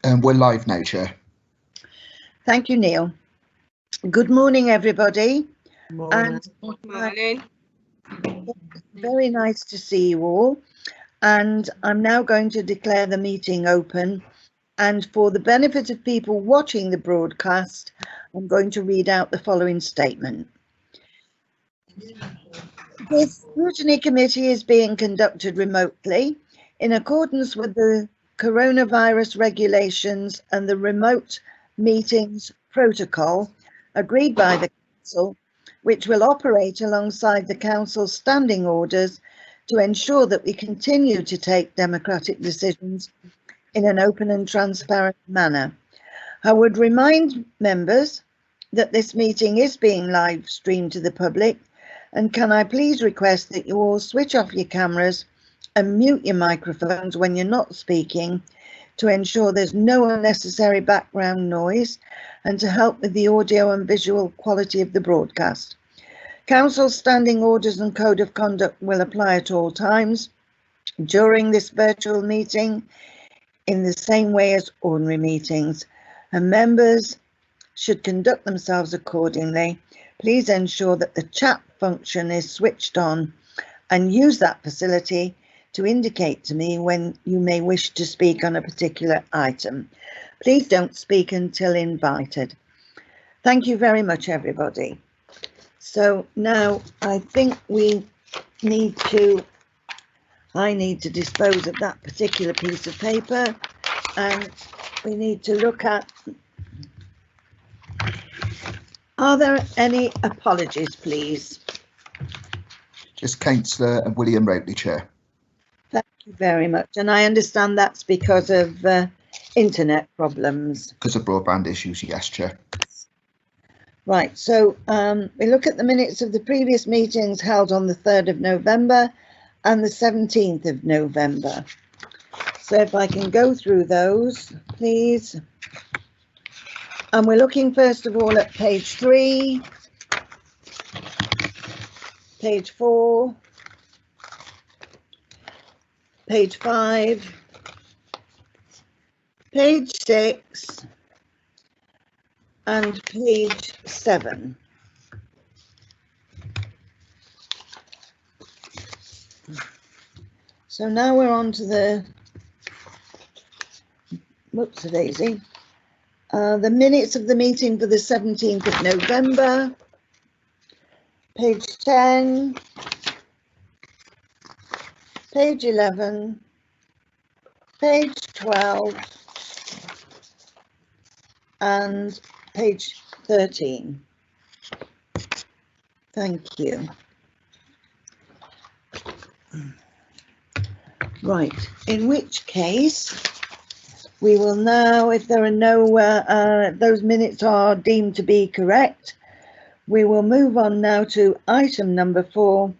We're live now, Chair. Thank you, Neil. Good morning, everybody. Morning. And very nice to see you all. And I'm now going to declare the meeting open. And for the benefit of people watching the broadcast, I'm going to read out the following statement. The Scrutiny Committee is being conducted remotely in accordance with the coronavirus regulations and the remote meetings protocol agreed by the Council, which will operate alongside the Council's standing orders to ensure that we continue to take democratic decisions in an open and transparent manner. I would remind members that this meeting is being live streamed to the public, and can I please request that you all switch off your cameras and mute your microphones when you're not speaking to ensure there's no unnecessary background noise and to help with the audio and visual quality of the broadcast. Council's standing orders and code of conduct will apply at all times during this virtual meeting in the same way as ordinary meetings, and members should conduct themselves accordingly. Please ensure that the chat function is switched on and use that facility to indicate to me when you may wish to speak on a particular item. Please don't speak until invited. Thank you very much, everybody. So now I think I need to dispose of that particular piece of paper, and we need to look at, are there any apologies, please? Just Councillor William Routley, Chair. Thank you very much. And I understand that's because of internet problems. Because of broadband issues, yes, Chair. Right, so we look at the minutes of the previous meetings held on the 3rd of November and the 17th of November. So if I can go through those, please. And we're looking first of all at page 3, page 4, page 5, page 6, and page 7. So now we're on to the, whoops-a-daisy, the minutes of the meeting for the 17th of November, page 10, page 11, page 12, and page 13. Thank you. Right, in which case we will now, if there are no, those minutes are deemed to be correct, we will move on now to item number 4,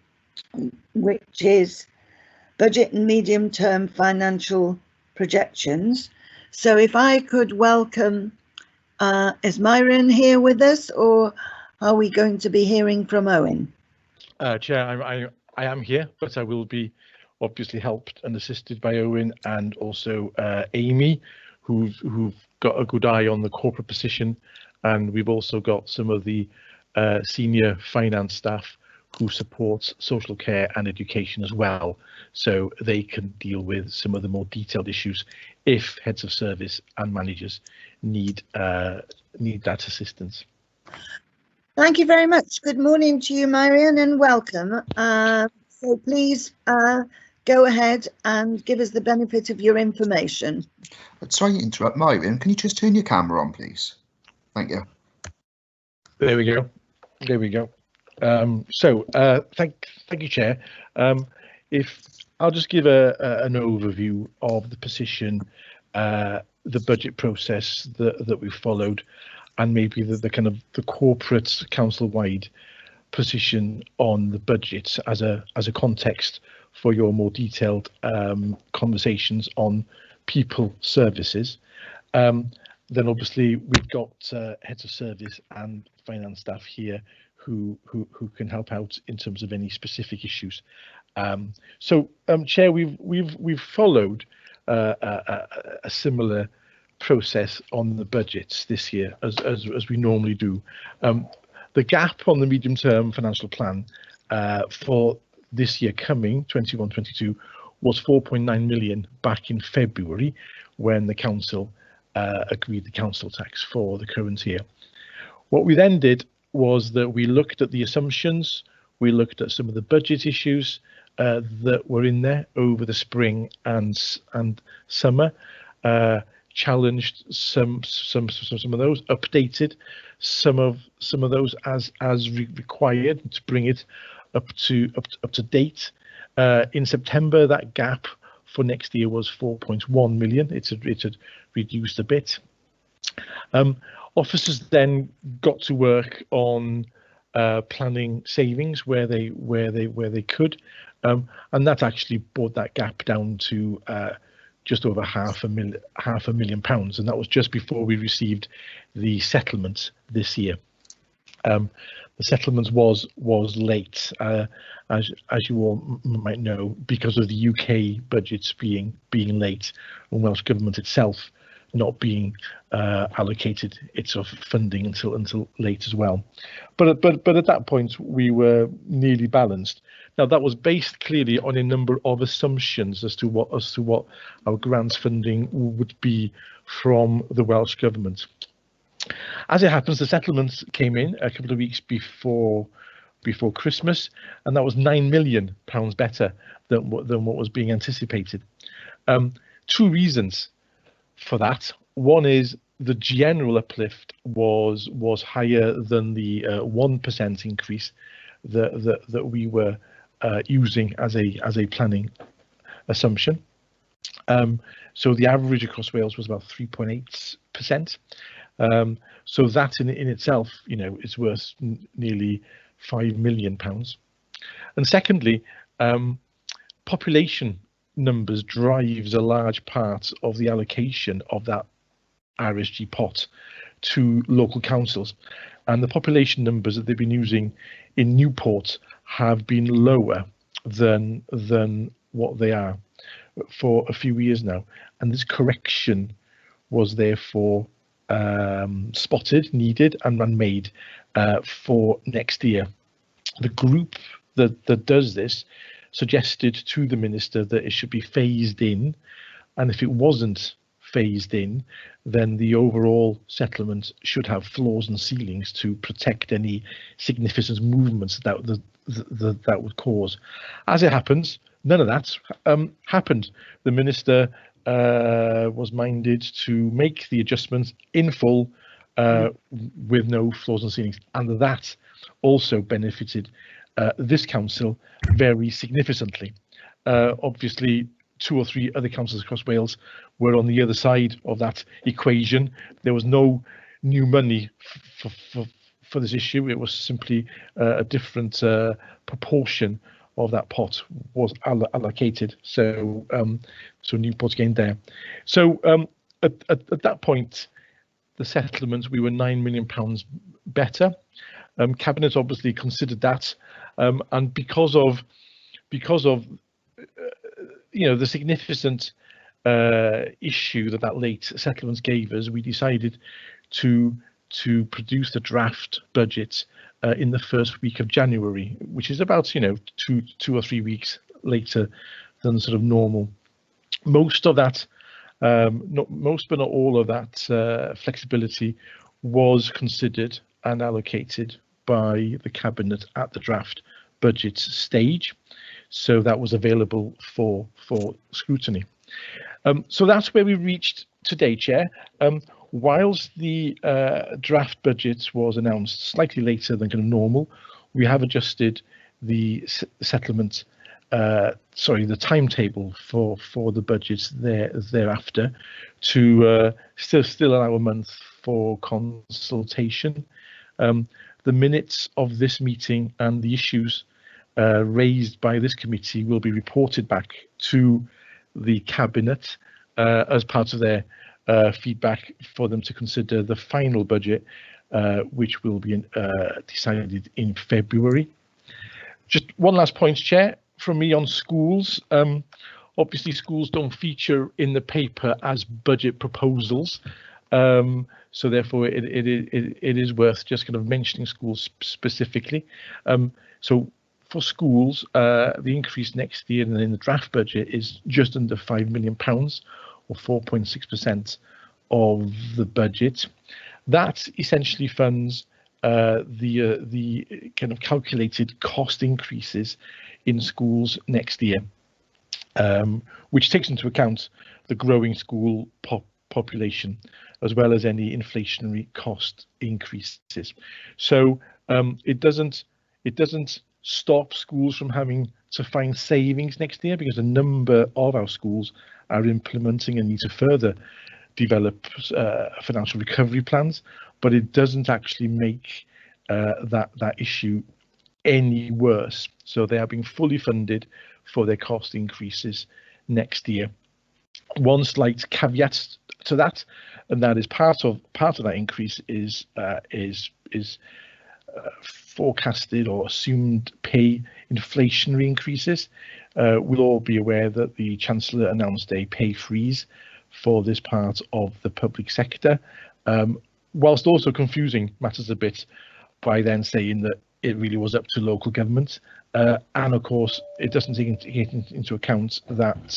which is budget and medium-term financial projections. So if I could welcome, is Myron here with us, or are we going to be hearing from Owen? Chair, I am here, but I will be obviously helped and assisted by Owen and also Amy, who've got a good eye on the corporate position, and we've also got some of the senior finance staff who support social care and education as well, so they can deal with some of the more detailed issues if heads of service and managers need that assistance. Thank you very much. Good morning to you, Marion, and welcome. So please go ahead and give us the benefit of your information. Sorry to interrupt, Myron. Can you just turn your camera on, please? Thank you. There we go. There we go. Thank you, Chair. If I'll just give an overview of the position, the budget process that we've followed, and maybe the kind of the corporate council-wide position on the budget as a context for your more detailed conversations on people services. Then obviously we've got heads of service and finance staff here who can help out in terms of any specific issues. Chair, we've followed a similar process on the budgets this year as we normally do. The gap on the medium-term financial plan for this year coming, 21-22, was 4.9 million back in February when the council agreed the council tax for the current year. What we then did was that we looked at the assumptions, we looked at some of the budget issues that were in there over the spring and summer, challenged some of those, updated some of those as required to bring it up to date. In September, that gap for next year was 4.1 million. It had reduced a bit. Officers then got to work on planning savings where they could, and that actually brought that gap down to just over £500,000, and that was just before we received the settlement this year. The settlement was late, as you all might know, because of the UK budgets being late, and Welsh Government itself not being allocated its funding until late as well. But at that point we were nearly balanced. Now that was based clearly on a number of assumptions as to what our grants funding would be from the Welsh Government. As it happens, the settlement came in a couple of weeks before Christmas, and that was £9 million better than what was being anticipated. Two reasons for that. One is the general uplift was higher than the 1% increase that we were using as a planning assumption. So the average across Wales was about 3.8%. So that in itself, is worth nearly £5 million. And secondly, population numbers drives a large part of the allocation of that RSG pot to local councils, and the population numbers that they've been using in Newport have been lower than what they are for a few years now, and this correction was therefore spotted, needed, and made for next year. The group that does this suggested to the minister that it should be phased in, and if it wasn't phased in, then the overall settlement should have floors and ceilings to protect any significant movements that would cause. As it happens, none of that happened. The minister was minded to make the adjustments in full with no floors and ceilings, and that also benefited this council very significantly. Obviously, 2 or 3 other councils across Wales were on the other side of that equation. There was no new money for this issue. It was simply a different proportion of that pot was allocated. So Newport's gained there. So at that point, the settlement, we were £9 million better. Cabinet obviously considered that, and because of the significant issue that late settlement gave us, we decided to produce the draft budget in the first week of January, which is about 2 or 3 weeks later than sort of normal. Most of that, not most but not all of that flexibility was considered and allocated by the cabinet at the draft budget stage, so that was available for scrutiny. So that's where we reached today, Chair. Whilst the draft budget was announced slightly later than kind of normal, we have adjusted the settlement, the timetable for the budgets thereafter to still allow a month for consultation. The minutes of this meeting and the issues raised by this committee will be reported back to the cabinet as part of their feedback for them to consider the final budget, which will be decided in February. Just one last point, Chair, from me on schools. Obviously, schools don't feature in the paper as budget proposals, so therefore it is worth just kind of mentioning schools specifically. So for schools, the increase next year in the draft budget is just under £5 million, or 4.6% of the budget. That essentially funds the kind of calculated cost increases in schools next year, which takes into account the growing school population, as well as any inflationary cost increases. So it doesn't stop schools from having to find savings next year, because a number of our schools are implementing and need to further develop financial recovery plans, but it doesn't actually make that issue any worse. So they are being fully funded for their cost increases next year. One slight caveat to that, and that is part of that increase is forecasted or assumed pay inflationary increases. We'll all be aware that the Chancellor announced a pay freeze for this part of the public sector, whilst also confusing matters a bit by then saying that it really was up to local government, and of course it doesn't take into account that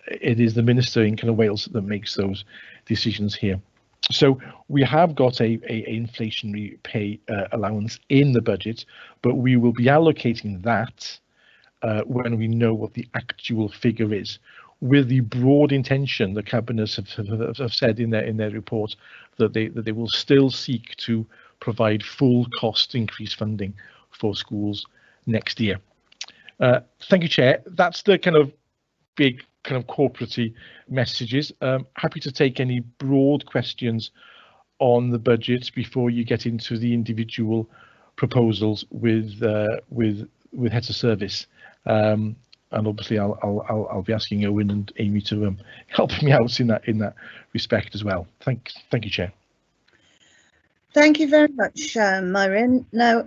it is the Minister in kind of Wales that makes those decisions here. So we have got a inflationary pay allowance in the budget, but we will be allocating that when we know what the actual figure is, with the broad intention the cabinets have said in their report that they will still seek to provide full cost increase funding for schools next year. Thank you, Chair. That's the kind of big kind of corporate messages. Happy to take any broad questions on the budget before you get into the individual proposals with heads of service. And obviously I'll be asking Owen and Amy to help me out in that respect as well. Thank you, Chair. Thank you very much, Myron. Now,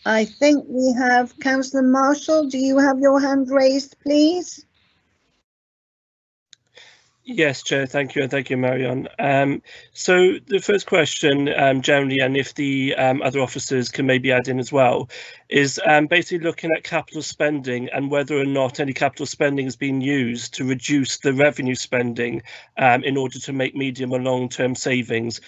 I think we have Councillor Marshall. Do you have your hand raised, please? Yes, Chair, thank you, and thank you, Marion. So the first question, generally, and if the other officers can maybe add in as well, is basically looking at capital spending and whether or not any capital spending has been used to reduce the revenue spending in order to make medium or long-term savings.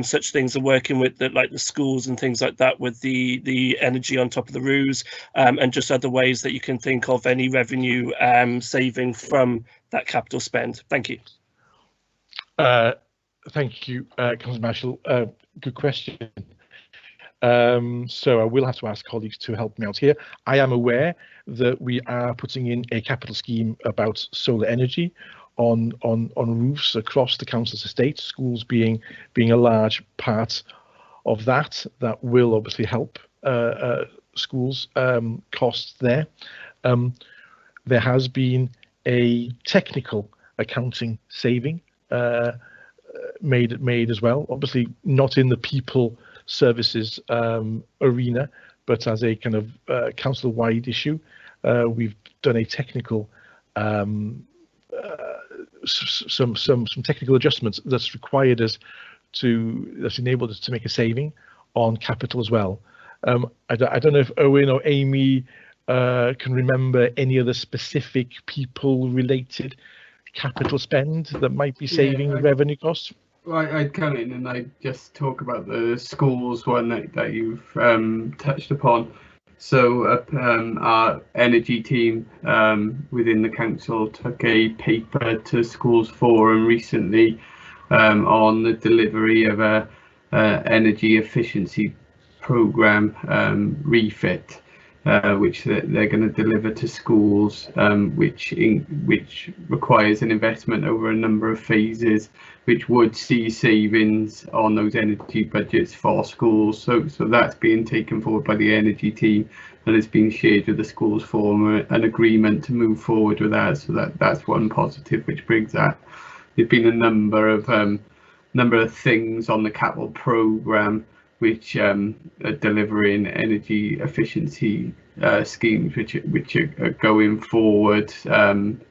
Such things are working with like the schools and things like that, with the energy on top of the roofs, and just other ways that you can think of any revenue saving from that capital spend. Thank you. Thank you, Councillor Marshall. Good question. So I will have to ask colleagues to help me out here. I am aware that we are putting in a capital scheme about solar energy on roofs across the council's estate, schools being a large part of that. That will obviously help schools' costs there. There has been a technical accounting saving made as well, obviously not in the people services arena, but as a kind of council-wide issue. We've done a technical some technical adjustments that's required us that's enabled us to make a saving on capital as well. I don't know if Owen or Amy can remember any other specific people-related capital spend that might be saving revenue costs. Well, I'd come in and I'd just talk about the schools one that you've touched upon. So our energy team within the council took a paper to Schools Forum recently on the delivery of a energy efficiency programme, Refit, which they're going to deliver to schools, which requires an investment over a number of phases, which would see savings on those energy budgets for schools. So that's being taken forward by the energy team, and it's been shared with the Schools Forum, an agreement to move forward with that. So that's one positive which brings that. There's been a number of things on the capital programme which are delivering energy efficiency schemes which are going forward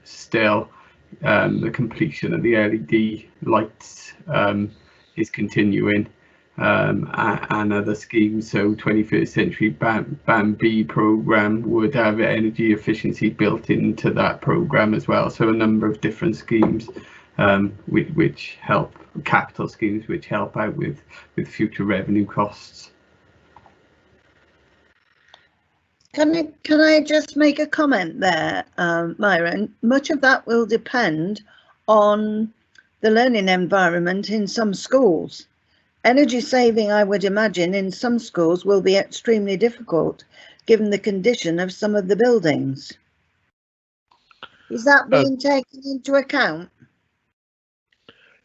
still. The completion of the LED lights is continuing, and other schemes. So 21st Century BAM-B programme would have energy efficiency built into that programme as well. So a number of different schemes which help, capital schemes which help out with future revenue costs. Can I just make a comment there, Myron? Much of that will depend on the learning environment in some schools. Energy saving, I would imagine, in some schools will be extremely difficult given the condition of some of the buildings. Is that being taken into account?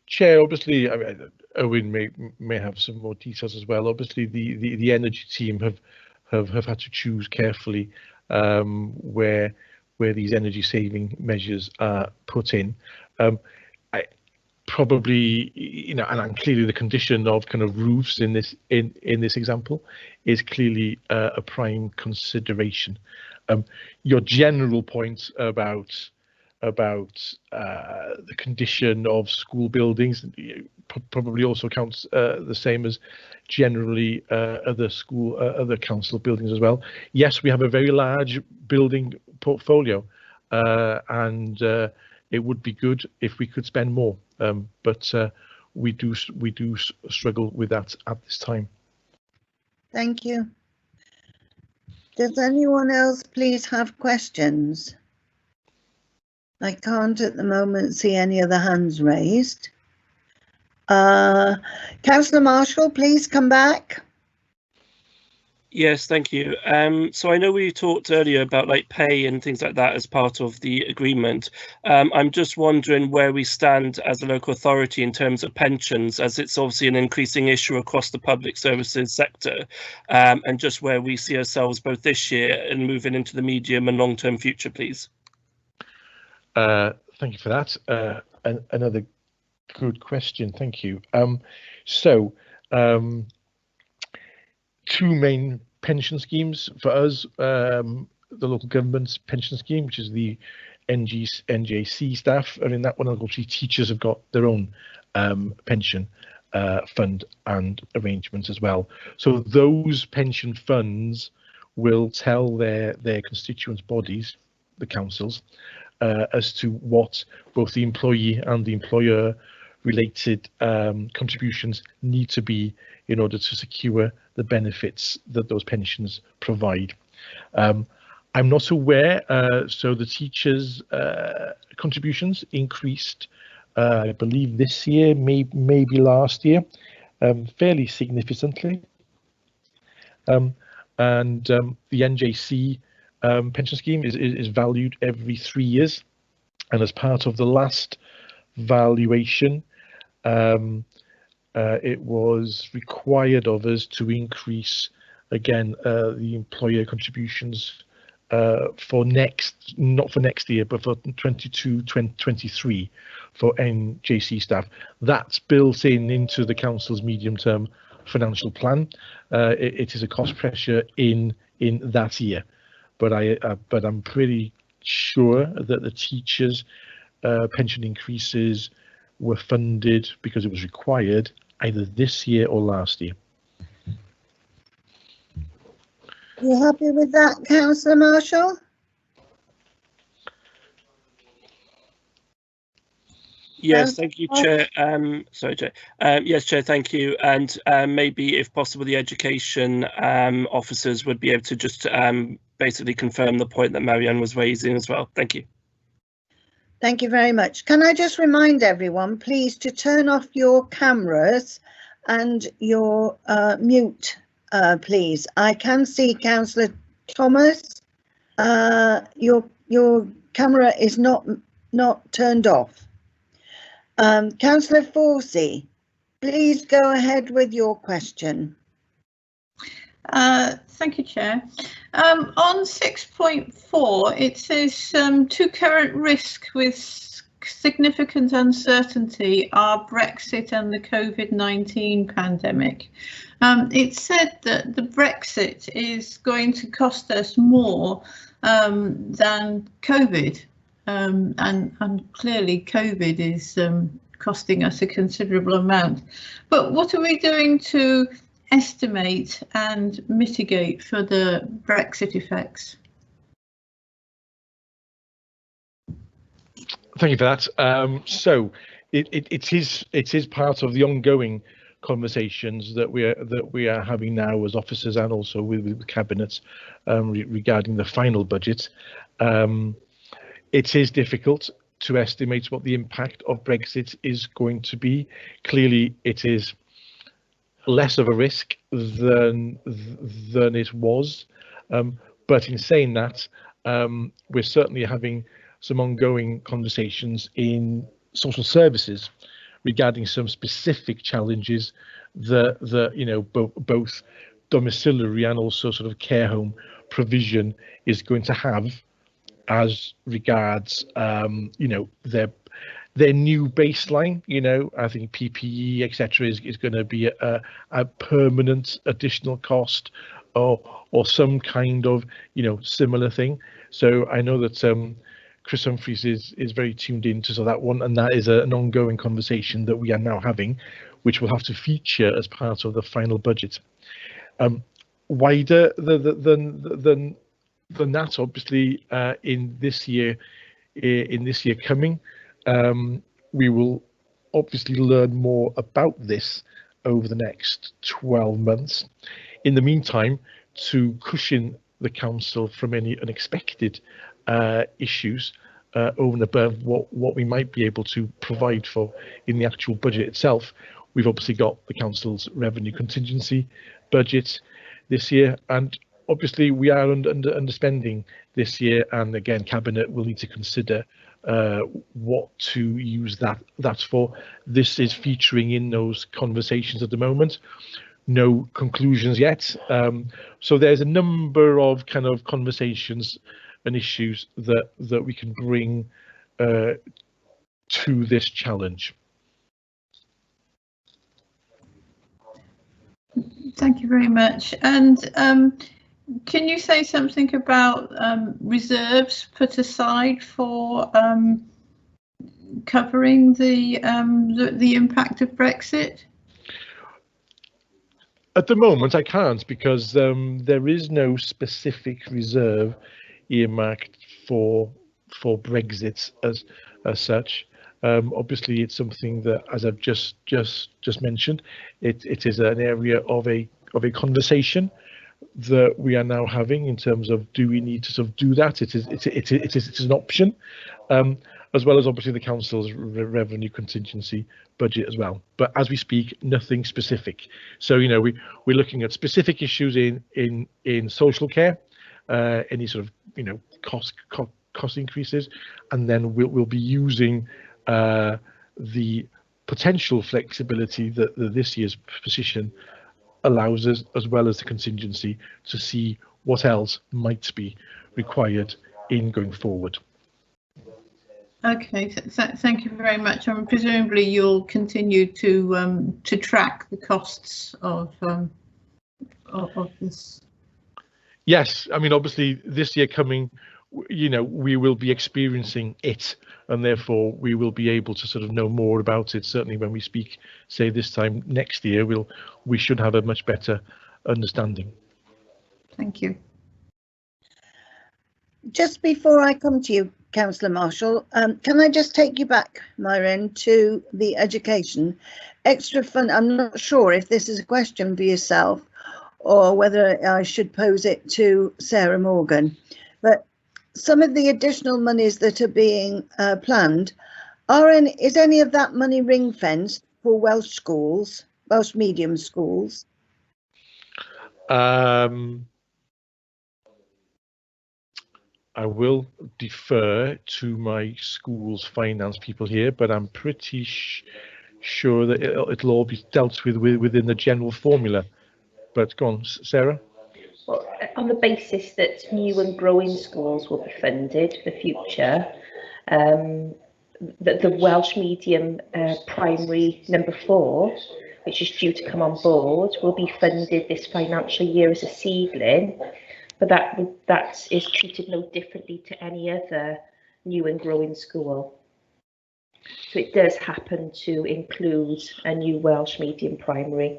Chair, obviously, I mean, Owen may have some more details as well. Obviously, the energy team have had to choose carefully where these energy saving measures are put in. Probably, you know, and clearly the condition of kind of roofs in this example is clearly a prime consideration. Your general point about the condition of school buildings probably also counts the same as generally other council buildings as well. Yes, we have a very large building portfolio, and it would be good if we could spend more, but we do struggle with that at this time. Thank you. Does anyone else please have questions? I can't at the moment see any other hands raised. Councillor Marshall, please come back. Yes, thank you. So I know we talked earlier about like pay and things like that as part of the agreement. I'm just wondering where we stand as a local authority in terms of pensions, as it's obviously an increasing issue across the public services sector, and just where we see ourselves both this year and moving into the medium and long-term future, please. Thank you for that. Another good question. Thank you. Two main pension schemes for us, the local government's pension scheme, which is the NJC staff, and in that one, obviously teachers have got their own pension fund and arrangements as well. So those pension funds will tell their constituent bodies, the councils, as to what both the employee and the employer related contributions need to be in order to secure the benefits that those pensions provide. I'm not aware, so the teachers' contributions increased, I believe this year, maybe last year, fairly significantly. And the NJC pension scheme is valued every 3 years, and as part of the last valuation, it was required of us to increase again the employer contributions for not for next year, but for 22-23 for NJC staff. That's built into the council's medium-term financial plan. It is a cost pressure in that year, but I'm pretty sure that the teachers' pension increases were funded because it was required either this year or last year. You happy with that, Councillor Marshall? Yes, thank you, Chair. Sorry, Chair. Yes, Chair, thank you. And maybe, if possible, the education officers would be able to just basically confirm the point that Marianne was raising as well. Thank you. Thank you very much. Can I just remind everyone, please, to turn off your cameras and your mute, please. I can see Councillor Thomas. Your camera is not turned off. Councillor Forsey, please go ahead with your question. Thank you, Chair. On 6.4, it says two current risks with significant uncertainty are Brexit and the COVID-19 pandemic. It said that the Brexit is going to cost us more than COVID, and clearly COVID is costing us a considerable amount. But what are we doing to estimate and mitigate for the Brexit effects? Thank you for that. So it is part of the ongoing conversations that we are having now as officers, and also with cabinets regarding the final budget. It is difficult to estimate what the impact of Brexit is going to be. Clearly, it is less of a risk than it was, but in saying that, we're certainly having some ongoing conversations in social services regarding some specific challenges that you know, both domiciliary and also sort of care home provision is going to have as regards you know, their new baseline. You know, I think PPE etc is going to be a permanent additional cost, or some kind of, you know, similar thing. So I know that Chris Humphries is very tuned into that one, and that is an ongoing conversation that we are now having, which will have to feature as part of the final budget. Wider than that, obviously, in this year coming, we will obviously learn more about this over the next 12 months. In the meantime, to cushion the council from any unexpected issues over and above what we might be able to provide for in the actual budget itself, we've obviously got the council's revenue contingency budget this year, and obviously we are underspending this year, and again, cabinet will need to consider what to use that for. This is featuring in those conversations at the moment. No conclusions yet. So there's a number of kind of conversations and issues that we can bring to this challenge. Thank you very much. And can you say something about reserves put aside for covering the impact of Brexit? At the moment, I can't, because there is no specific reserve earmarked for Brexit as such. Obviously, it's something that, as I've just mentioned, it is an area of a conversation that we are now having in terms of, do we need to sort of do that? It is an option, as well as obviously the council's revenue contingency budget as well. But as we speak, nothing specific. So, you know, we're looking at specific issues in social care, any sort of, you know, cost increases, and then we'll be using the potential flexibility that this year's position allows us, as well as the contingency, to see what else might be required in going forward. Okay, thank you very much. And presumably you'll continue to track the costs of this. Yes, I mean, obviously this year coming, you know, we will be experiencing it, and therefore we will be able to sort of know more about it. Certainly when we speak, say, this time next year, we should have a much better understanding. Thank you. Just before I come to you, Councillor Marshall, can I just take you back, Myron, to the education extra fund? I'm not sure if this is a question for yourself or whether I should pose it to Sarah Morgan, but some of the additional monies that are being planned, is any of that money ring fenced for Welsh schools, Welsh medium schools? I will defer to my school's finance people here, but I'm pretty sure that it'll all be dealt with within the general formula. But go on, Sarah. Well, on the basis that new and growing schools will be funded for the future, the Welsh medium primary number 4, which is due to come on board, will be funded this financial year as a seedling, but that is treated no differently to any other new and growing school. So it does happen to include a new Welsh medium primary.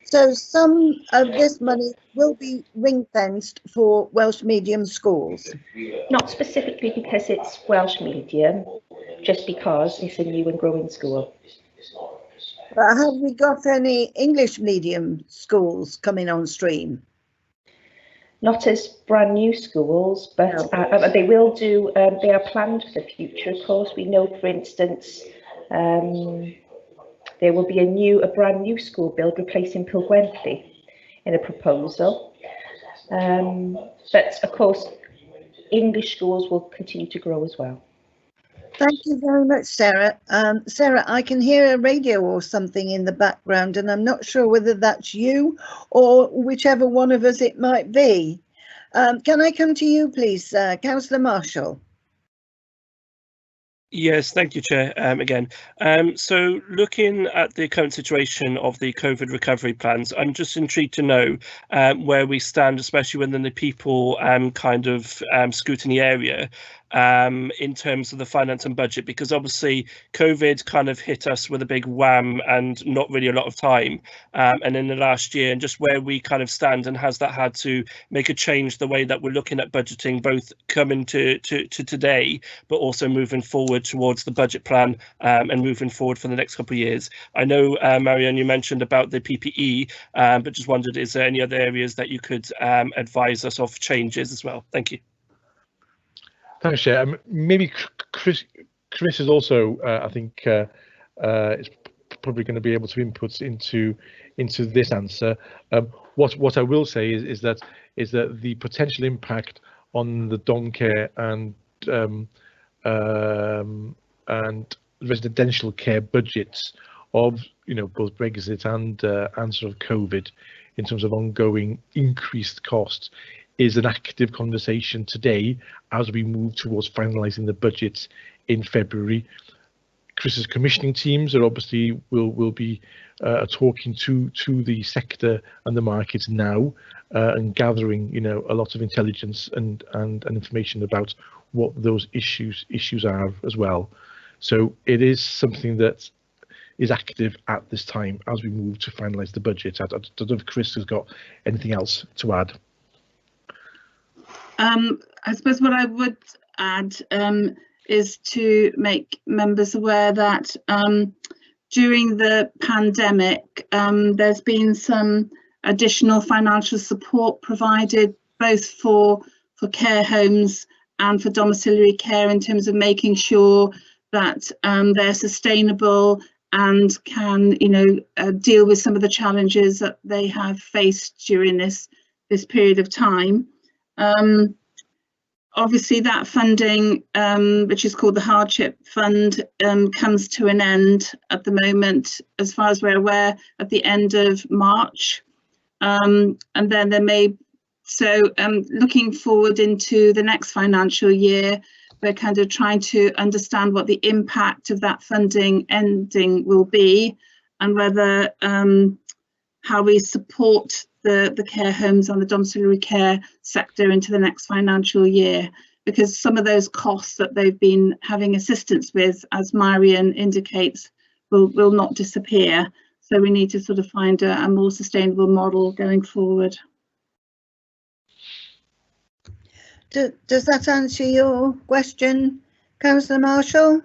So some of this money will be ring-fenced for Welsh medium schools? Not specifically because it's Welsh medium, just because it's a new and growing school. But have we got any English medium schools coming on stream? Not as brand new schools, but they will do, they are planned for the future, of course. We know, for instance, there will be a brand new school build replacing Pilgwenlly in a proposal. But of course, English schools will continue to grow as well. Thank you very much, Sarah. Sarah, I can hear a radio or something in the background, and I'm not sure whether that's you or whichever one of us it might be. Can I come to you, please, Councillor Marshall? Yes, thank you, Chair, again. So looking at the current situation of the COVID recovery plans, I'm just intrigued to know where we stand, especially within the people kind of scrutiny area, in terms of the finance and budget, because obviously COVID kind of hit us with a big wham and not really a lot of time. And in the last year, and just where we kind of stand, and has that had to make a change the way that we're looking at budgeting, both coming to today, but also moving forward towards the budget plan and moving forward for the next couple of years. I know, Marianne, you mentioned about the PPE, but just wondered, is there any other areas that you could advise us of changes as well? Thank you. Thanks, Chair. Maybe Chris is also, I think, is probably going to be able to input into this answer. What I will say is that the potential impact on the dom care and residential care budgets of both Brexit and sort of COVID, in terms of ongoing increased costs, is an active conversation today as we move towards finalising the budget in February. Chris's commissioning teams are obviously will be talking to the sector and the markets now, and gathering a lot of intelligence and information about what those issues are as well. So it is something that is active at this time as we move to finalise the budget. I don't know if Chris has got anything else to add. I suppose what I would add is to make members aware that during the pandemic, there's been some additional financial support provided both for care homes and for domiciliary care, in terms of making sure that they're sustainable and can deal with some of the challenges that they have faced during this period of time. Obviously that funding, which is called the Hardship Fund, comes to an end at the moment, as far as we're aware, at the end of March. And then there may, looking forward into the next financial year, we're kind of trying to understand what the impact of that funding ending will be, and whether how we support the care homes and the domiciliary care sector into the next financial year, because some of those costs that they've been having assistance with, as Marion indicates, will not disappear. So we need to sort of find a more sustainable model going forward. Does that answer your question, Councillor Marshall?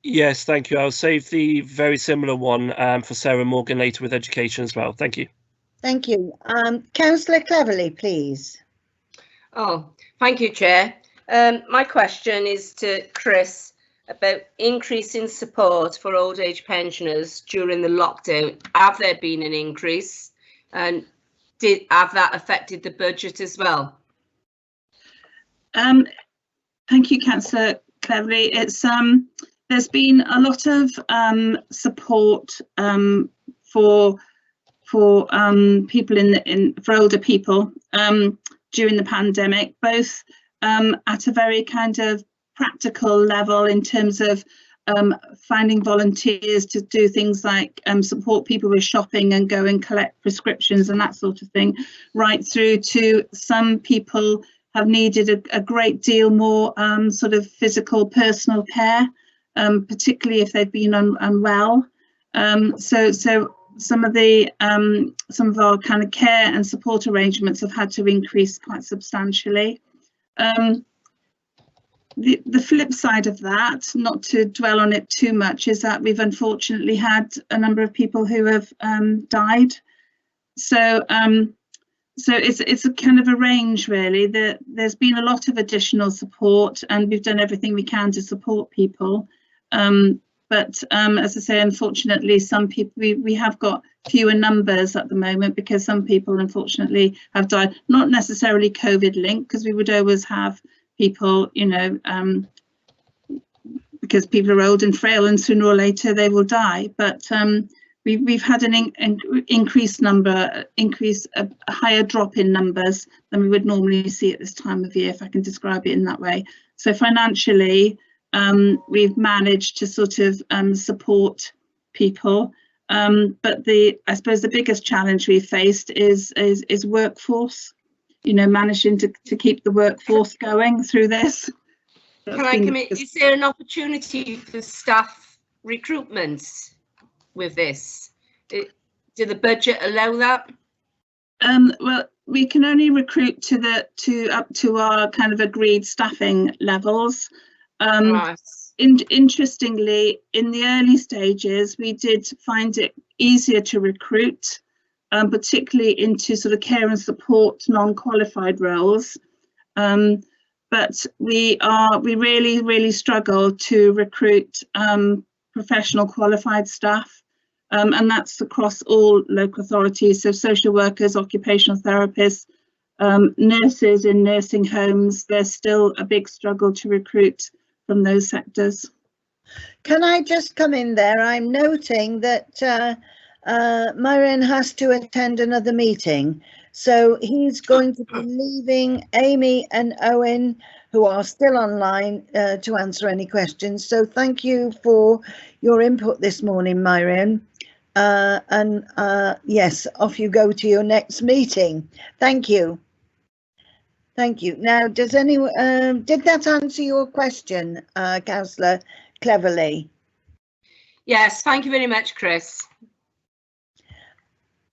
Yes, thank you. I'll save the very similar one for Sarah Morgan later with education as well. Thank you. Thank you. Councillor Cleverly, please. Oh, thank you, Chair. My question is to Chris about increasing support for old age pensioners during the lockdown. Have there been an increase, and have that affected the budget as well? Thank you, Councillor Cleverly. It's there's been a lot of support for people for older people during the pandemic, both at a very kind of practical level, in terms of finding volunteers to do things like support people with shopping and go and collect prescriptions and that sort of thing, right through to some people have needed a great deal more sort of physical personal care, particularly if they've been unwell. So some of our kind of care and support arrangements have had to increase quite substantially. The flip side of that, not to dwell on it too much, is that we've unfortunately had a number of people who have died. So it's a kind of a range, really. There's been a lot of additional support, and we've done everything we can to support people. But as I say, unfortunately, some people, we have got fewer numbers at the moment because some people, unfortunately, have died. Not necessarily COVID linked, because we would always have people, you know, because people are old and frail and sooner or later they will die. But we've had an a higher drop in numbers than we would normally see at this time of year, if I can describe it in that way. So financially, we've managed to sort of support people. But I suppose the biggest challenge we've faced is workforce. You know, managing to keep the workforce going through this. Can I commit? Is there an opportunity for staff recruitments with this? Do the budget allow that? Well, we can only recruit up to our kind of agreed staffing levels. Right. Interestingly, in the early stages, we did find it easier to recruit. Particularly into sort of care and support non-qualified roles, but we really struggle to recruit professional qualified staff, and that's across all local authorities. So social workers, occupational therapists, nurses in nursing homes. There's still a big struggle to recruit from those sectors. Can I just come in there? I'm noting that Myron has to attend another meeting, so he's going to be leaving Amy and Owen, who are still online, to answer any questions. So thank you for your input this morning, Myron. And yes, off you go to your next meeting. Thank you. Thank you. Now, does anyone did that answer your question, Councillor Cleverly? Yes, thank you very much, Chris.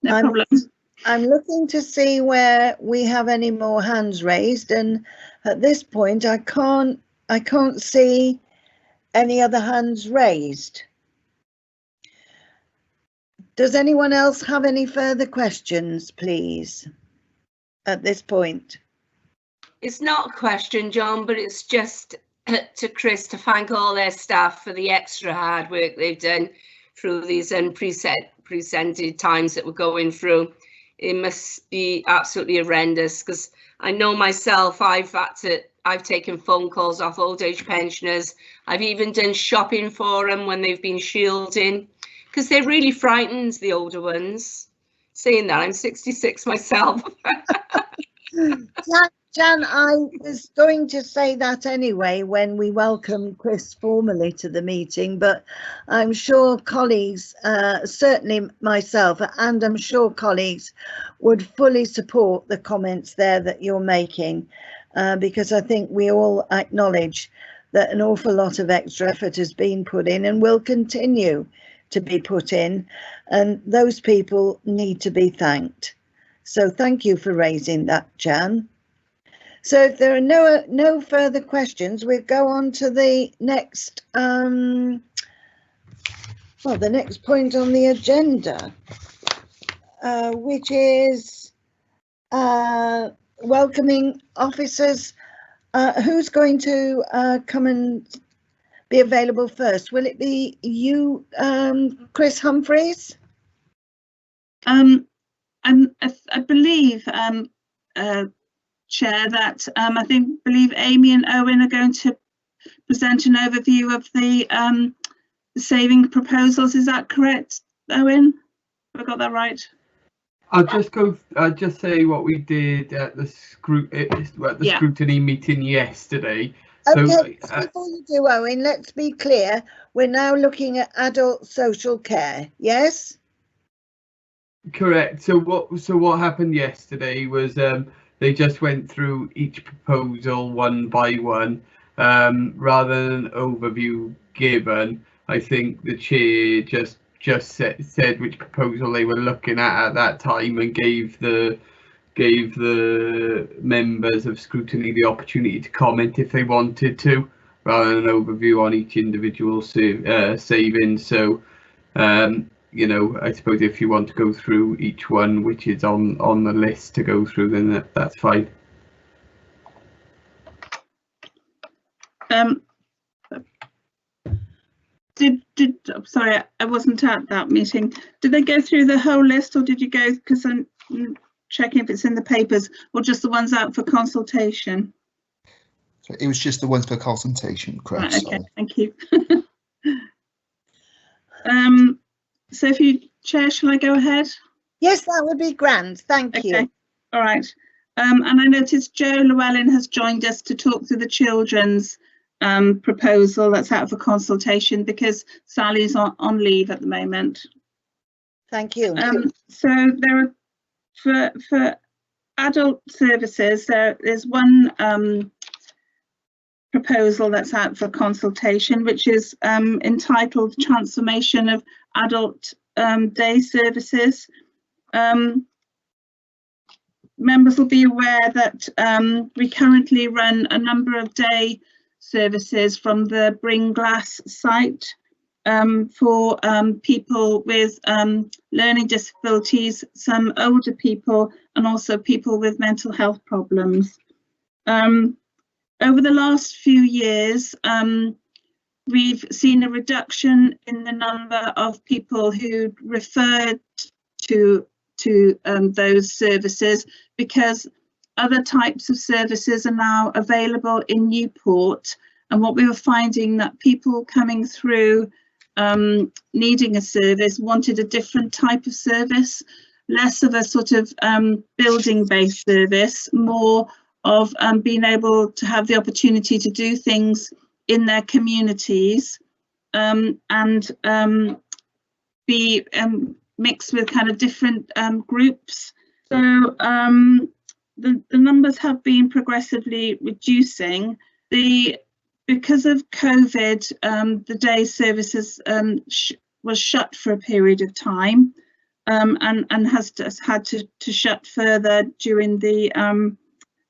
No problem. I'm looking to see where we have any more hands raised, and at this point I can't see any other hands raised. Does anyone else have any further questions, please, at this point? It's not a question, John, but it's just to Chris to thank all their staff for the extra hard work they've done through these unprecedented times that we're going through. It must be absolutely horrendous, because I know myself, I've taken phone calls off old age pensioners. I've even done shopping for them when they've been shielding, because they're really frightened, the older ones. Saying that, I'm 66 myself. Jan, I was going to say that anyway when we welcome Chris formally to the meeting, but I'm sure colleagues, certainly myself, and I'm sure colleagues would fully support the comments there that you're making, because I think we all acknowledge that an awful lot of extra effort has been put in and will continue to be put in, and those people need to be thanked. So thank you for raising that, Jan. So if there are no further questions, we'll go on to the next the next point on the agenda, which is welcoming officers. Who's going to come and be available first? Will it be you, Chris Humphreys? I believe, Chair, that I believe Amy and Owen are going to present an overview of the saving proposals. Is that correct, Owen? Have I got that right? I'll just say what we did at the scrutiny meeting yesterday. Okay, before you do, Owen, let's be clear. We're now looking at adult social care, yes? Correct. So what happened yesterday was they just went through each proposal one by one, rather than an overview given. I think the chair just said which proposal they were looking at that time and gave the members of Scrutiny the opportunity to comment if they wanted to, rather than an overview on each individual saving. So, you know, I suppose if you want to go through each one, which is on the list to go through, then that's fine. Sorry, I wasn't at that meeting. Did they go through the whole list, or did you go, because I'm checking if it's in the papers, or just the ones out for consultation? So it was just the ones for consultation, correct? Right, okay, thank you. So if you, Chair, shall I go ahead? Yes, that would be grand, thank you. All right. And I noticed Joe Llewellyn has joined us to talk through the children's proposal that's out for consultation, because Sally's on leave at the moment. Thank you. So there are, for adult services, there's one proposal that's out for consultation, which is entitled Transformation of Adult Day Services. Members will be aware that we currently run a number of day services from the Bring Glass site for people with learning disabilities, some older people, and also people with mental health problems. Over the last few years, we've seen a reduction in the number of people who referred to those services, because other types of services are now available in Newport. And what we were finding, that people coming through needing a service wanted a different type of service, less of a sort of building-based service, more of being able to have the opportunity to do things in their communities and be mixed with kind of different groups. So the numbers have been progressively reducing. Because of COVID, the day services was shut for a period of time, and has had to shut further during the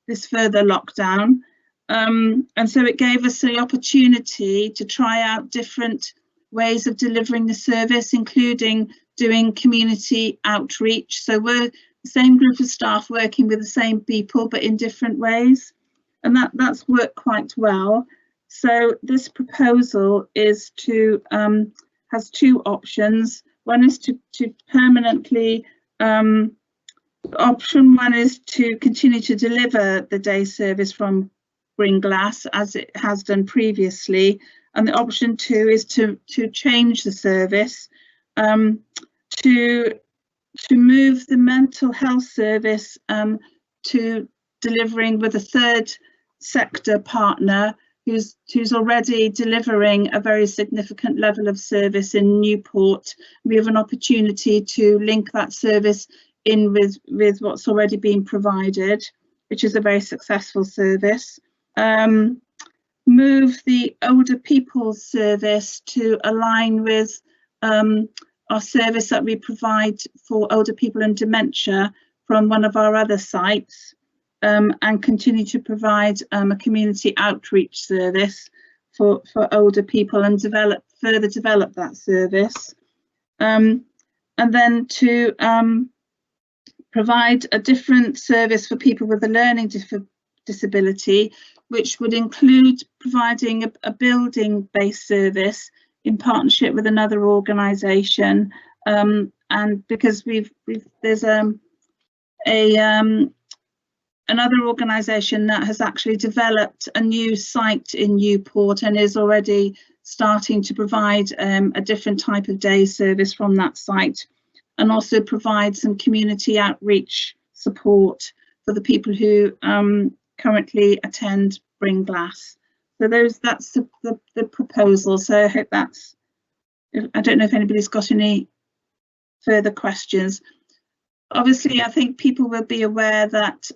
this further lockdown. And so it gave us the opportunity to try out different ways of delivering the service, including doing community outreach. So we're the same group of staff working with the same people, but in different ways. And that's worked quite well. So this proposal is to has two options. One is to permanently option one is to continue to deliver the day service from Bring Glass as it has done previously, and the option two is to change the service, to move the mental health service to delivering with a third sector partner who's already delivering a very significant level of service in Newport. We have an opportunity to link that service in with what's already been provided, which is a very successful service. Move the older people's service to align with our service that we provide for older people and dementia from one of our other sites, and continue to provide a community outreach service for older people and further develop that service. And then to provide a different service for people with a learning disability, which would include providing a building-based service in partnership with another organisation, and because there's another organisation that has actually developed a new site in Newport and is already starting to provide a different type of day service from that site, and also provide some community outreach support for the people who currently attend Bring Glass. So that's the proposal. So I hope that's, I don't know if anybody's got any further questions. Obviously, I think people will be aware that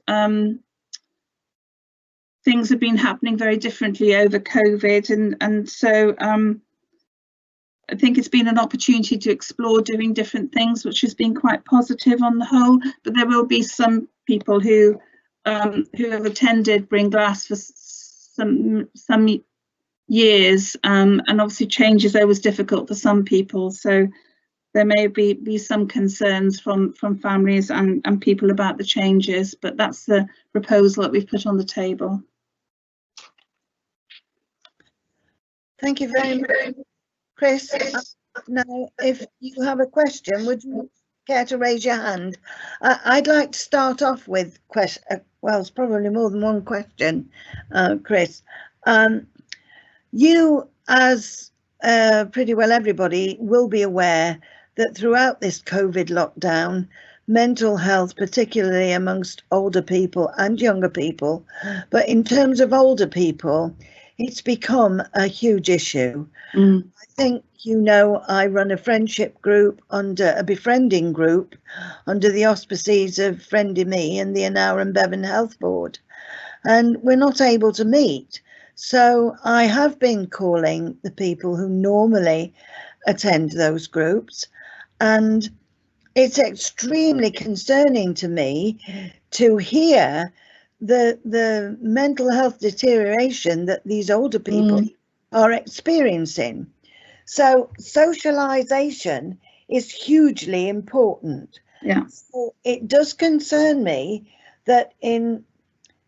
things have been happening very differently over COVID, and so I think it's been an opportunity to explore doing different things, which has been quite positive on the whole. But there will be some people who have attended Bring Glass for some years, and obviously change is always difficult for some people. So there may be some concerns from families and people about the changes, but that's the proposal that we've put on the table. Thank you very much, Chris. Now, if you have a question, would you care to raise your hand? I'd like to start off with well, it's probably more than one question, Chris. You, as pretty well everybody, will be aware that throughout this COVID lockdown, mental health, particularly amongst older people and younger people, but in terms of older people, it's become a huge issue. I think, you know, I run a friendship group under a befriending group under the auspices of Friendy Me and the Anauer and Bevan Health Board, and we're not able to meet. So I have been calling the people who normally attend those groups, and it's extremely concerning to me to hear the mental health deterioration that these older people are experiencing. So socialization is hugely important. Yeah. So it does concern me that in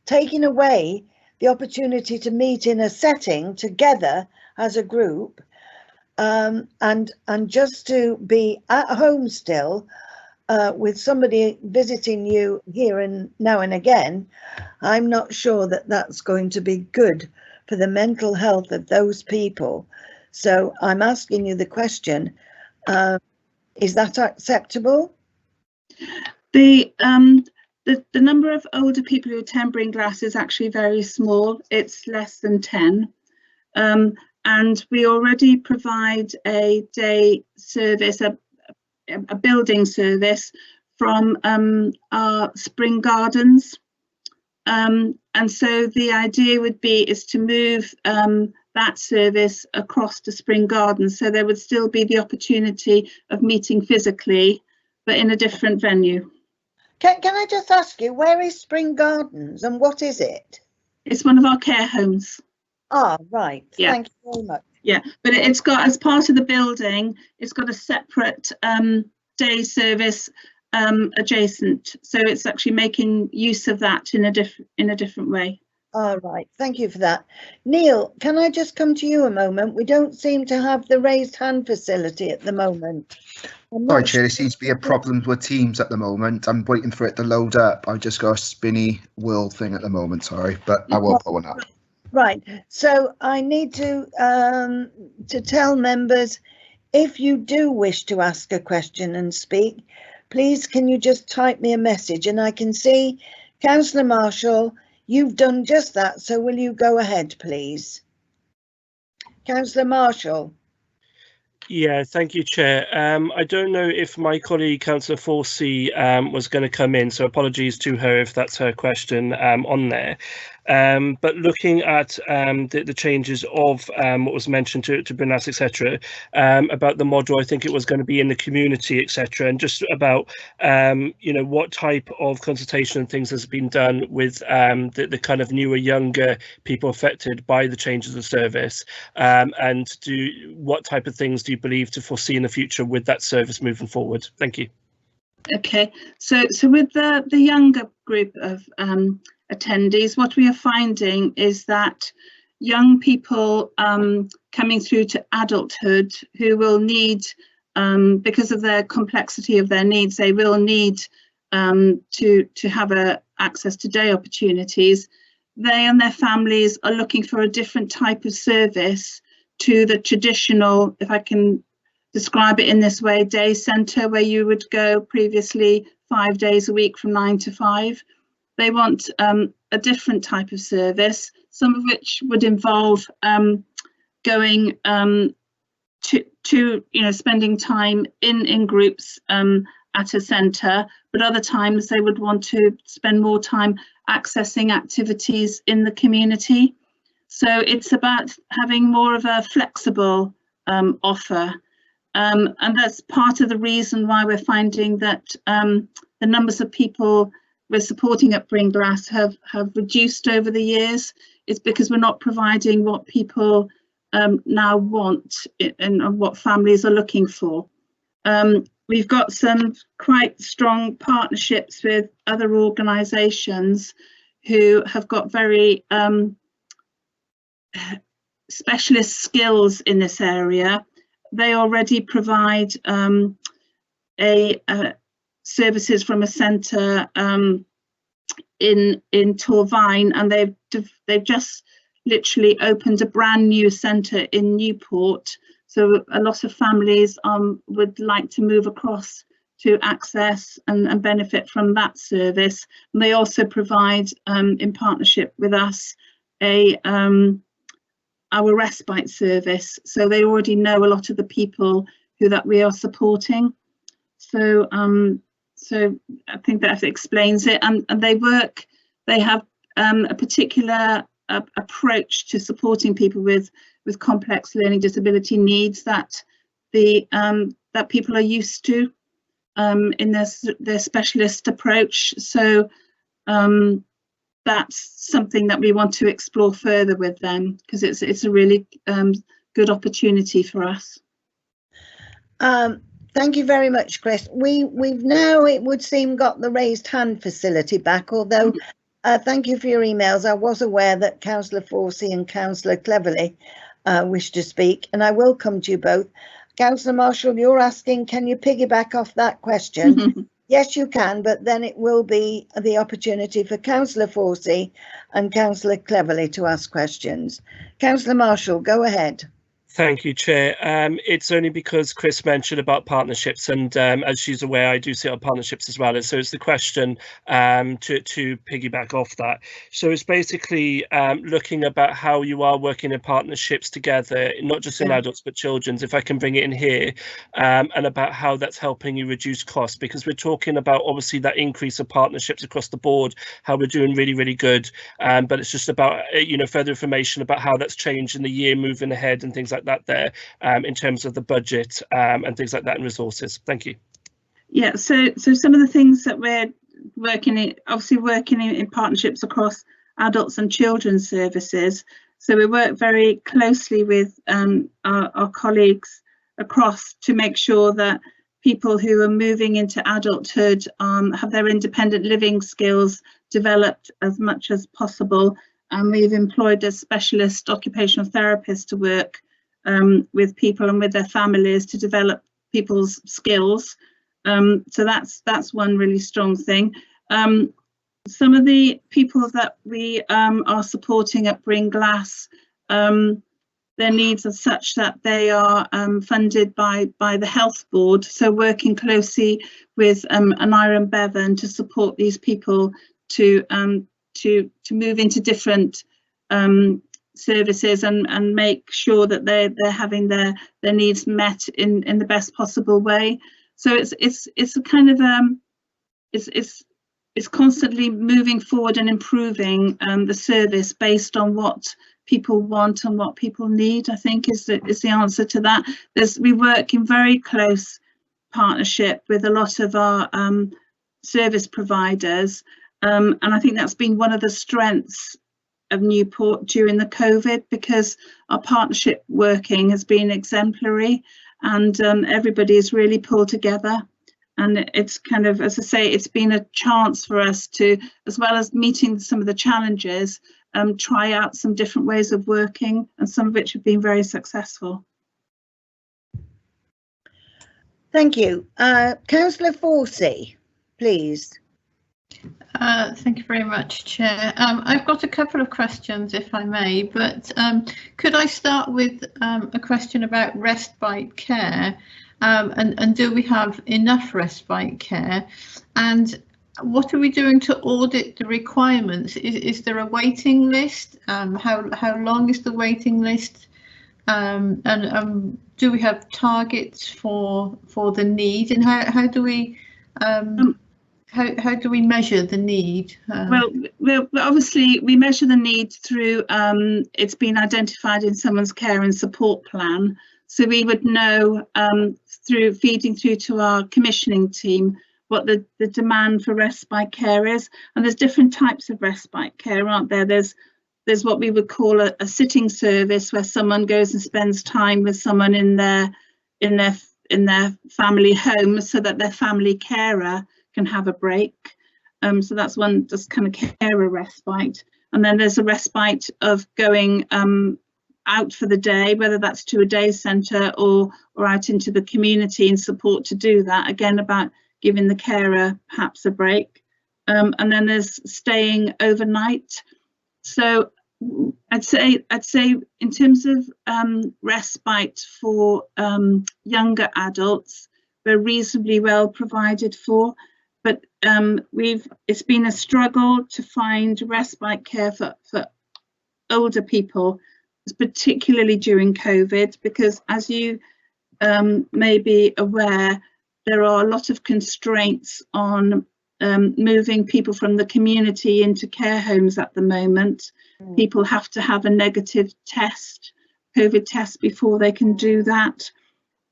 taking away the opportunity to meet in a setting together as a group, and just to be at home still with somebody visiting you here and now and again, I'm not sure that that's going to be good for the mental health of those people. So I'm asking you the question, is that acceptable? The number of older people who attend Bring Glass is actually very small. It's less than 10. And we already provide a day service, a building service from our spring gardens. And so the idea would be is to move that service across to spring gardens. So there would still be the opportunity of meeting physically, but in a different venue. Can I just ask you, where is Spring Gardens and what is it? It's one of our care homes. Ah, right. Yeah. Thank you very much. Yeah, but it's got, as part of the building, it's got a separate day service adjacent. So it's actually making use of that in a different way. All right, thank you for that. Neil, can I just come to you a moment? We don't seem to have the raised hand facility at the moment. Sorry, Chair, there seems to be a problem with Teams at the moment. I'm waiting for it to load up. I just got a spinny world thing at the moment, sorry, but I will put one up. Right, so I need to tell members, if you do wish to ask a question and speak, please can you just type me a message, and I can see Councillor Marshall, you've done just that, so will you go ahead, please? Councillor Marshall. Yeah, thank you, Chair. I don't know if my colleague, Councillor Forsey, was going to come in, so apologies to her if that's her question on there. But looking at the changes of what was mentioned to Brinas, etc., about the model, I think it was going to be in the community, etc., and just about you know, what type of consultation and things has been done with the kind of newer, younger people affected by the changes of service, and what type of things do you believe to foresee in the future with that service moving forward? Thank you. Okay, so with the younger group of attendees, what we are finding is that young people coming through to adulthood who will need, because of the complexity of their needs, they will need to have access to day opportunities. They and their families are looking for a different type of service to the traditional, if I can describe it in this way, day centre where you would go previously 5 days a week from 9 to 5. They want a different type of service, some of which would involve going to spending time in groups at a centre, but other times they would want to spend more time accessing activities in the community. So it's about having more of a flexible offer, and that's part of the reason why we're finding that the numbers of people we're supporting at Bring Glass have reduced over the years. It's because we're not providing what people now want and what families are looking for. We've got some quite strong partnerships with other organisations who have got very specialist skills in this area. They already provide services from a centre in Torvine, and they've just literally opened a brand new centre in Newport. So a lot of families would like to move across to access and benefit from that service. And they also provide, in partnership with us, our Respite service. So they already know a lot of the people that we are supporting. So so I think that explains it. And they have a particular approach to supporting people with complex learning disability needs that that people are used to in their specialist approach. So that's something that we want to explore further with them, because it's a really good opportunity for us. Thank you very much, Chris. We've now, it would seem, got the raised hand facility back, although thank you for your emails. I was aware that Councillor Forsey and Councillor Cleverly wish to speak, and I will come to you both. Councillor Marshall, you're asking, can you piggyback off that question? Yes, you can, but then it will be the opportunity for Councillor Forsey and Councillor Cleverly to ask questions. Councillor Marshall, go ahead. Thank you, Chair. It's only because Chris mentioned about partnerships, and as she's aware, I do sit on partnerships as well. And so it's the question to piggyback off that. So it's basically looking about how you are working in partnerships together, not just in adults but children's, if I can bring it in here, and about how that's helping you reduce costs, because we're talking about obviously that increase of partnerships across the board, how we're doing really, really good. But it's just about further information about how that's changed in the year moving ahead and things like that there in terms of the budget and things like that and resources. Thank you. Yeah, so some of the things that we're working in partnerships across adults and children's services. So we work very closely with our colleagues across to make sure that people who are moving into adulthood have their independent living skills developed as much as possible. And we've employed a specialist occupational therapist to work with people and with their families to develop people's skills. So that's one really strong thing. Some of the people that we are supporting at Bring Glass, their needs are such that they are funded by the Health Board. So working closely with Anira and Bevan to support these people to move into different services and make sure that they're having their needs met in the best possible way. So it's a kind of it's constantly moving forward and improving the service based on what people want and what people need, I think is the answer to that. We work in very close partnership with a lot of our service providers, and I think that's been one of the strengths of Newport during the COVID, because our partnership working has been exemplary, and everybody is really pulled together. And it's kind of, as I say, it's been a chance for us to, as well as meeting some of the challenges, try out some different ways of working, and some of which have been very successful. Thank you. Councillor Forsey, please. Thank you very much, Chair. I've got a couple of questions, if I may, but could I start with a question about respite care, and do we have enough respite care? And what are we doing to audit the requirements? Is there a waiting list? How long is the waiting list? And do we have targets for the need? And how do we how do we measure the need? Well, obviously we measure the need through it's been identified in someone's care and support plan. So we would know through feeding through to our commissioning team what the demand for respite care is. And there's different types of respite care, aren't there? There's what we would call a sitting service, where someone goes and spends time with someone in their family home, so that their family carer can have a break. So that's one just kind of carer respite. And then there's a respite of going out for the day, whether that's to a day centre or out into the community and support to do that. Again, about giving the carer perhaps a break. And then there's staying overnight. So I'd say in terms of respite for younger adults, we're reasonably well provided for, but it's been a struggle to find respite care for older people, particularly during COVID, because as you may be aware, there are a lot of constraints on moving people from the community into care homes at the moment. People have to have a negative test, COVID test, before they can do that.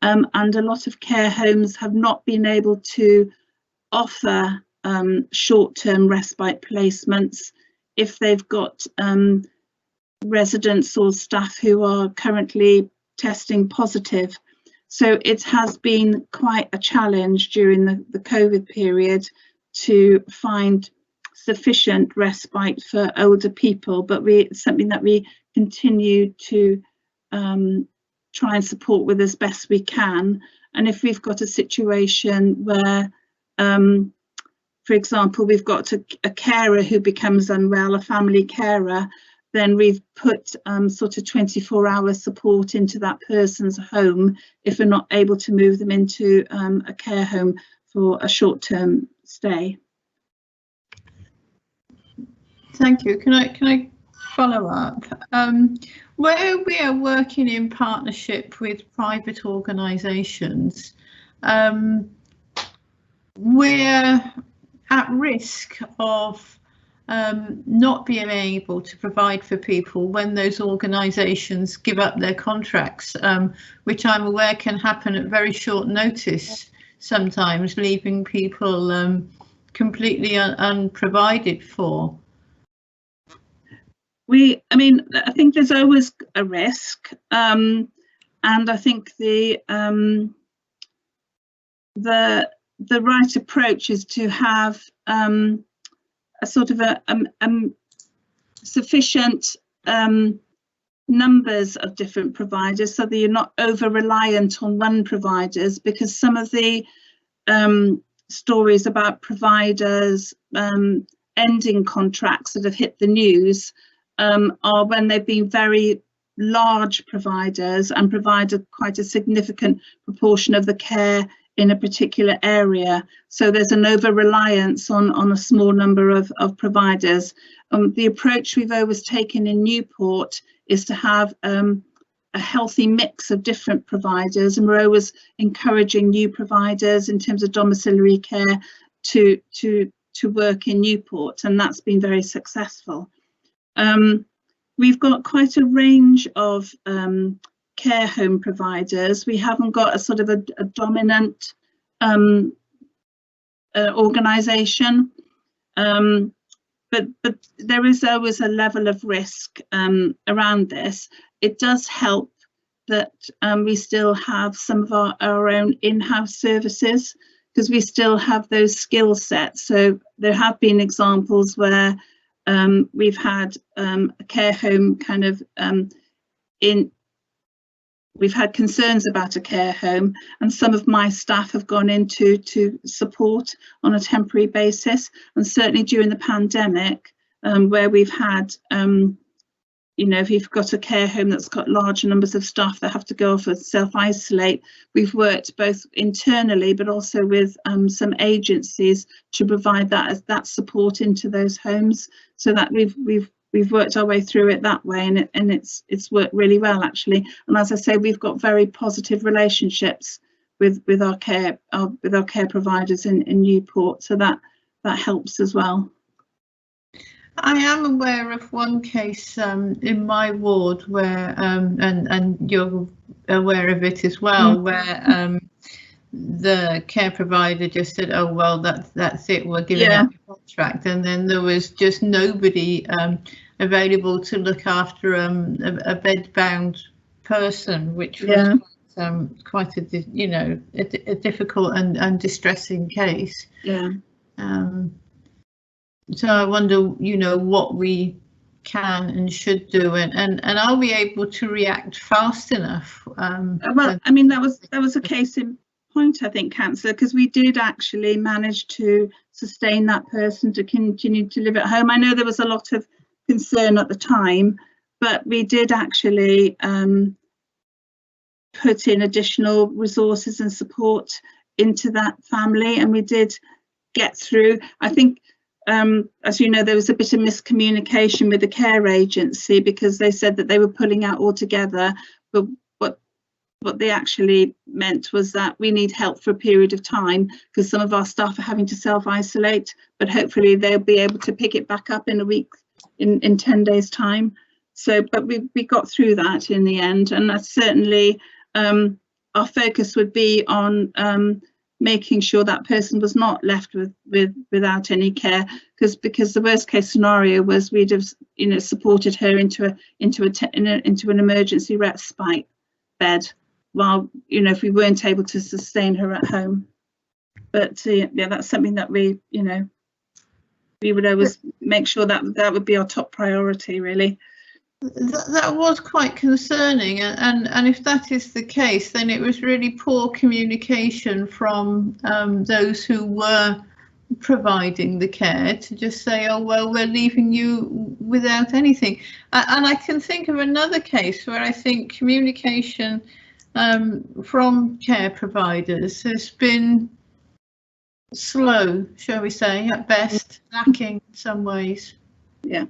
And a lot of care homes have not been able to offer short-term respite placements if they've got residents or staff who are currently testing positive. So it has been quite a challenge during the COVID period to find sufficient respite for older people, but it's something that we continue to try and support with as best we can. And if we've got a situation where, for example, we've got a carer who becomes unwell, a family carer, then we've put sort of 24-hour support into that person's home if we're not able to move them into a care home for a short-term stay. Thank you. Can I follow up? Where we are working in partnership with private organisations, we're at risk of not being able to provide for people when those organisations give up their contracts, which I'm aware can happen at very short notice sometimes, leaving people completely unprovided for. I mean, I think there's always a risk, and I think the right approach is to have a sort of a sufficient numbers of different providers, so that you're not over reliant on one providers, because some of the stories about providers ending contracts that have hit the news are when they've been very large providers and provided quite a significant proportion of the care in a particular area. So there's an over-reliance on a small number of providers. The approach we've always taken in Newport is to have a healthy mix of different providers, and we're always encouraging new providers in terms of domiciliary care to work in Newport, and that's been very successful. We've got quite a range of care home providers. We haven't got a sort of a dominant organisation, but there is always a level of risk around this. It does help that we still have some of our own in-house services, because we still have those skill sets. So there have been examples where we've had a care home kind of we've had concerns about a care home, and some of my staff have gone into support on a temporary basis. And certainly during the pandemic, where we've had you know, if you've got a care home that's got large numbers of staff that have to go off and self-isolate, we've worked both internally but also with some agencies to provide that support into those homes, so that we've worked our way through it that way, and it's worked really well, actually. And as I say, we've got very positive relationships with our care providers in Newport, so that helps as well. I am aware of one case in my ward where, and you're aware of it as well, where the care provider just said, "Oh well, that's it. We're giving up the contract," and then there was just nobody available to look after a bed-bound person, which was quite a a difficult and distressing case. Yeah. So I wonder, what we can and should do, and are we able to react fast enough? Well, I mean, that was a case in point, I think, Councillor, because we did actually manage to sustain that person to continue to live at home. I know there was a lot of concern at the time, but we did actually put in additional resources and support into that family, and we did get through. I think, as you know, there was a bit of miscommunication with the care agency, because they said that they were pulling out altogether, but what they actually meant was that we need help for a period of time, because some of our staff are having to self-isolate, but hopefully they'll be able to pick it back up in a week, in 10 days time. So, but we got through that in the end, and that's certainly our focus would be on making sure that person was not left without any care, because the worst case scenario was we'd have supported her into an emergency respite bed, while if we weren't able to sustain her at home. But yeah, that's something that we would always make sure that would be our top priority, really. That was quite concerning, and if that is the case, then it was really poor communication from those who were providing the care to just say, "Oh well, we're leaving you without anything." And I can think of another case where I think communication from care providers has been slow, shall we say, at best, lacking in some ways. Yeah.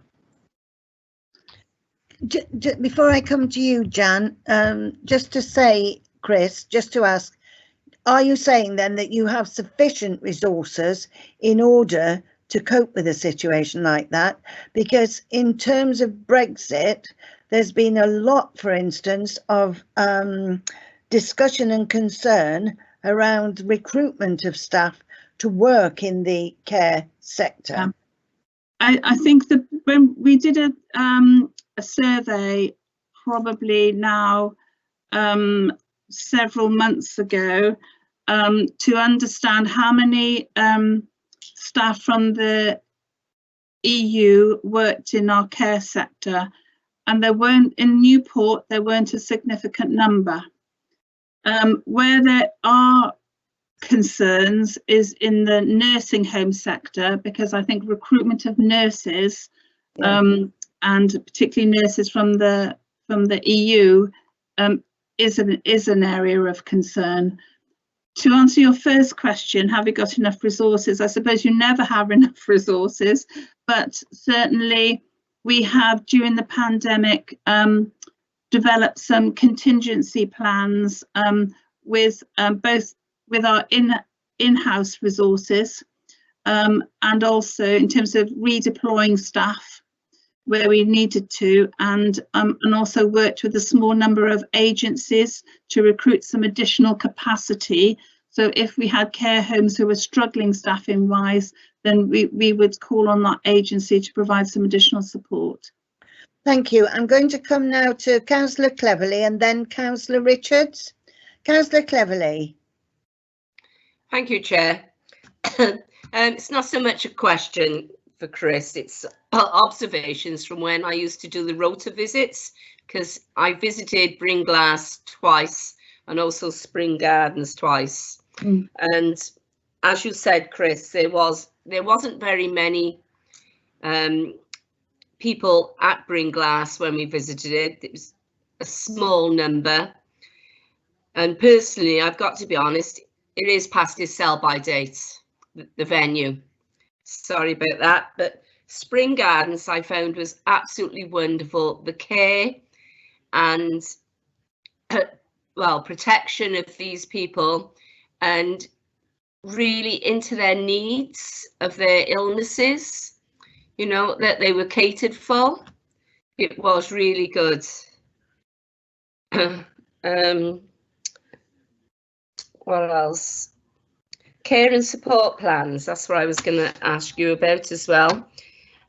Before I come to you, Jan, just to say, Chris, just to ask, are you saying then that you have sufficient resources in order to cope with a situation like that? Because in terms of Brexit, there's been a lot, for instance, of discussion and concern around recruitment of staff to work in the care sector. I think that when we did a survey, probably now several months ago, to understand how many staff from the EU worked in our care sector, and in Newport there weren't a significant number. Where there are concerns is in the nursing home sector, because I think recruitment of nurses, and particularly nurses from the EU, is an area of concern. To answer your first question, have we got enough resources? I suppose you never have enough resources, but certainly we have, during the pandemic, developed some contingency plans with both with our in-house resources, and also in terms of redeploying staff where we needed to, and also worked with a small number of agencies to recruit some additional capacity. So if we had care homes who were struggling staffing wise, then we would call on that agency to provide some additional support. Thank you. I'm going to come now to Councillor Cleverly and then Councillor Richards. Councillor Cleverly. Thank you, Chair. It's not so much a question for Chris, it's observations from when I used to do the rota visits, because I visited Bringlass twice and also Spring Gardens twice. And as you said, Chris, there wasn't very many people at Bringlass when we visited it. It was a small number. And personally, I've got to be honest, it is past its sell-by date, the venue. Sorry about that, but Spring Gardens I found was absolutely wonderful. The care and, well, protection of these people and really into their needs of their illnesses, you know, that they were catered for. It was really good. What else? Care and support plans. That's what I was going to ask you about as well.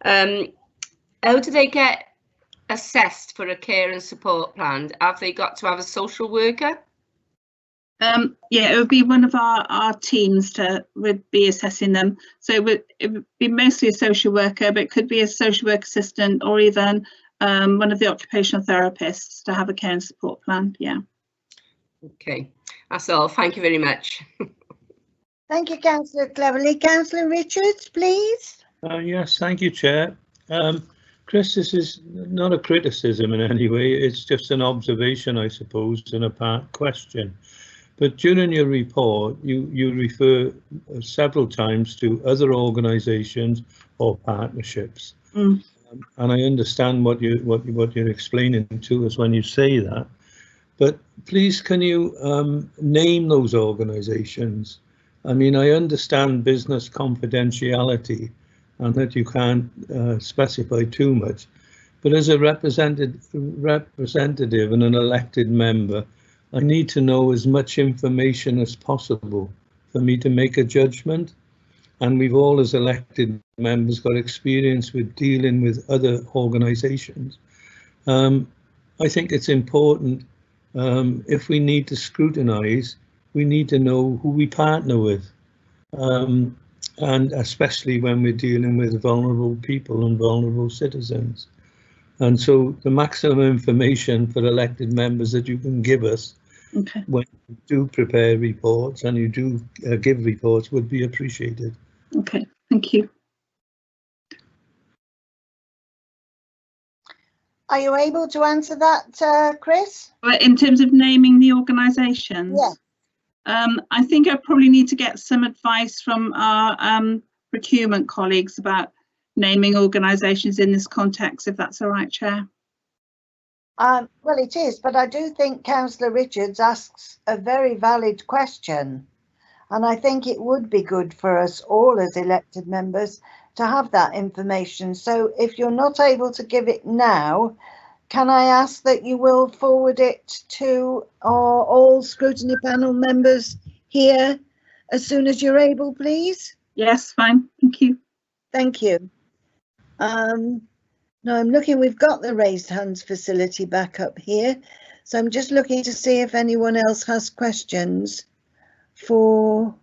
How do they get assessed for a care and support plan? Have they got to have a social worker? Yeah, it would be one of our teams would be assessing them. So it would be mostly a social worker, but it could be a social work assistant or even one of the occupational therapists to have a care and support plan. Yeah. Okay, that's all. Thank you very much. Thank you, Councillor Cleverly. Councillor Richards, please. Yes, thank you, Chair. Chris, this is not a criticism in any way. It's just an observation, I suppose, and a part question. But during your report, you refer several times to other organisations or partnerships, and I understand what you're explaining to us when you say that. But please, can you name those organisations? I mean, I understand business confidentiality and that you can't specify too much, but as a representative and an elected member, I need to know as much information as possible for me to make a judgment. And we've all, as elected members, got experience with dealing with other organisations. I think it's important, if we need to scrutinise, we need to know who we partner with. And especially when we're dealing with vulnerable people and vulnerable citizens. And so the maximum information for elected members that you can give us when you do prepare reports and you do give reports would be appreciated. Okay, thank you. Are you able to answer that, Chris? In terms of naming the organisations? Yeah. I think I probably need to get some advice from our procurement colleagues about naming organisations in this context, if that's all right, Chair. Well, it is, but I do think Councillor Richards asks a very valid question. And I think it would be good for us all as elected members to have that information. So if you're not able to give it now, can I ask that you will forward it to all scrutiny panel members here as soon as you're able, please? Yes, fine. Thank you. Thank you. Now I'm looking, we've got the raised hands facility back up here. So I'm just looking to see if anyone else has questions for...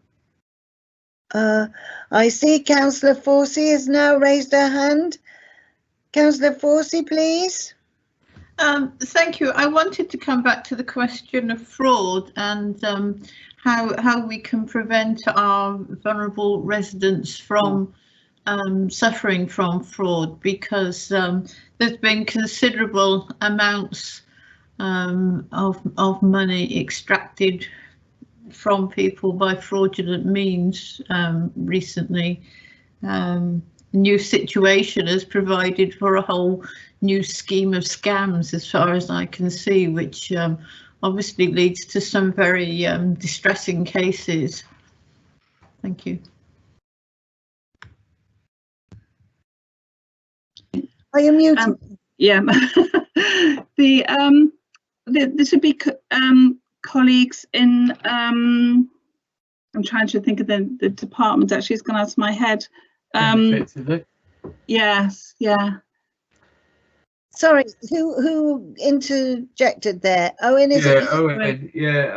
I see Councillor Forsey has now raised her hand. Councillor Forsey, please. Thank you. I wanted to come back to the question of fraud and how we can prevent our vulnerable residents from suffering from fraud, because there's been considerable amounts of money extracted from people by fraudulent means recently. New situation has provided for a whole new scheme of scams, as far as I can see, which obviously leads to some very distressing cases. Thank you. Are you muted? Yeah. This would be colleagues in I'm trying to think of the department. Actually, it's gone out of my head. Yes, yeah. Sorry, who interjected there? Owen, is it? Owen. Yeah,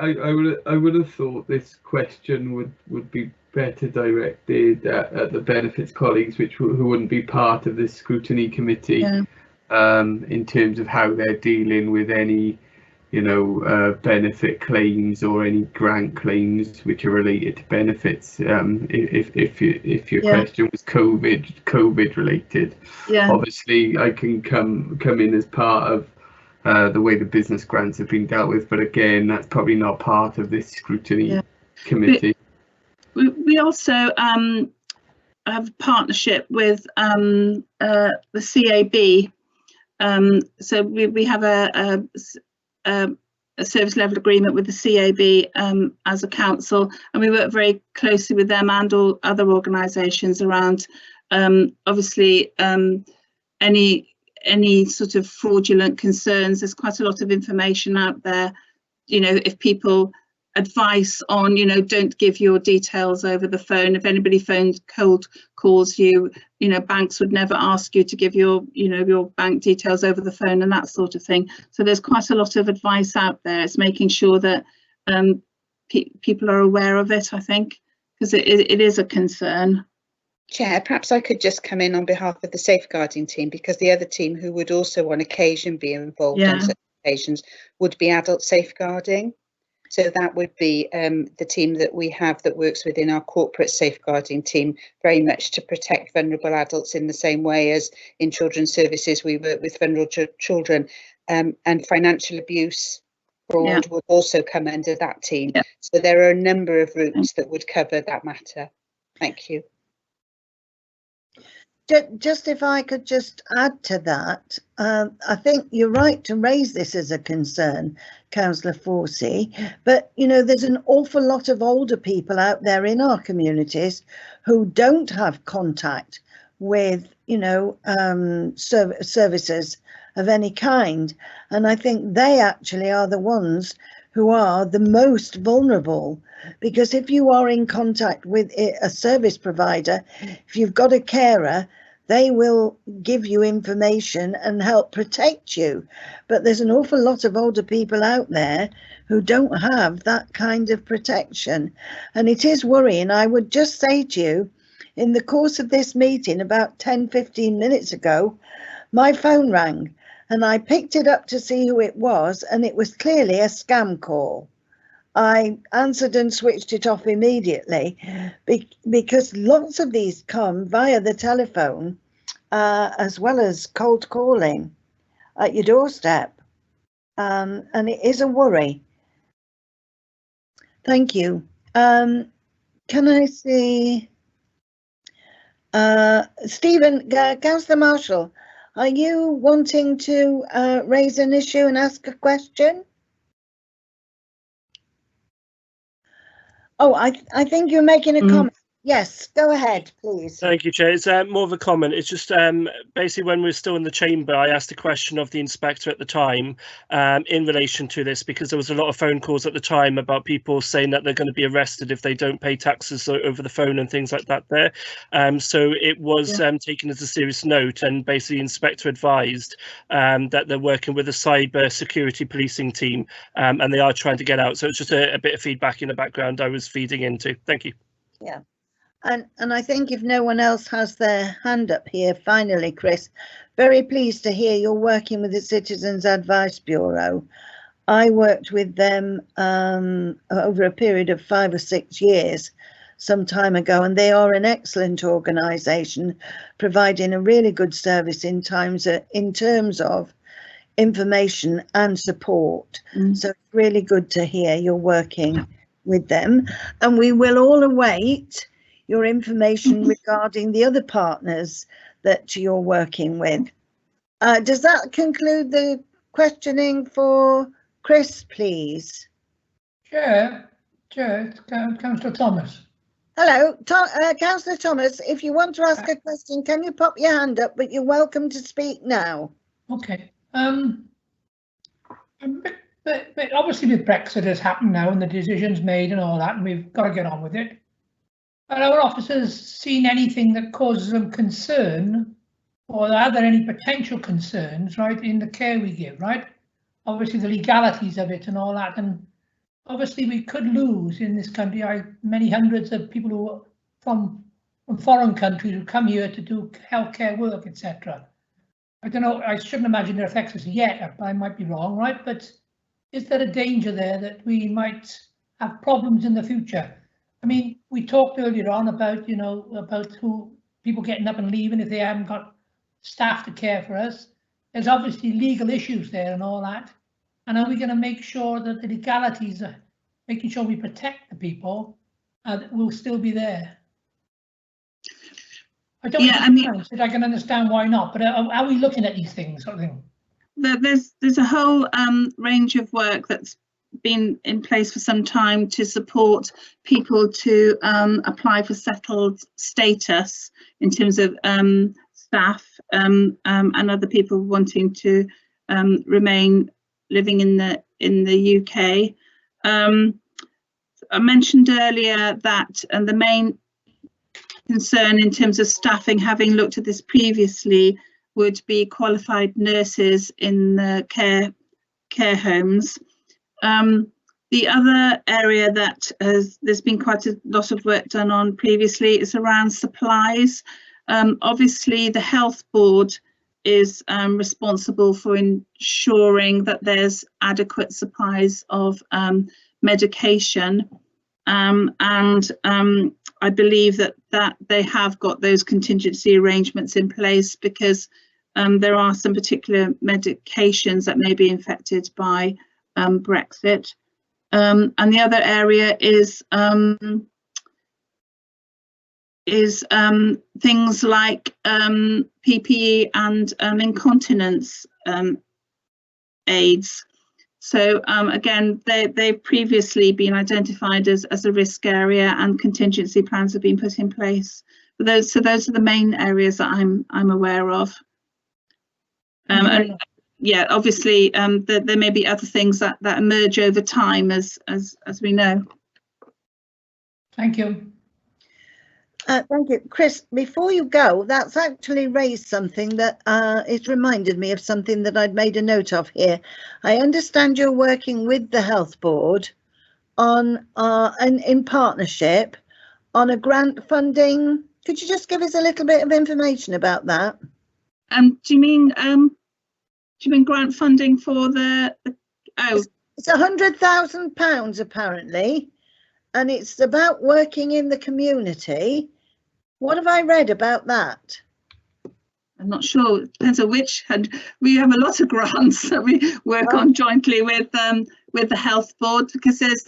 I would have thought this question would be better directed at the benefits colleagues, who wouldn't be part of this scrutiny committee, in terms of how they're dealing with any benefit claims or any grant claims which are related to benefits. If your question was COVID related, obviously I can come in as part of the way the business grants have been dealt with, but again, that's probably not part of this scrutiny committee. We also have a partnership with the CAB. So we have a service level agreement with the CAB as a council, and we work very closely with them and all other organisations around obviously any sort of fraudulent concerns. There's quite a lot of information out there, if people advice on, don't give your details over the phone. If anybody cold calls you, banks would never ask you to give your bank details over the phone and that sort of thing. So there's quite a lot of advice out there. It's making sure that people are aware of it, I think, because it is a concern. Chair, perhaps I could just come in on behalf of the safeguarding team, because the other team who would also on occasion be involved on such occasions would be adult safeguarding. So that would be the team that we have that works within our corporate safeguarding team, very much to protect vulnerable adults in the same way as in children's services we work with vulnerable children, and financial abuse, fraud would also come under that team. So there are a number of routes that would cover that matter. Thank you. Just if I could just add to that, I think you're right to raise this as a concern, Councillor Forsey, but there's an awful lot of older people out there in our communities who don't have contact with services of any kind, and I think they actually are the ones who are the most vulnerable, because if you are in contact with a service provider, if you've got a carer, they will give you information and help protect you. But there's an awful lot of older people out there who don't have that kind of protection. And it is worrying. I would just say to you, in the course of this meeting, about 10-15 minutes ago, my phone rang and I picked it up to see who it was, and it was clearly a scam call. I answered and switched it off immediately because lots of these come via the telephone as well as cold calling at your doorstep, and it is a worry. Thank you. Can I see Stephen, Councillor Marshall, are you wanting to raise an issue and ask a question? Oh, I think you're making a comment. Yes, go ahead, please. Thank you, Chair. It's more of a comment. It's just basically when we're still in the chamber, I asked a question of the inspector at the time in relation to this, because there was a lot of phone calls at the time about people saying that they're going to be arrested if they don't pay taxes over the phone and things like that there. So it was taken as a serious note, and basically the inspector advised that they're working with a cyber security policing team and they are trying to get out. So it's just a bit of feedback in the background I was feeding into. Thank you. Yeah. And I think if no one else has their hand up here, finally, Chris, very pleased to hear you're working with the Citizens Advice Bureau. I worked with them over a period of 5 or 6 years some time ago, and they are an excellent organisation, providing a really good service in terms of information and support. So it's really good to hear you're working with them, and we will all await your information regarding the other partners that you're working with. Does that conclude the questioning for Chris, please? Chair, Councillor Thomas. Hello, Councillor Thomas, if you want to ask a question, can you pop your hand up, but you're welcome to speak now. Okay. But obviously with Brexit has happened now and the decision's made and all that, and we've got to get on with it. Are our officers seen anything that causes them concern, or are there any potential concerns, right, in the care we give, right? Obviously the legalities of it and all that, and obviously we could lose in this country many hundreds of people who are from foreign countries who come here to do healthcare work, etc. I don't know, I shouldn't imagine it affects us yet, I might be wrong, right? But is there a danger there that we might have problems in the future? I mean, we talked earlier on about, you know, about who people getting up and leaving if they haven't got staff to care for us. There's obviously legal issues there and all that. And are we going to make sure that the legalities are making sure we protect the people will still be there? I don't I can understand why not, but are we looking at these things, sort of thing? There's a whole range of work that's been in place for some time to support people to apply for settled status in terms of staff and other people wanting to remain living in the UK. I mentioned earlier that the main concern in terms of staffing, having looked at this previously, would be qualified nurses in the care homes. The other area that there's been quite a lot of work done on previously is around supplies. Obviously, the health board is responsible for ensuring that there's adequate supplies of medication, and I believe that they have got those contingency arrangements in place, because there are some particular medications that may be affected by Brexit. And the other area is things like PPE and incontinence aids. So again, they've previously been identified as a risk area, and contingency plans have been put in place. But those are the main areas that I'm aware of. And yeah, obviously there may be other things that emerge over time as we know. Thank you. Thank you, Chris. Before you go, that's actually raised something that it's reminded me of something that I'd made a note of here. I understand you're working with the health board on in partnership on a grant funding. Could you just give us a little bit of information about that? Do you mean grant funding for the oh? It's £100,000 apparently. And it's about working in the community. What have I read about that? I'm not sure. It depends on which. And we have a lot of grants that we work on jointly with the health board, because there's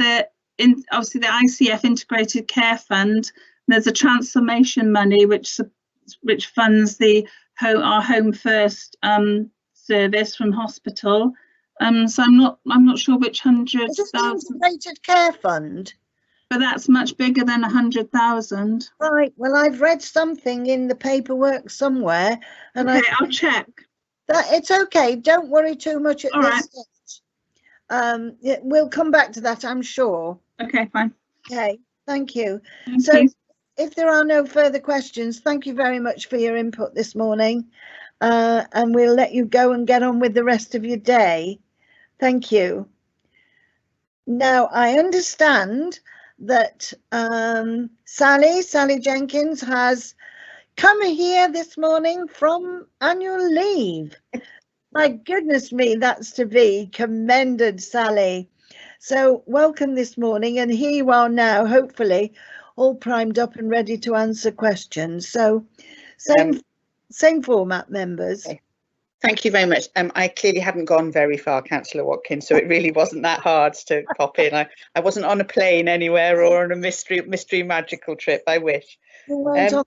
obviously the ICF Integrated Care Fund. There's a transformation money which funds our Home First service from hospital. So I'm not sure which 100,000. Is it the Integrated Care Fund? But that's much bigger than 100,000. Right. Well, I've read something in the paperwork somewhere, and okay, I'll check. That it's okay. Don't worry too much at this stage. Yeah, we'll come back to that, I'm sure. Okay, fine. Okay. Thank you. So, if there are no further questions, thank you very much for your input this morning, and we'll let you go and get on with the rest of your day. Thank you. Now, I understand that Sally Jenkins has come here this morning from annual leave. My goodness me, that's to be commended, Sally. So welcome this morning, and here you are now, hopefully all primed up and ready to answer questions. So same format, members. Okay. Thank you very much. I clearly hadn't gone very far, Councillor Watkins, so it really wasn't that hard to pop in. I wasn't on a plane anywhere or on a mystery magical trip. I wish. You weren't on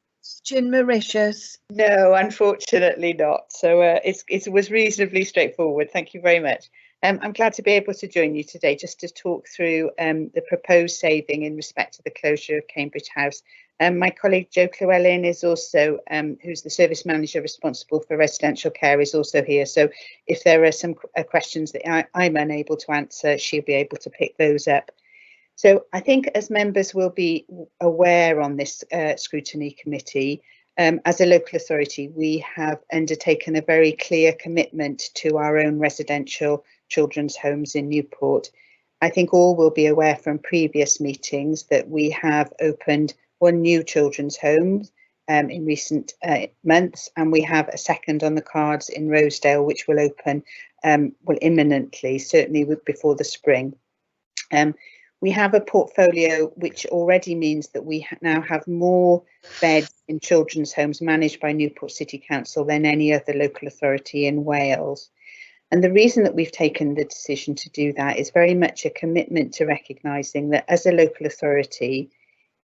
Mauritius? No, unfortunately not. So it was reasonably straightforward. Thank you very much. I'm glad to be able to join you today just to talk through the proposed saving in respect to the closure of Cambridge House. My colleague Jo Llewellyn is also, who's the service manager responsible for residential care, is also here. So if there are some questions that I'm unable to answer, she'll be able to pick those up. So I think as members will be aware on this scrutiny committee, as a local authority, we have undertaken a very clear commitment to our own residential children's homes in Newport. I think all will be aware from previous meetings that we have opened one new children's home in recent months, and we have a second on the cards in Rosedale, which will open imminently, certainly before the spring. We have a portfolio which already means that we now have more beds in children's homes managed by Newport City Council than any other local authority in Wales. And the reason that we've taken the decision to do that is very much a commitment to recognising that as a local authority,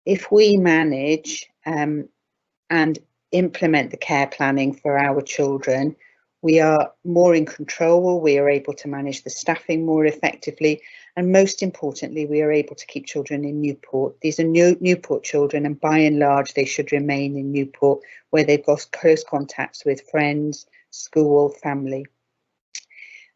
if we manage and implement the care planning for our children, we are more in control, we are able to manage the staffing more effectively, and most importantly, we are able to keep children in Newport. These are Newport children, and by and large, they should remain in Newport, where they've got close contacts with friends, school, family.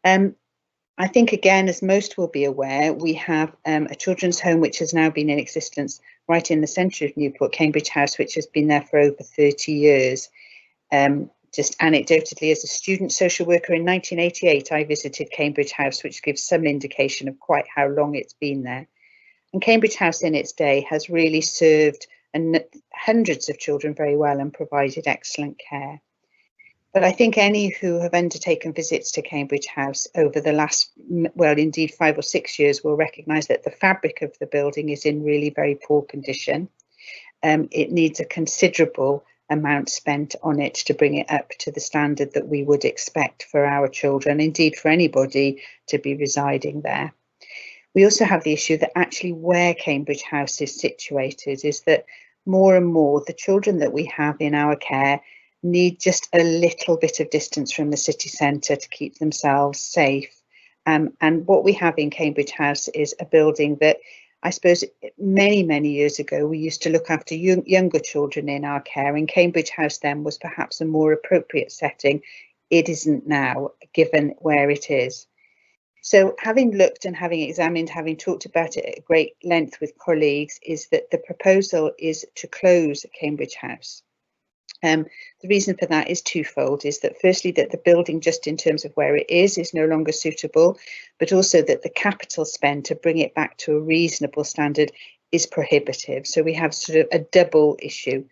I think, again, as most will be aware, we have a children's home which has now been in existence right in the centre of Newport, Cambridge House, which has been there for over 30 years. Just anecdotally, as a student social worker in 1988, I visited Cambridge House, which gives some indication of quite how long it's been there. And Cambridge House in its day has really served hundreds of children very well and provided excellent care. But I think any who have undertaken visits to Cambridge House over the last, well, indeed 5 or 6 years will recognise that the fabric of the building is in really very poor condition. It needs a considerable amount spent on it to bring it up to the standard that we would expect for our children, indeed for anybody to be residing there. We also have the issue that actually where Cambridge House is situated is that more and more the children that we have in our care need just a little bit of distance from the city centre to keep themselves safe. And what we have in Cambridge House is a building that I suppose many, many years ago, we used to look after younger children in our care, and Cambridge House then was perhaps a more appropriate setting. It isn't now, given where it is. So having looked and having examined, having talked about it at great length with colleagues, is that the proposal is to close Cambridge House. The reason for that is twofold, is that firstly that the building, just in terms of where it is no longer suitable, but also that the capital spend to bring it back to a reasonable standard is prohibitive. So we have sort of a double issue.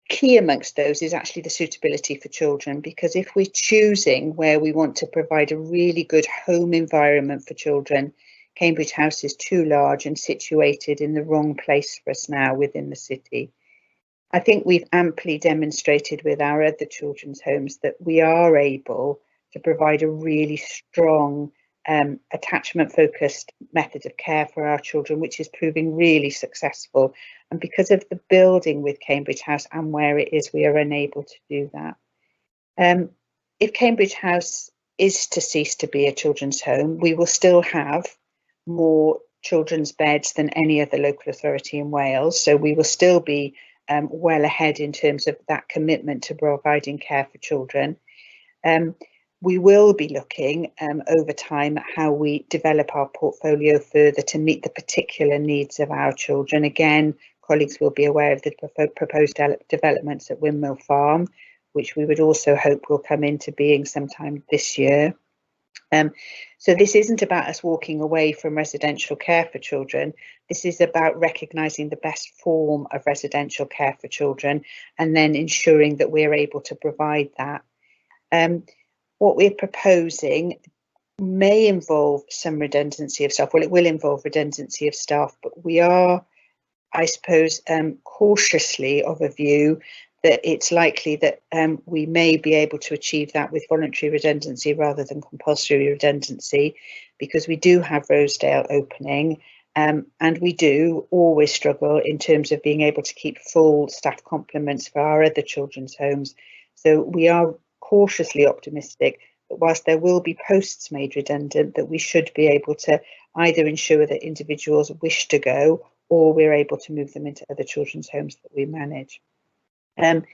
Key amongst those is actually the suitability for children, because if we're choosing where we want to provide a really good home environment for children, Cambridge House is too large and situated in the wrong place for us now within the city. I think we've amply demonstrated with our other children's homes that we are able to provide a really strong attachment focused method of care for our children, which is proving really successful. And because of the building with Cambridge House and where it is, we are unable to do that. If Cambridge House is to cease to be a children's home, we will still have more children's beds than any other local authority in Wales. So we will still be well ahead in terms of that commitment to providing care for children. We will be looking over time at how we develop our portfolio further to meet the particular needs of our children. Again, colleagues will be aware of the proposed developments at Windmill Farm, which we would also hope will come into being sometime this year. So this isn't about us walking away from residential care for children. This is about recognising the best form of residential care for children and then ensuring that we're able to provide that. What we're proposing may involve some redundancy of staff. Well, it will involve redundancy of staff, but we are, I suppose, cautiously of a view that it's likely that we may be able to achieve that with voluntary redundancy rather than compulsory redundancy, because we do have Rosedale opening and we do always struggle in terms of being able to keep full staff complements for our other children's homes. So we are cautiously optimistic that whilst there will be posts made redundant, that we should be able to either ensure that individuals wish to go or we're able to move them into other children's homes that we manage. I'm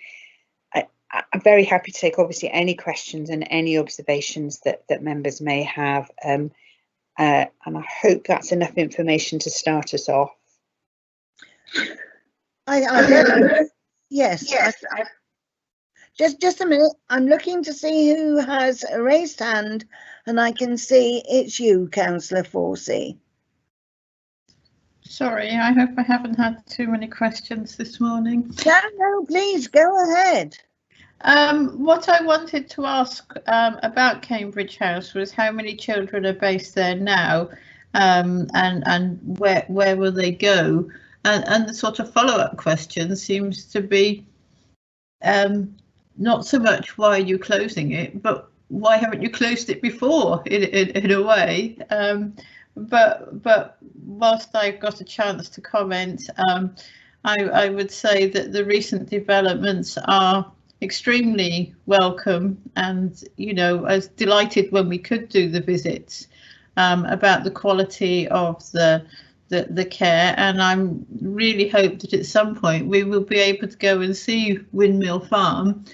very happy to take obviously any questions and any observations that members may have, and I hope that's enough information to start us off. Yes. Just a minute. I'm looking to see who has a raised hand, and I can see it's you, Councillor Forsey. Sorry, I hope I haven't had too many questions this morning. No, please go ahead. What I wanted to ask about Cambridge House was how many children are based there now, and where will they go? And the sort of follow-up question seems to be not so much why are you closing it, but why haven't you closed it before, in a way. But whilst I've got a chance to comment, I would say that the recent developments are extremely welcome, and I was delighted when we could do the visits about the quality of the care, and I'm really hope that at some point we will be able to go and see Windmill Farm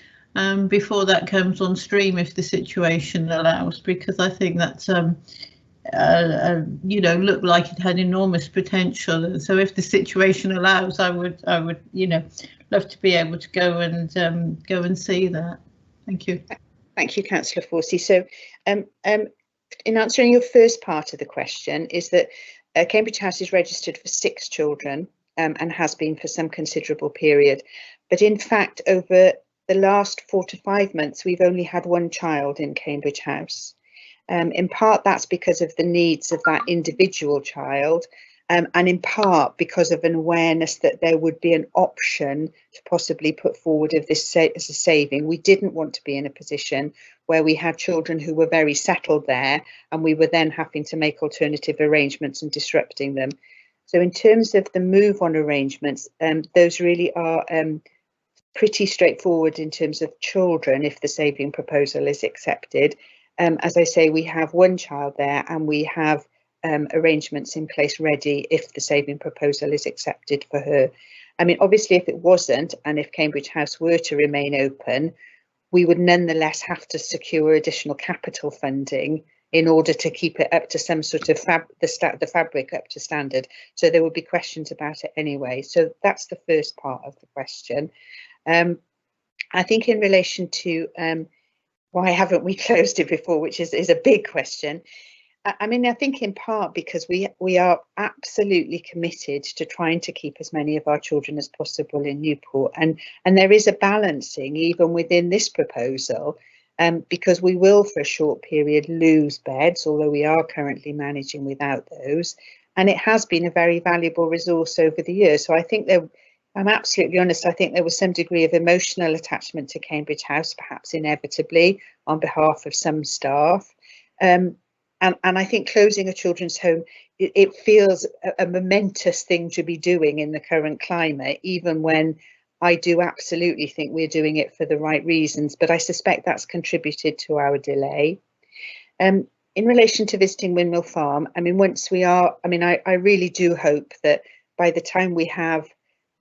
before that comes on stream, if the situation allows, because I think that's looked like it had enormous potential. And so if the situation allows, I would love to be able to go and see that. Thank you. Thank you, Councillor Forsey. So in answering your first part of the question, is that Cambridge House is registered for 6 children and has been for some considerable period. But in fact, over the last 4 to 5 months, we've only had 1 child in Cambridge House. In part, that's because of the needs of that individual child, and in part because of an awareness that there would be an option to possibly put forward of this as a saving. We didn't want to be in a position where we had children who were very settled there and we were then having to make alternative arrangements and disrupting them. So in terms of the move on arrangements, those really are pretty straightforward in terms of children if the saving proposal is accepted. As I say, we have 1 child there and we have arrangements in place ready if the saving proposal is accepted for her. I mean, obviously, if it wasn't, and if Cambridge House were to remain open, we would nonetheless have to secure additional capital funding in order to keep it up to some sort of the fabric up to standard. So there would be questions about it anyway. So that's the first part of the question. I think in relation to why haven't we closed it before, which is a big question. I mean, I think in part because we are absolutely committed to trying to keep as many of our children as possible in Newport, and there is a balancing even within this proposal, because we will for a short period lose beds, although we are currently managing without those, and it has been a very valuable resource over the years. So I think I'm absolutely honest, I think there was some degree of emotional attachment to Cambridge House, perhaps inevitably, on behalf of some staff. And I think closing a children's home, it feels a momentous thing to be doing in the current climate, even when I do absolutely think we're doing it for the right reasons. But I suspect that's contributed to our delay. In relation to visiting Windmill Farm, I mean, once we are, I mean, I really do hope that by the time we have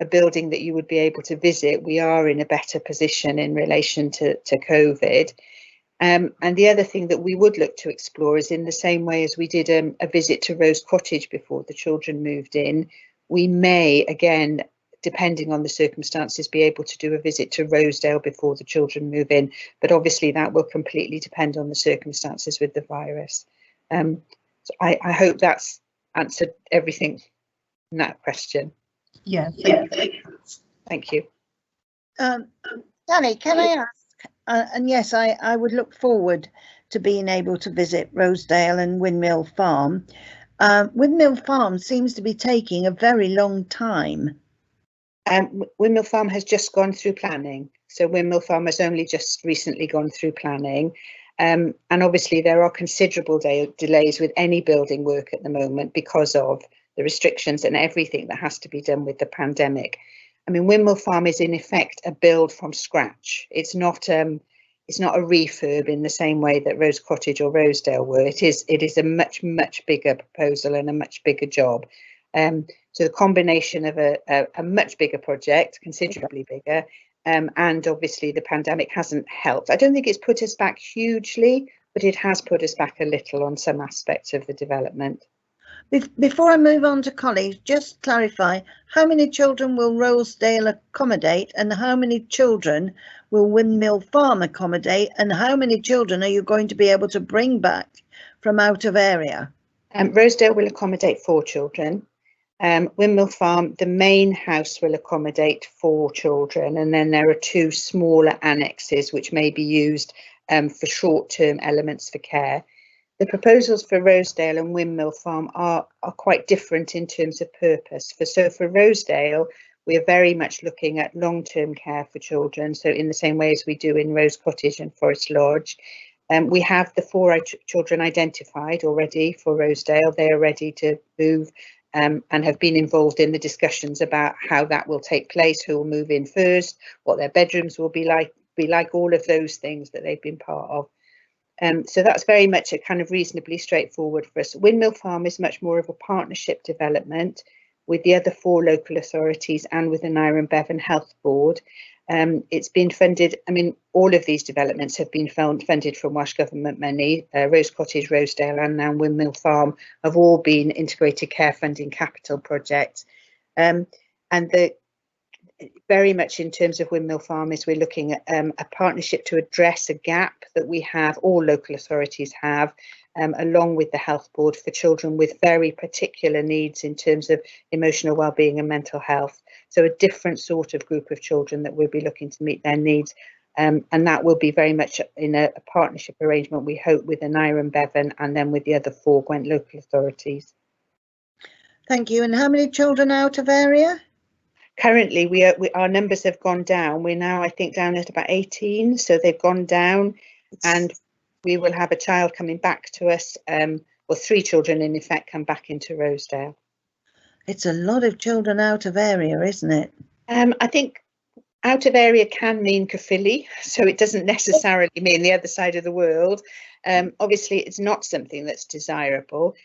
a building that you would be able to visit, we are in a better position in relation to COVID. And the other thing that we would look to explore is in the same way as we did a visit to Rose Cottage before the children moved in, we may, again, depending on the circumstances, be able to do a visit to Rosedale before the children move in. But obviously that will completely depend on the circumstances with the virus. So I hope that's answered everything in that question. Yeah. Thank you. Danny, can I ask? And yes, I would look forward to being able to visit Rosedale and Windmill Farm. Windmill Farm seems to be taking a very long time. Windmill Farm has just gone through planning. So Windmill Farm has only just recently gone through planning. And obviously there are considerable delays with any building work at the moment because of the restrictions and everything that has to be done with the pandemic. I mean, Windmill Farm is in effect a build from scratch. It's not a refurb in the same way that Rose Cottage or Rosedale were. It is a much bigger proposal and a much bigger job. So the combination of a much bigger project, considerably bigger, and obviously the pandemic hasn't helped. I don't think it's put us back hugely, but it has put us back a little on some aspects of the development. Before I move on to colleagues, just clarify, how many children will Rosedale accommodate and how many children will Windmill Farm accommodate, and how many children are you going to be able to bring back from out of area? Rosedale will accommodate 4 children Windmill Farm, the main house will accommodate 4 children, and then there are 2 smaller annexes which may be used for short-term elements for care. The proposals for Rosedale and Windmill Farm are quite different in terms of purpose. So for Rosedale, we are very much looking at long-term care for children, so in the same way as we do in Rose Cottage and Forest Lodge. We have the 4 children identified already for Rosedale. They are ready to move and have been involved in the discussions about how that will take place, who will move in first, what their bedrooms will be like, all of those things that they've been part of. So that's very much a kind of reasonably straightforward for us. Windmill Farm is much more of a partnership development with the other 4 local authorities and with the Nyre and Bevan Health Board. It's been funded, I mean, all of these developments have been funded from Welsh Government money. Rose Cottage, Rosedale and now Windmill Farm have all been integrated care funding capital projects. And very much in terms of Windmill Farm is we're looking at a partnership to address a gap that we have, all local authorities have, along with the Health Board, for children with very particular needs in terms of emotional well-being and mental health. So a different sort of group of children that we'll be looking to meet their needs. And that will be very much in a partnership arrangement, we hope, with the Nyre and Bevan and then with the other 4 Gwent local authorities. Thank you. And how many children out of area? Currently, our numbers have gone down. We're now, I think, down at about 18. So they've gone down, and we will have a child coming back to us, or 3 children in effect come back into Rosedale. It's a lot of children out of area, isn't it? I think out of area can mean Caerphilly, so it doesn't necessarily mean the other side of the world. Obviously, it's not something that's desirable.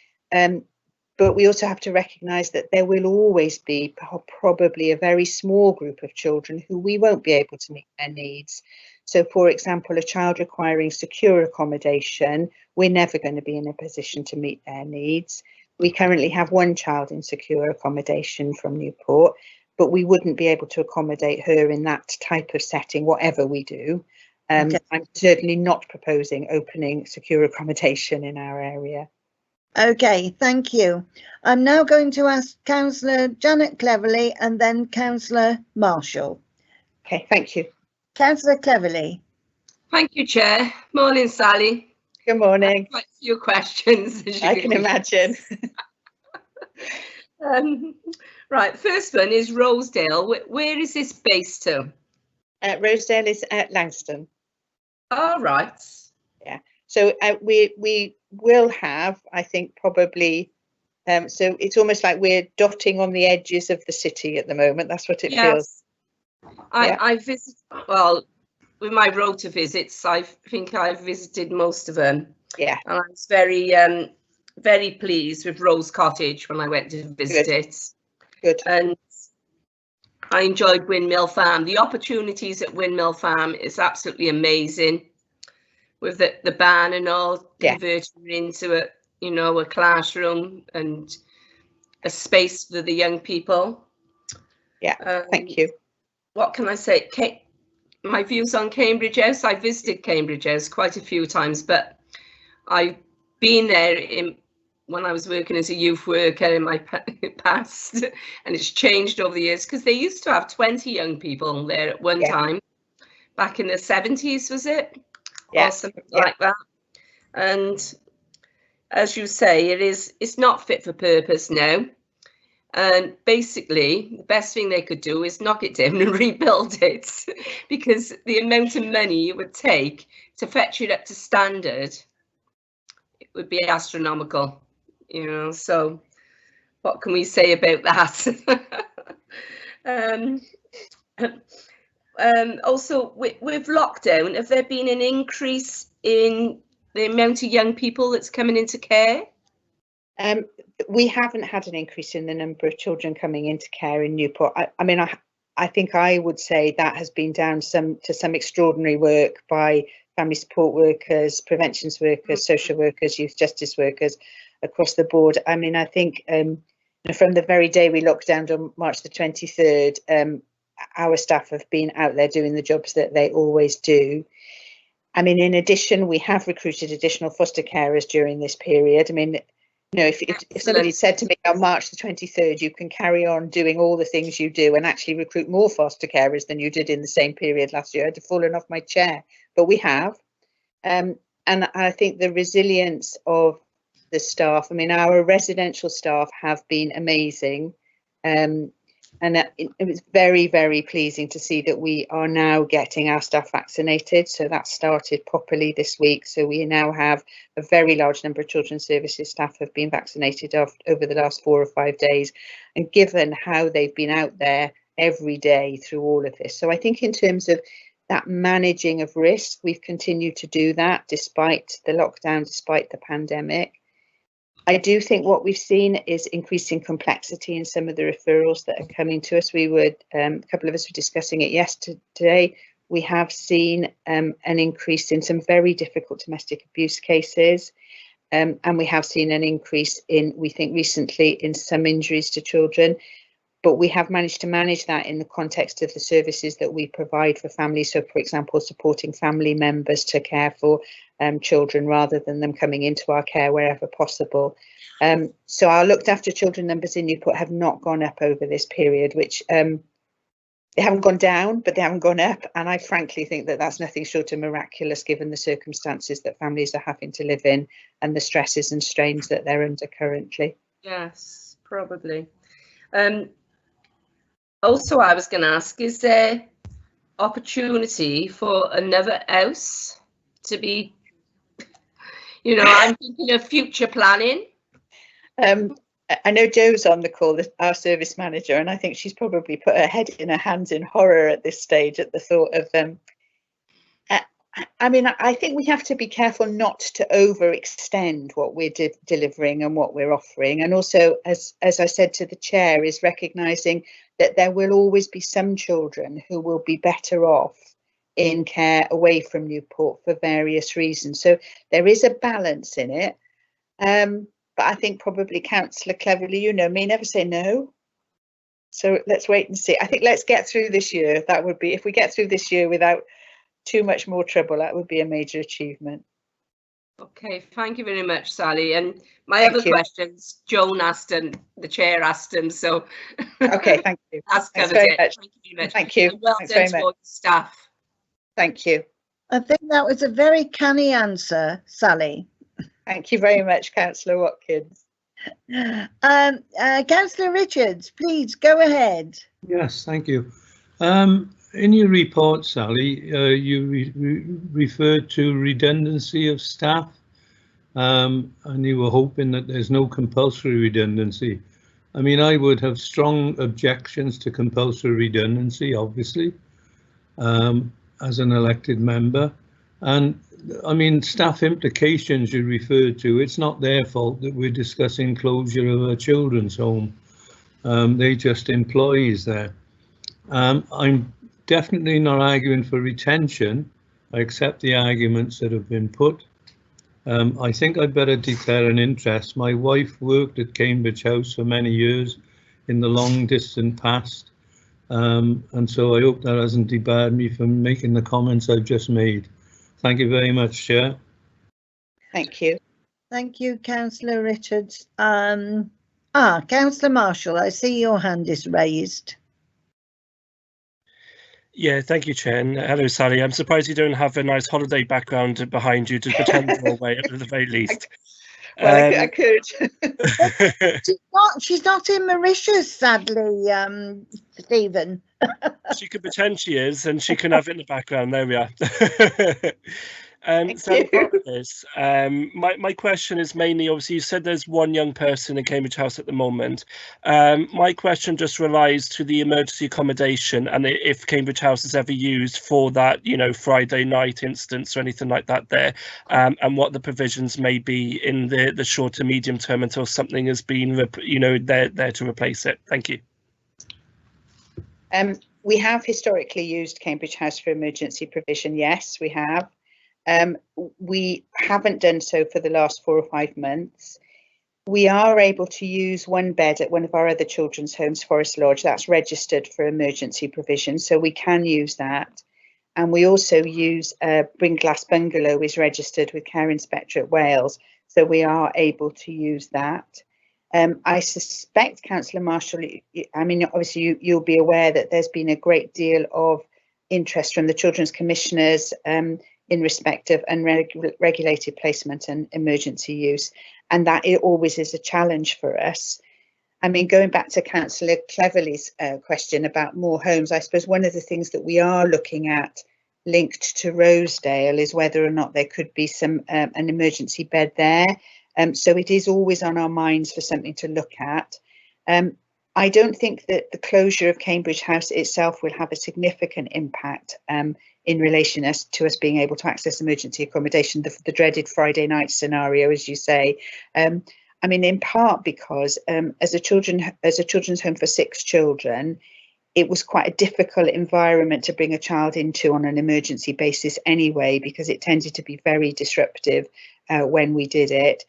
But we also have to recognise that there will always be probably a very small group of children who we won't be able to meet their needs. So, for example, a child requiring secure accommodation, we're never going to be in a position to meet their needs. We currently have 1 child in secure accommodation from Newport, but we wouldn't be able to accommodate her in that type of setting, whatever we do. Okay. I'm certainly not proposing opening secure accommodation in our area. Okay, thank you. I'm now going to ask Councillor Janet Cleverly and then Councillor Marshall. Okay, thank you. Councillor Cleverly. Thank you, Chair. Morning, Sally. Good morning. Quite a few questions. I can imagine. Right, first one is Rosedale. Where is this based to? Rosedale is at Langston. All right. Yeah. So we will have, I think, probably, so it's almost like we're dotting on the edges of the city at the moment. That's what it feels. I visit, well, with my rota visits, I think I've visited most of them. Yeah. And I was very pleased with Rose Cottage when I went to visit it. Good. And I enjoyed Windmill Farm. The opportunities at Windmill Farm is absolutely amazing, with the barn and all converted into a classroom and a space for the young people. Yeah, thank you. What can I say? My views on Cambridge House. I visited Cambridge House quite a few times, but I've been there when I was working as a youth worker in my past, and it's changed over the years because they used to have 20 young people there at one time, back in the 70s, was it? Yeah, or something like that. And as you say, it's not fit for purpose now. And basically, the best thing they could do is knock it down and rebuild it, because the amount of money it would take to fetch it up to standard, it would be astronomical, so what can we say about that? Also, with lockdown, have there been an increase in the amount of young people that's coming into care? We haven't had an increase in the number of children coming into care in Newport. I think I would say that has been down to some extraordinary work by family support workers, preventions workers, social workers, youth justice workers across the board. I think from the very day we locked down on March the 23rd, our staff have been out there doing the jobs that they always do. In addition, we have recruited additional foster carers during this period. You know, if somebody said to me on March the 23rd, you can carry on doing all the things you do and actually recruit more foster carers than you did in the same period last year, I'd have fallen off my chair. But we have. And I think the resilience of the staff, I mean, our residential staff have been amazing. And it was very, very pleasing to see that we are now getting our staff vaccinated. So that started properly this week. So we now have a very large number of children's services staff have been vaccinated over the last 4 or 5 days. And given how they've been out there every day through all of this. So I think in terms of that managing of risk, we've continued to do that despite the lockdown, despite the pandemic. I do think what we've seen is increasing complexity in some of the referrals that are coming to us. We would, a couple of us were discussing it yesterday. We have seen an increase in some very difficult domestic abuse cases. And we have seen an increase in, we think recently, in some injuries to children. But we have managed to manage that in the context of the services that we provide for families. So, for example, supporting family members to care for children rather than them coming into our care wherever possible. So our looked after children numbers in Newport have not gone up over this period, which they haven't gone down, but they haven't gone up. And I frankly think that that's nothing short of miraculous given the circumstances that families are having to live in and the stresses and strains that they're under currently. Yes, probably. Also, I was going to ask, is there opportunity for another house to be, you know, I'm thinking of future planning. I know Jo's on the call, our service manager, and I think she's probably put her head in her hands in horror at this stage at the thought of I mean, I think we have to be careful not to overextend what we're delivering and what we're offering. And also, as I said to the chair, is recognising that there will always be some children who will be better off in care away from Newport for various reasons. So there is a balance in it. But I think probably Councillor Cleverly, you know me, never say no. So let's wait and see. I think let's get through this year. That would be, if we get through this year without too much more trouble, that would be a major achievement. Okay, thank you very much, Sally. And my other questions, Joan asked and the chair asked them, so okay, thank you. That's covered it. Thank you very much. Thank you. And well Thanks done very to all much. the staff. Thank you. I think that was a very canny answer, Sally. Thank you very much, Councillor Watkins. Councillor Richards, please go ahead. Yes, thank you. In your report, Sally, you referred to redundancy of staff, and you were hoping that there's no compulsory redundancy. I mean, I would have strong objections to compulsory redundancy, obviously, as an elected member. And I mean, staff implications you referred to, it's not their fault that we're discussing closure of a children's home. They're just employees there. I'm definitely not arguing for retention. I accept the arguments that have been put. I think I'd better declare an interest. My wife worked at Cambridge House for many years in the long distant past. And so I hope that hasn't debarred me from making the comments I've just made. Thank you very much, Chair. Thank you. Thank you, Councillor Richards. Councillor Marshall, I see your hand is raised. Yeah, thank you, Chair. And hello, Sally. I'm surprised you don't have a nice holiday background behind you to pretend you're away at the very least. Well, I could. She's not in Mauritius, sadly, Stephen. She could pretend she is, and she can have it in the background. There we are. So part of this, my question is mainly, obviously, you said there's one young person in Cambridge House at the moment. My question just relies to the emergency accommodation and if Cambridge House is ever used for that, you know, Friday night instance or anything like that there, and what the provisions may be in the short to medium term until something has been, you know, there to replace it. Thank you. We have historically used Cambridge House for emergency provision. Yes, we have. We haven't done so for the last 4 or 5 months. We are able to use one bed at one of our other children's homes, Forest Lodge, that's registered for emergency provision, so we can use that. And we also use Bringlass Bungalow is registered with Care Inspectorate Wales. so we are able to use that. I suspect, Councillor Marshall, I mean, obviously you'll be aware that there's been a great deal of interest from the Children's Commissioners in respect of unregulated placement and emergency use, and that it always is a challenge for us. I mean, going back to Councillor Cleverly's question about more homes, I suppose one of the things that we are looking at linked to Rosedale is whether or not there could be some an emergency bed there. So it is always on our minds for something to look at. I don't think that the closure of Cambridge House itself will have a significant impact in relation to us being able to access emergency accommodation, the dreaded Friday night scenario, as you say. I mean, in part because as a children's home for 6 children, it was quite a difficult environment to bring a child into on an emergency basis anyway, because it tended to be very disruptive when we did it.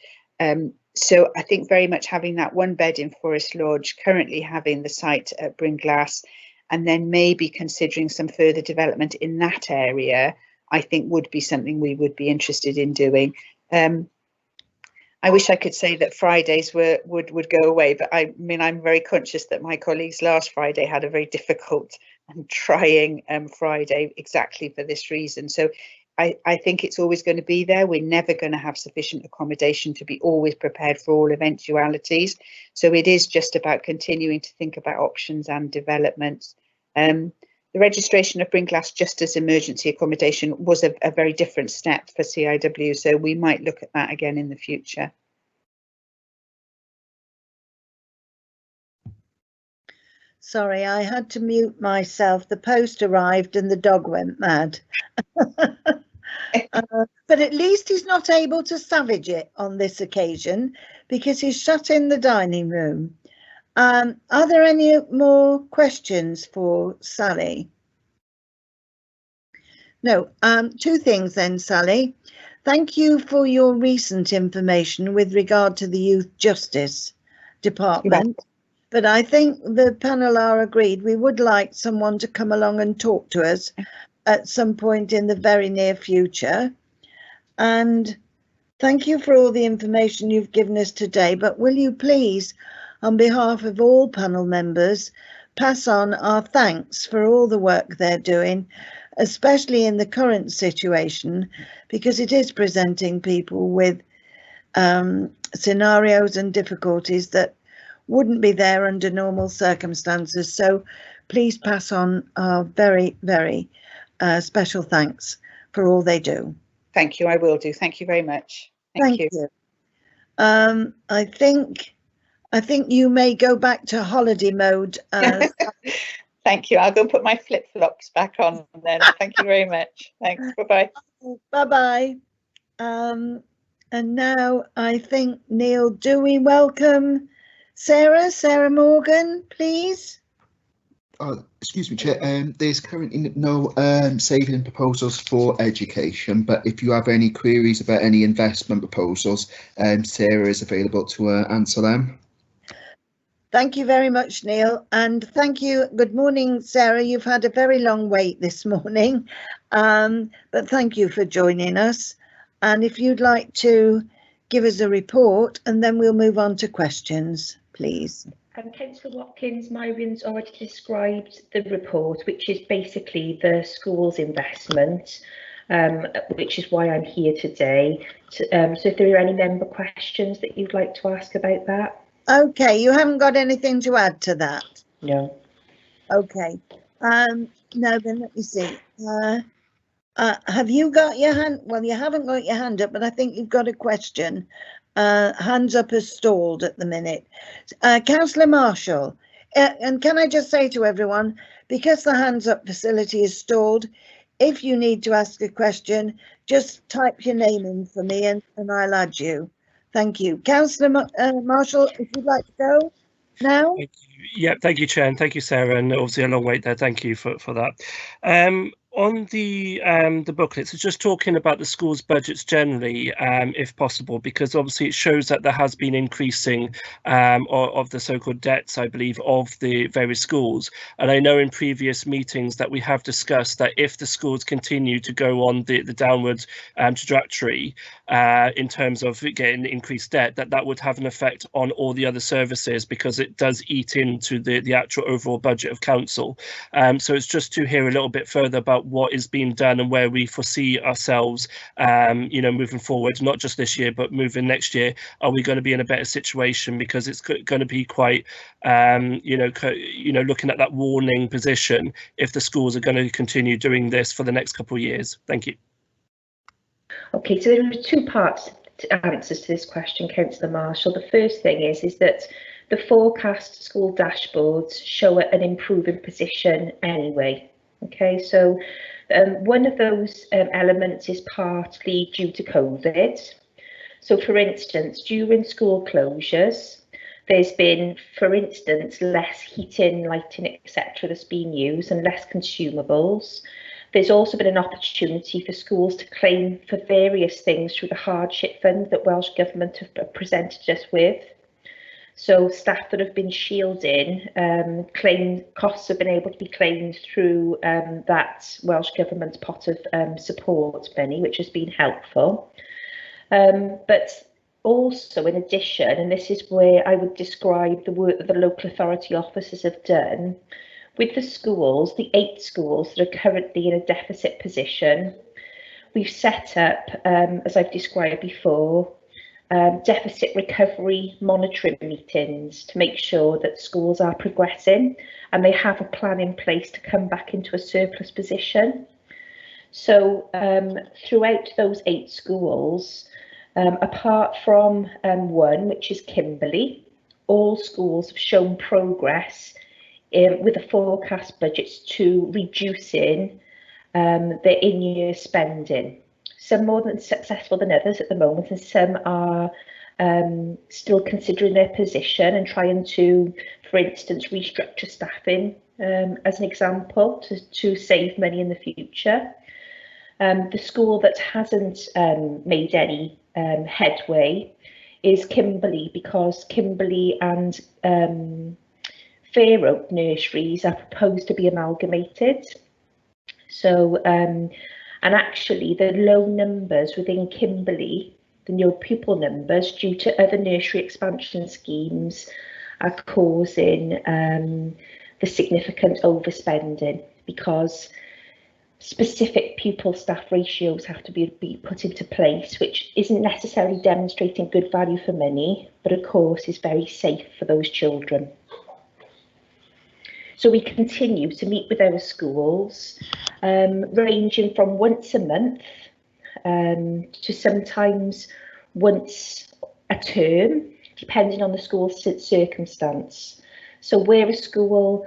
So I think very much having that 1 bed in Forest Lodge, currently having the site at Bringlass, and then maybe considering some further development in that area, I think would be something we would be interested in doing. I wish I could say that Fridays would go away, but I mean, I'm very conscious that my colleagues last Friday had a very difficult and trying Friday exactly for this reason. So I think it's always going to be there. We're never going to have sufficient accommodation to be always prepared for all eventualities. So it is just about continuing to think about options and developments. The registration of Bringlass just as emergency accommodation was a very different step for CIW, so we might look at that again in the future. Sorry, I had to mute myself. The post arrived and the dog went mad. But at least he's not able to savage it on this occasion because he's shut in the dining room. Are there any more questions for Sally? No. 2 things then, Sally. Thank you for your recent information with regard to the Youth Justice Department. Yeah. But I think the panel are agreed. We would like someone to come along and talk to us at some point in the very near future. And thank you for all the information you've given us today. But will you please, on behalf of all panel members, pass on our thanks for all the work they're doing, especially in the current situation, because it is presenting people with scenarios and difficulties that wouldn't be there under normal circumstances. So please pass on our very, very special thanks for all they do. Thank you, I will do. Thank you very much. Thank you. I think you may go back to holiday mode. Thank you. I'll go put my flip-flops back on then. Thank you very much. Thanks. Bye-bye. Bye-bye. And now I think, Neil, do we welcome Sarah Morgan, please? Excuse me, Chair. There's currently no saving proposals for education, but if you have any queries about any investment proposals, Sarah is available to answer them. Thank you very much, Neil, and thank you. Good morning, Sarah. You've had a very long wait this morning, but thank you for joining us. And if you'd like to give us a report, and then we'll move on to questions, please. Councillor Watkins, Marion's already described the report, which is basically the school's investment, which is why I'm here today. So if there are any member questions that you'd like to ask about that. Okay, you haven't got anything to add to that? No. Okay. Now then, let me see. Have you got your hand? Well, you haven't got your hand up, but I think you've got a question. Hands up is stalled at the minute. Councillor Marshall, and can I just say to everyone, because the hands up facility is stalled, if you need to ask a question, just type your name in for me and I'll add you. Thank you. Councillor Marshall, if you'd like to go now. Yeah, thank you, Chair, and thank you, Sarah, and obviously a long wait there. Thank you for that. on the booklets, it's just talking about the school's budgets generally, if possible, because obviously it shows that there has been increasing of the so-called debts, I believe, of the various schools. And I know in previous meetings that we have discussed that if the schools continue to go on the downward trajectory in terms of getting increased debt, that would have an effect on all the other services, because it does eat into the actual overall budget of council. So it's just to hear a little bit further about what is being done and where we foresee ourselves, moving forward, not just this year, but moving next year. Are we going to be in a better situation? Because it's going to be quite, looking at that warning position if the schools are going to continue doing this for the next couple of years. Thank you. Okay, so there are two parts to answers to this question, Councillor Marshall. The first thing is that the forecast school dashboards show an improving position anyway. Okay, so one of those elements is partly due to COVID. So, for instance, during school closures, there's been, for instance, less heating, lighting, etc. that's been used and less consumables. There's also been an opportunity for schools to claim for various things through the hardship fund that Welsh Government have presented us with. So staff that have been shielding, costs have been able to be claimed through that Welsh Government pot of support money, which has been helpful. But also, in addition, and this is where I would describe the work that the local authority officers have done, with the schools, the 8 schools that are currently in a deficit position, we've set up, as I've described before, deficit recovery monitoring meetings to make sure that schools are progressing and they have a plan in place to come back into a surplus position. So throughout those 8 schools, apart from one, which is Kimberley, all schools have shown progress with the forecast budgets to reducing their in-year spending. Some more than successful than others at the moment, and some are still considering their position and trying to, for instance, restructure staffing as an example to save money in the future. The school that hasn't made any headway is Kimberley, because Kimberley and Fair Oak nurseries are proposed to be amalgamated. So, and actually the low numbers within Kimberley, the new pupil numbers due to other nursery expansion schemes, are causing the significant overspending, because specific pupil staff ratios have to be put into place, which isn't necessarily demonstrating good value for money, but of course is very safe for those children. So we continue to meet with our schools, ranging from once a month to sometimes once a term, depending on the school's circumstance. So where a school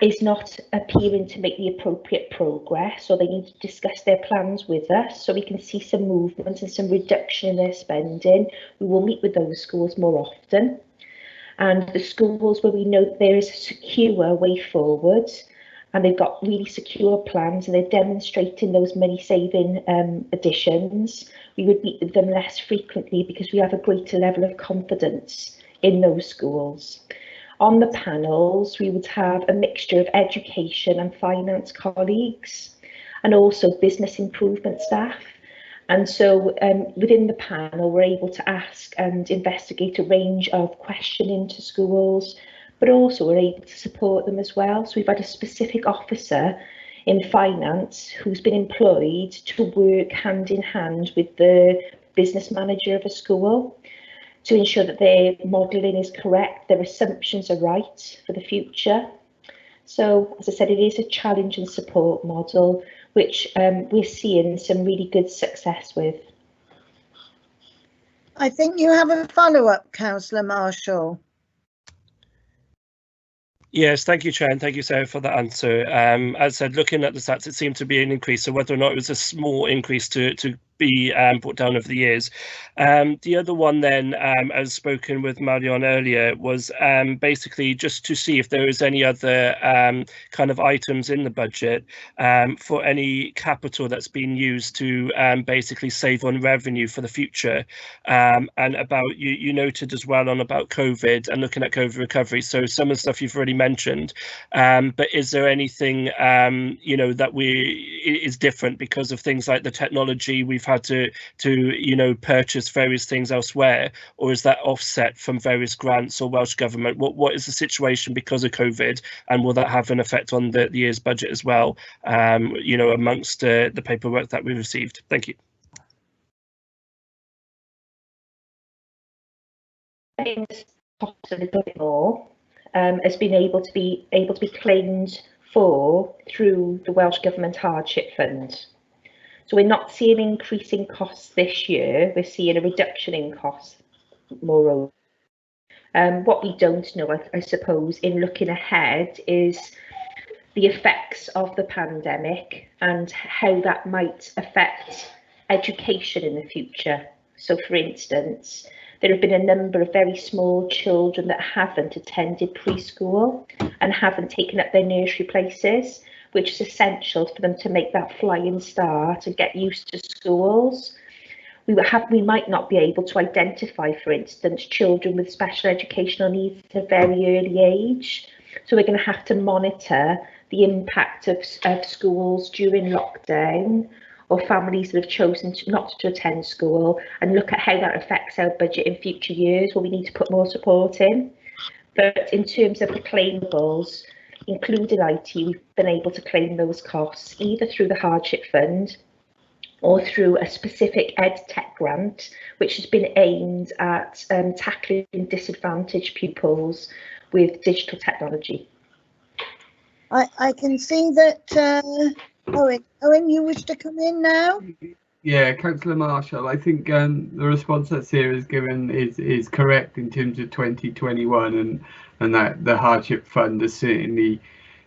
is not appearing to make the appropriate progress, or they need to discuss their plans with us so we can see some movement and some reduction in their spending, we will meet with those schools more often. And the schools where we know there is a secure way forward and they've got really secure plans and they're demonstrating those money saving additions, we would meet with them less frequently because we have a greater level of confidence in those schools. On the panels, we would have a mixture of education and finance colleagues, and also business improvement staff. And so within the panel, we're able to ask and investigate a range of questioning to schools, but also we're able to support them as well. So we've had a specific officer in finance who's been employed to work hand in hand with the business manager of a school to ensure that their modelling is correct, their assumptions are right for the future. So, as I said, it is a challenge and support model, which we're seeing some really good success with. I think you have a follow-up, Councillor Marshall. Yes, thank you, Chair, and thank you, Sarah, for that answer. As I said, looking at the stats, it seemed to be an increase. So whether or not it was a small increase to be brought down over the years. The other one then, as spoken with Marion earlier, was basically just to see if there is any other kind of items in the budget for any capital that's been used to basically save on revenue for the future. And about, you noted as well on about COVID and looking at COVID recovery. So some of the stuff you've already mentioned, but is there anything you know, that is different because of things like the technology we've had to you know, purchase various things elsewhere, or is that offset from various grants or Welsh Government? What is the situation because of COVID, and will that have an effect on the year's budget as well, you know, amongst the paperwork that we received? Thank you. Cost a little bit more has been able to be claimed for through the Welsh Government Hardship Fund. So we're not seeing increasing costs this year, we're seeing a reduction in costs moreover. What we don't know, I suppose, in looking ahead is the effects of the pandemic and how that might affect education in the future. So for instance, there have been a number of very small children that haven't attended preschool and haven't taken up their nursery places, which is essential for them to make that flying start and get used to schools. We might not be able to identify, for instance, children with special educational needs at a very early age. So we're going to have to monitor the impact of schools during lockdown, or families that have chosen not to attend school, and look at how that affects our budget in future years where we need to put more support in. But in terms of the claimables, including IT, we've been able to claim those costs either through the hardship fund or through a specific EdTech grant, which has been aimed at tackling disadvantaged pupils with digital technology. I can see that Owen, you wish to come in now? Yeah, Councillor Marshall, I think the response that Sarah's given is correct in terms of 2021, and that the hardship fund has certainly,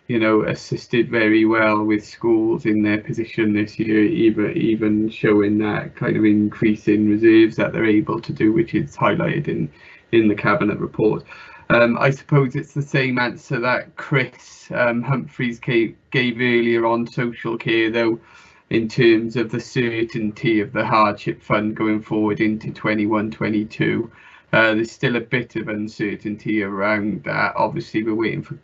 you know, assisted very well with schools in their position this year, even showing that kind of increase in reserves that they're able to do, which is highlighted in the Cabinet report. I suppose it's the same answer that Chris Humphreys gave earlier on social care, though, in terms of the certainty of the hardship fund going forward into 21-22. There's still a bit of uncertainty around that. Obviously, we're waiting for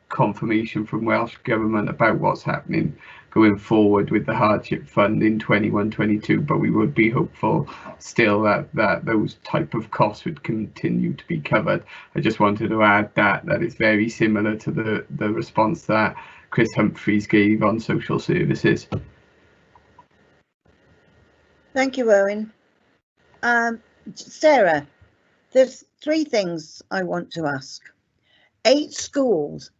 confirmation from Welsh Government about what's happening going forward with the hardship fund in 21-22, but we would be hopeful still that those type of costs would continue to be covered. I just wanted to add that it's very similar to the response that Chris Humphreys gave on social services. Thank you, Owen. Sarah, there's 3 things I want to ask. 8 schools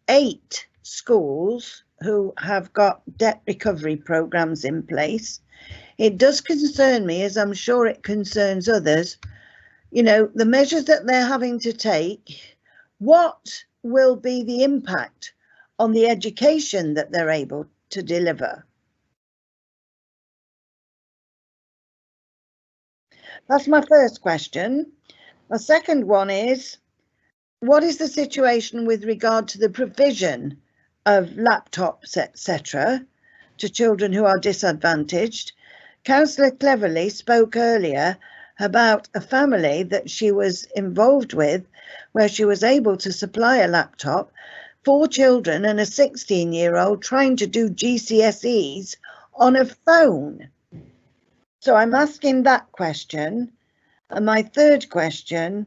who have got debt recovery programs in place. It does concern me, as I'm sure it concerns others, you know, the measures that they're having to take. What will be the impact on the education that they're able to deliver? That's my first question. My second one is, what is the situation with regard to the provision of laptops, etc., to children who are disadvantaged? Councillor Cleverly spoke earlier about a family that she was involved with, where she was able to supply a laptop, 4 children and a 16-year-old trying to do GCSEs on a phone. So I'm asking that question. And my third question,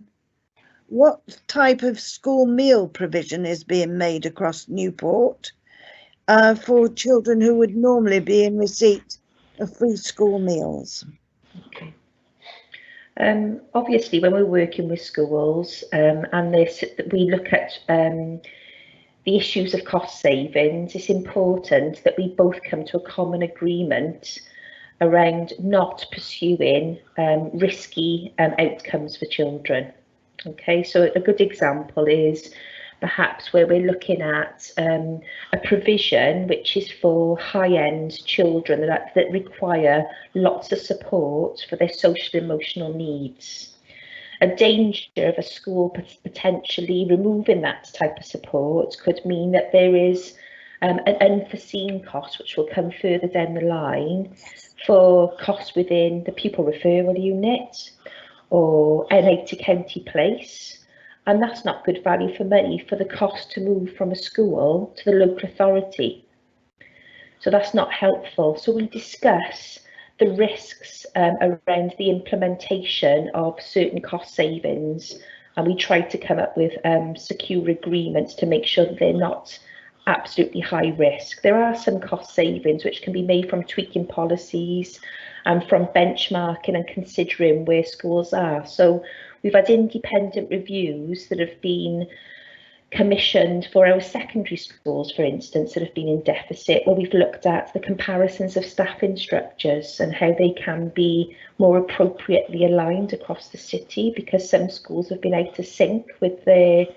what type of school meal provision is being made across Newport for children who would normally be in receipt of free school meals? Okay. Obviously, when we're working with schools and we look at the issues of cost savings, it's important that we both come to a common agreement around not pursuing risky outcomes for children. Okay, so a good example is perhaps where we're looking at a provision which is for high-end children that require lots of support for their social and emotional needs. A danger of a school potentially removing that type of support could mean that there is an unforeseen cost, which will come further down the line, for costs within the pupil referral unit or an 80-county place. And that's not good value for money for the cost to move from a school to the local authority. So that's not helpful. So we discuss the risks around the implementation of certain cost savings, and we try to come up with secure agreements to make sure that they're not absolutely high risk. There are some cost savings which can be made from tweaking policies and from benchmarking and considering where schools are. So we've had independent reviews that have been commissioned for our secondary schools, for instance, that have been in deficit, where we've looked at the comparisons of staffing structures and how they can be more appropriately aligned across the city, because some schools have been out of sync with their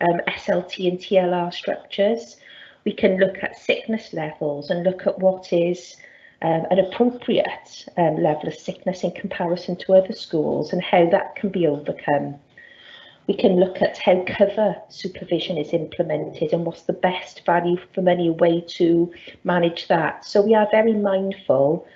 SLT and TLR structures. We can look at sickness levels and look at what is an appropriate level of sickness in comparison to other schools and how that can be overcome. We can look at how cover supervision is implemented and what's the best value for money way to manage that. So we are very mindful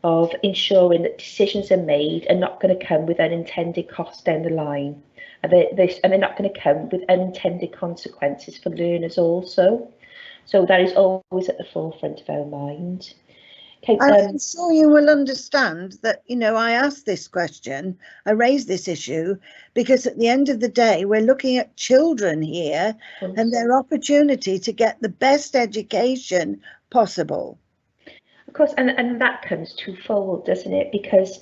of ensuring that decisions are made and not going to come with unintended costs down the line. And they're not going to come with unintended consequences for learners also. So that is always at the forefront of our mind. Okay, I'm sure you will understand that, you know, I asked this question, I raised this issue, because at the end of the day, we're looking at children here and their opportunity to get the best education possible. Of course, and that comes twofold, doesn't it? Because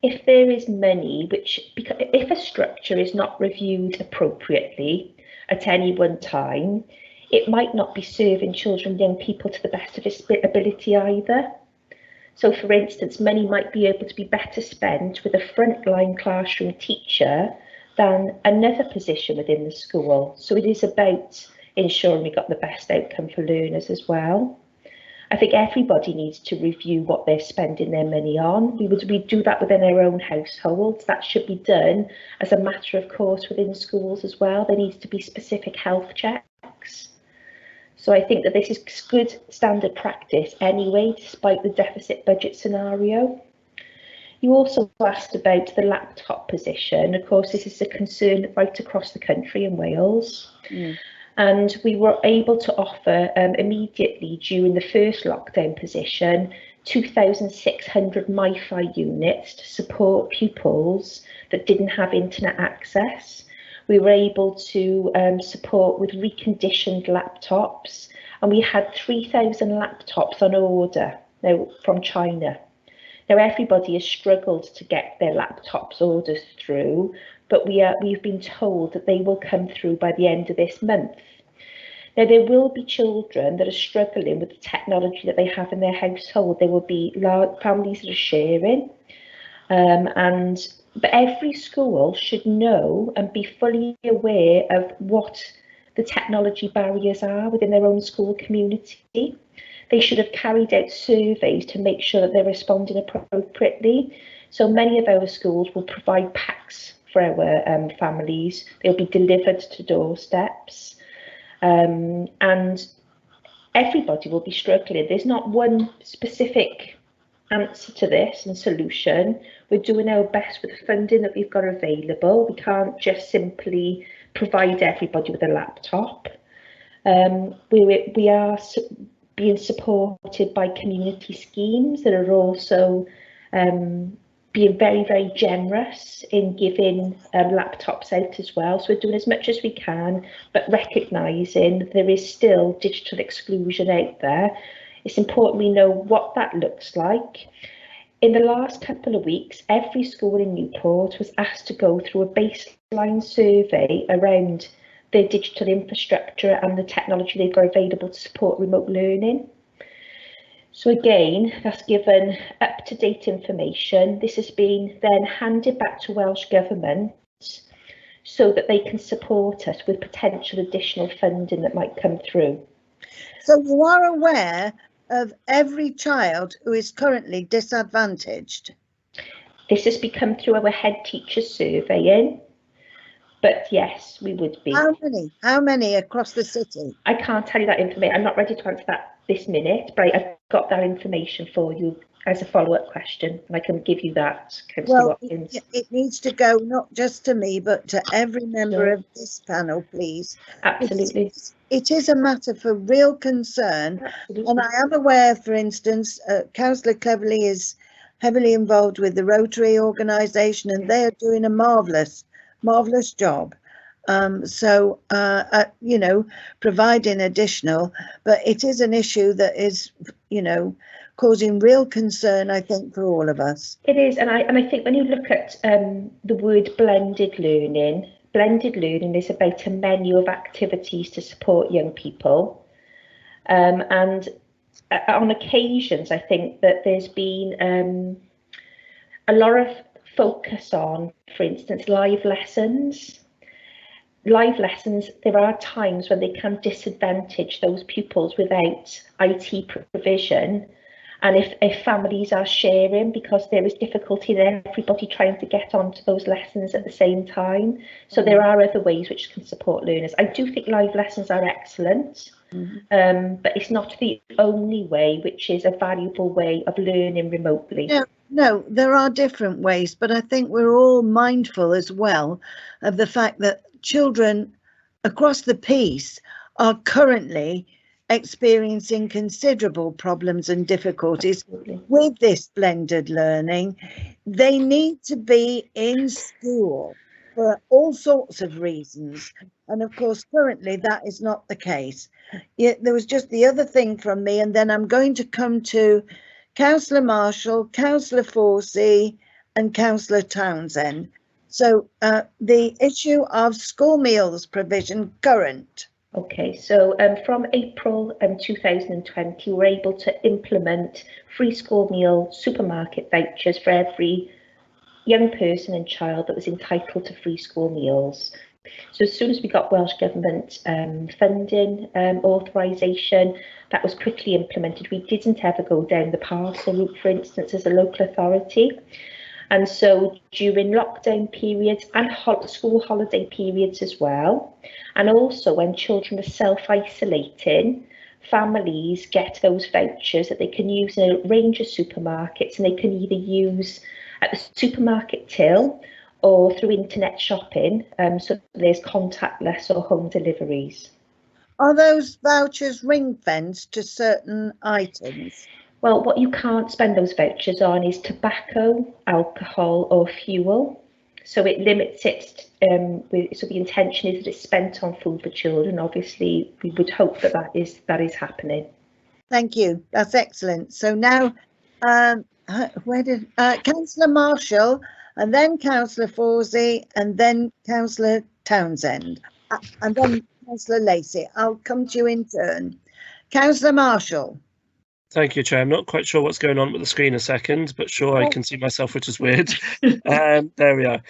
if there is money, if a structure is not reviewed appropriately at any one time, it might not be serving children and young people to the best of its ability either. So, for instance, money might be able to be better spent with a frontline classroom teacher than another position within the school. So it is about ensuring we got the best outcome for learners as well. I think everybody needs to review what they're spending their money on. We do that within our own households. That should be done as a matter of course within schools as well. There needs to be specific health checks. So I think that this is good standard practice anyway, despite the deficit budget scenario. You also asked about the laptop position. Of course, this is a concern right across the country in Wales. And we were able to offer immediately during the first lockdown position 2,600 MiFi units to support pupils that didn't have internet access. We were able to support with reconditioned laptops, and we had 3,000 laptops on order now from China. Now everybody has struggled to get their laptops orders through, but we've been told that they will come through by the end of this month. Now there will be children that are struggling with the technology that they have in their household. There will be large families that are sharing, but every school should know and be fully aware of what the technology barriers are within their own school community. They should have carried out surveys to make sure that they're responding appropriately. So many of our schools will provide packs for our families. They'll be delivered to doorsteps, and everybody will be struggling. There's not one specific answer to this and solution. We're doing our best with the funding that we've got available. We can't just simply provide everybody with a laptop. We are being supported by community schemes that are also being very, very generous in giving laptops out as well. So we're doing as much as we can, but recognising there is still digital exclusion out there. It's important we know what that looks like. In the last couple of weeks, every school in Newport was asked to go through a baseline survey around their digital infrastructure and the technology they've got available to support remote learning. So again, that's given up-to-date information. This has been then handed back to Welsh Government so that they can support us with potential additional funding that might come through. So you are aware of every child who is currently disadvantaged? This has become through our head teacher surveying, but yes, we would be. How many? How many across the city? I can't tell you that information. I'm not ready to answer that this minute, but I've got that information for you as a follow-up question, and I can give you that, Councillor Watkins. It needs to go not just to me, but to every member of this panel, please. Absolutely. It is a matter for real concern. Absolutely. And I am aware, for instance, Councillor Cleverly is heavily involved with the Rotary organisation, and they are doing a marvellous job. You know, providing additional, but it is an issue that is, you know, causing real concern, I think, for all of us. It is, and I think when you look at the word blended learning is about a menu of activities to support young people, and on occasions I think that there's been a lot of focus on, for instance, live lessons. There are times when they can disadvantage those pupils without IT provision, and if families are sharing, because there is difficulty in everybody trying to get onto those lessons at the same time. So there are other ways which can support learners. I do think live lessons are excellent, but it's not the only way, which is a valuable way of learning remotely. No, there are different ways, but I think we're all mindful as well of the fact that children across the piece are currently experiencing considerable problems and difficulties with this blended learning. They need to be in school for all sorts of reasons, and of course currently that is not the case. Yet there was just the other thing from me, and then I'm going to come to Councillor Marshall, Councillor Forsey and Councillor Townsend. So the issue of school meals provision current. Okay, so from April 2020, we're able to implement free school meal supermarket vouchers for every young person and child that was entitled to free school meals. So as soon as we got Welsh Government funding authorisation, that was quickly implemented. We didn't ever go down the parcel route, for instance, as a local authority. And so during lockdown periods and school holiday periods as well, and also when children are self-isolating, families get those vouchers that they can use in a range of supermarkets, and they can either use at the supermarket till or through internet shopping, so there's contactless or home deliveries. Are those vouchers ring-fenced to certain items? Well, what you can't spend those vouchers on is tobacco, alcohol or fuel. So it limits it, so the intention is that it's spent on food for children. Obviously, we would hope that that is happening. Thank you, that's excellent. So now, Councillor Marshall, and then Councillor Forsey, and then Councillor Townsend, and then Councillor Lacey. I'll come to you in turn. Councillor Marshall. Thank you, Chair. I'm not quite sure what's going on with the screen a second, but sure, I can see myself, which is weird. There we are.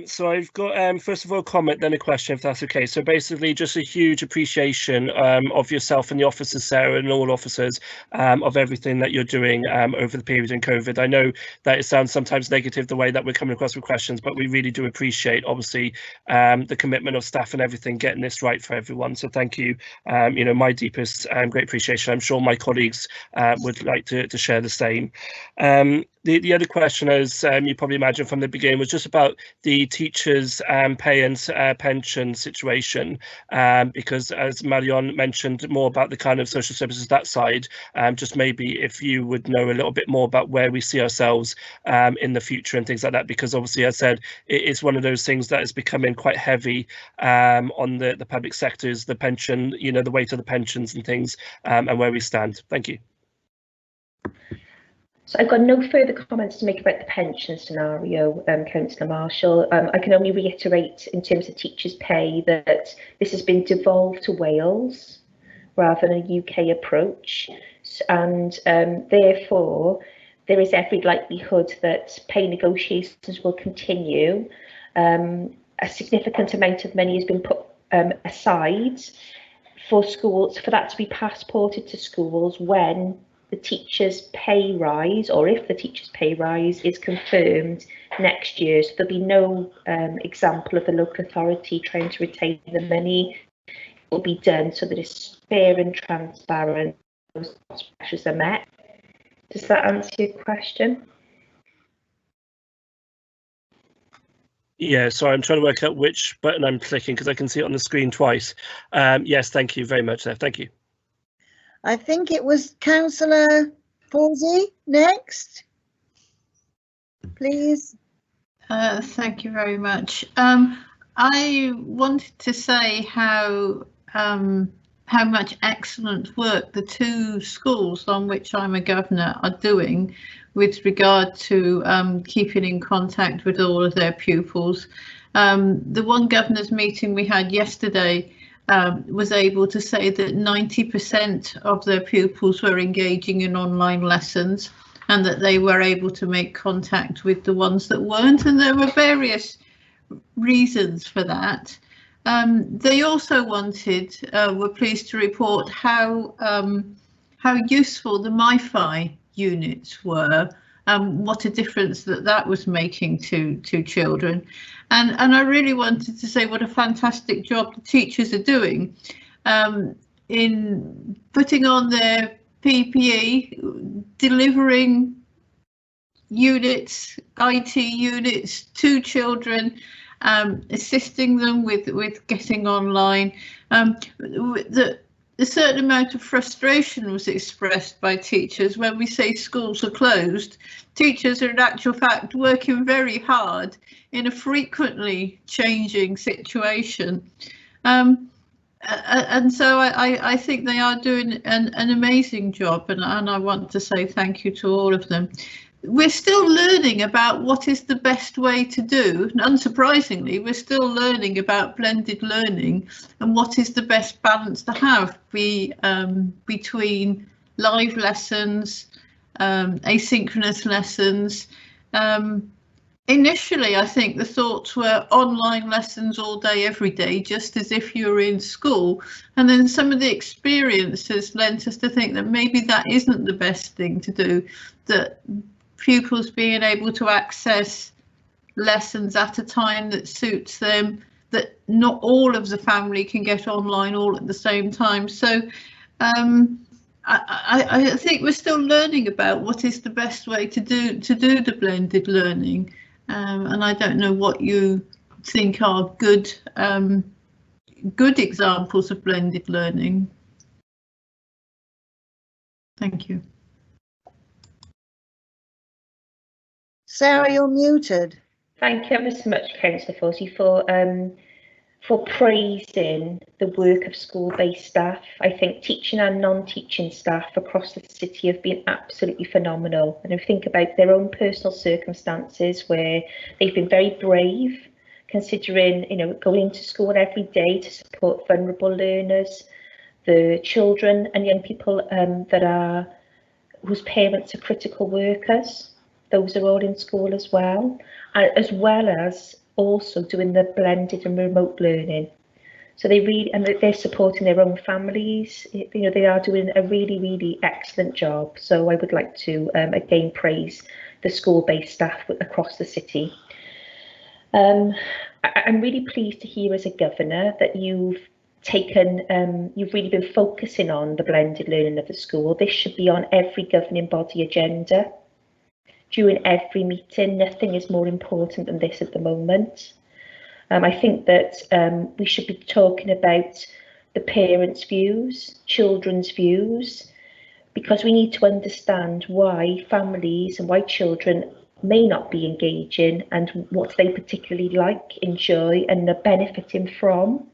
So I've got first of all a comment, then a question, if that's okay. So basically just a huge appreciation of yourself and the officers, Sarah, and all officers of everything that you're doing over the period in COVID. I know that it sounds sometimes negative the way that we're coming across with questions, but we really do appreciate obviously the commitment of staff and everything, getting this right for everyone. So thank you. You know, my deepest great appreciation. I'm sure my colleagues would like to share the same. The other question, as you probably imagine from the beginning, was just about the teachers' pay and pension situation, because as Marion mentioned more about the kind of social services that side, just maybe if you would know a little bit more about where we see ourselves in the future and things like that, because obviously, as I said, it's one of those things that is becoming quite heavy on the public sectors, the pension, you know, the weight of the pensions and things, and where we stand. Thank you. So I've got no further comments to make about the pension scenario, Councillor Marshall. I can only reiterate in terms of teachers' pay that this has been devolved to Wales rather than a UK approach, and therefore there is every likelihood that pay negotiations will continue. A significant amount of money has been put aside for schools, for that to be passported to schools when the teachers' pay rise, or if the teachers' pay rise is confirmed next year. So there'll be no example of the local authority trying to retain the money. It will be done so that it's fair and transparent. Those pressures are met. Does that answer your question? Yeah, sorry, I'm trying to work out which button I'm clicking because I can see it on the screen twice. Yes, thank you very much, Steph. Thank you. I think it was Councillor Pawsey next. Please. Thank you very much. I wanted to say how much excellent work the two schools on which I'm a governor are doing with regard to keeping in contact with all of their pupils. The one governors meeting we had yesterday was able to say that 90% of their pupils were engaging in online lessons, and that they were able to make contact with the ones that weren't, and there were various reasons for that. They also were pleased to report how useful the MiFi units were, what a difference that was making to children. And I really wanted to say what a fantastic job the teachers are doing in putting on their PPE, delivering units, IT units to children, assisting them with getting online. A certain amount of frustration was expressed by teachers when we say schools are closed. Teachers are in actual fact working very hard in a frequently changing situation. And so I think they are doing an amazing job, and I want to say thank you to all of them. We're still learning about what is the best way to do. And unsurprisingly, we're still learning about blended learning and what is the best balance to have between live lessons, asynchronous lessons. Initially, I think the thoughts were online lessons all day, every day, just as if you were in school. And then some of the experiences lent us to think that maybe that isn't the best thing to do, that pupils being able to access lessons at a time that suits them, that not all of the family can get online all at the same time. So I think we're still learning about what is the best way to do the blended learning. And I don't know what you think are good examples of blended learning. Thank you. Sarah, you're muted. Thank you ever so much, Councillor Fawsey, for praising the work of school-based staff. I think teaching and non-teaching staff across the city have been absolutely phenomenal. And I think about their own personal circumstances where they've been very brave, considering, you know, going into school every day to support vulnerable learners, the children and young people whose parents are critical workers. Those are all in school as well as also doing the blended and remote learning. So they're supporting their own families. You know, they are doing a really, really excellent job. So I would like to again praise the school-based staff across the city. I'm really pleased to hear as a governor that you've really been focusing on the blended learning of the school. This should be on every governing body agenda. During every meeting, nothing is more important than this at the moment. I think that we should be talking about the parents' views, children's views, because we need to understand why families and why children may not be engaging and what they particularly like, enjoy and are benefiting from.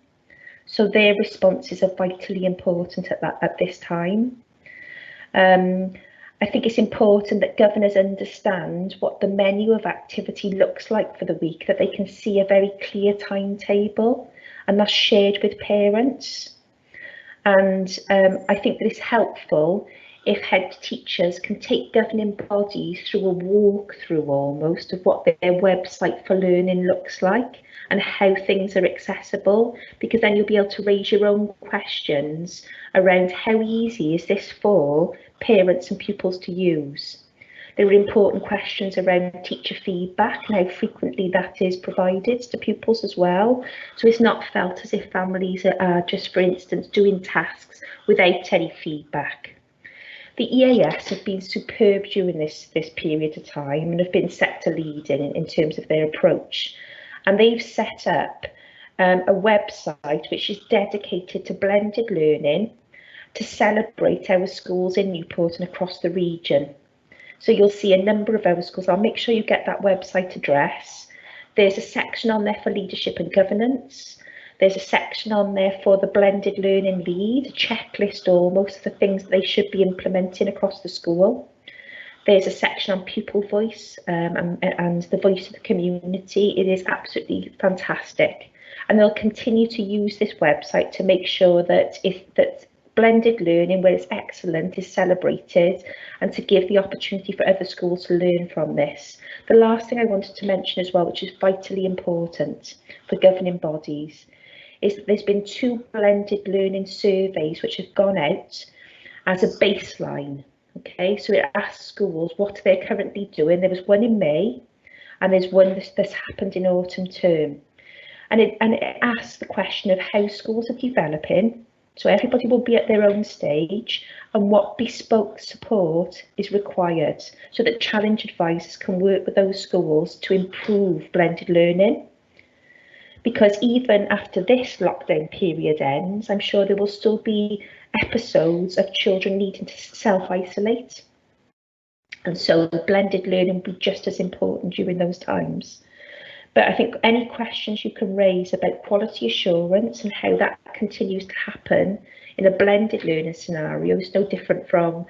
So their responses are vitally important at this time. I think it's important that governors understand what the menu of activity looks like for the week, that they can see a very clear timetable, and that's shared with parents. And I think that it's helpful if head teachers can take governing bodies through a walkthrough almost of what their website for learning looks like and how things are accessible, because then you'll be able to raise your own questions around how easy is this for parents and pupils to use. There are important questions around teacher feedback and how frequently that is provided to pupils as well. So it's not felt as if families are just, for instance, doing tasks without any feedback. The EAS have been superb during this period of time and have been sector leading in terms of their approach. And they've set up a website which is dedicated to blended learning to celebrate our schools in Newport and across the region. So you'll see a number of our schools. I'll make sure you get that website address. There's a section on there for leadership and governance. There's a section on there for the blended learning lead, a checklist almost of the things that they should be implementing across the school. There's a section on pupil voice and the voice of the community. It is absolutely fantastic. And they'll continue to use this website to make sure that blended learning, where it's excellent, is celebrated, and to give the opportunity for other schools to learn from this. The last thing I wanted to mention as well, which is vitally important for governing bodies, is that there's been 2 blended learning surveys which have gone out as a baseline. Okay, so it asks schools what they're currently doing. There was one in May, and there's one that's happened in autumn term. And it asks the question of how schools are developing. So everybody will be at their own stage, and what bespoke support is required so that challenge advisors can work with those schools to improve blended learning. Because even after this lockdown period ends, I'm sure there will still be episodes of children needing to self-isolate. And so blended learning will be just as important during those times. But I think any questions you can raise about quality assurance and how that continues to happen in a blended learning scenario is no different from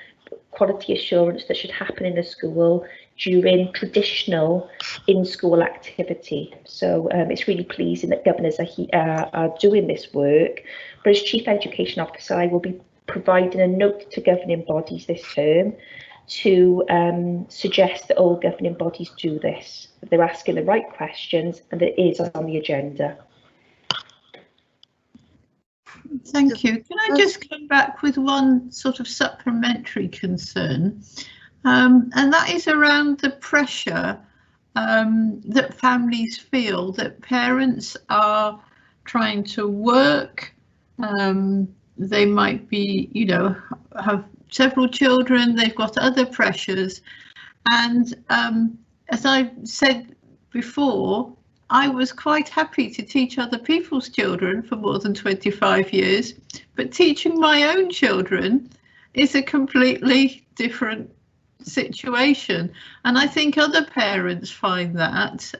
quality assurance that should happen in a school during traditional in-school activity. So it's really pleasing that governors are doing this work. But as Chief Education Officer, I will be providing a note to governing bodies this term to suggest that all governing bodies do this, that they're asking the right questions and that it is on the agenda. Thank you. Can I just come back with one sort of supplementary concern, and that is around the pressure that families feel that parents are trying to work. They might be, you know, have several children, they've got other pressures, and as I said before, I was quite happy to teach other people's children for more than 25 years, but teaching my own children is a completely different situation, and I think other parents find that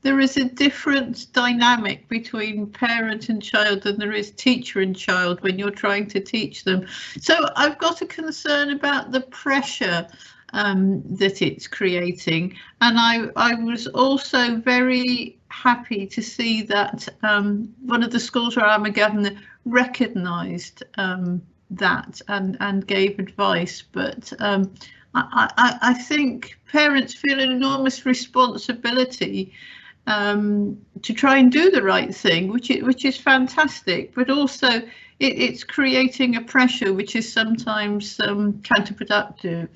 there is a different dynamic between parent and child than there is teacher and child when you're trying to teach them. So I've got a concern about the pressure that it's creating, and I was also very happy to see that one of the schools where I'm a governor recognised that and gave advice, but I think parents feel an enormous responsibility to try and do the right thing, which is fantastic, but also it's creating a pressure which is sometimes counterproductive.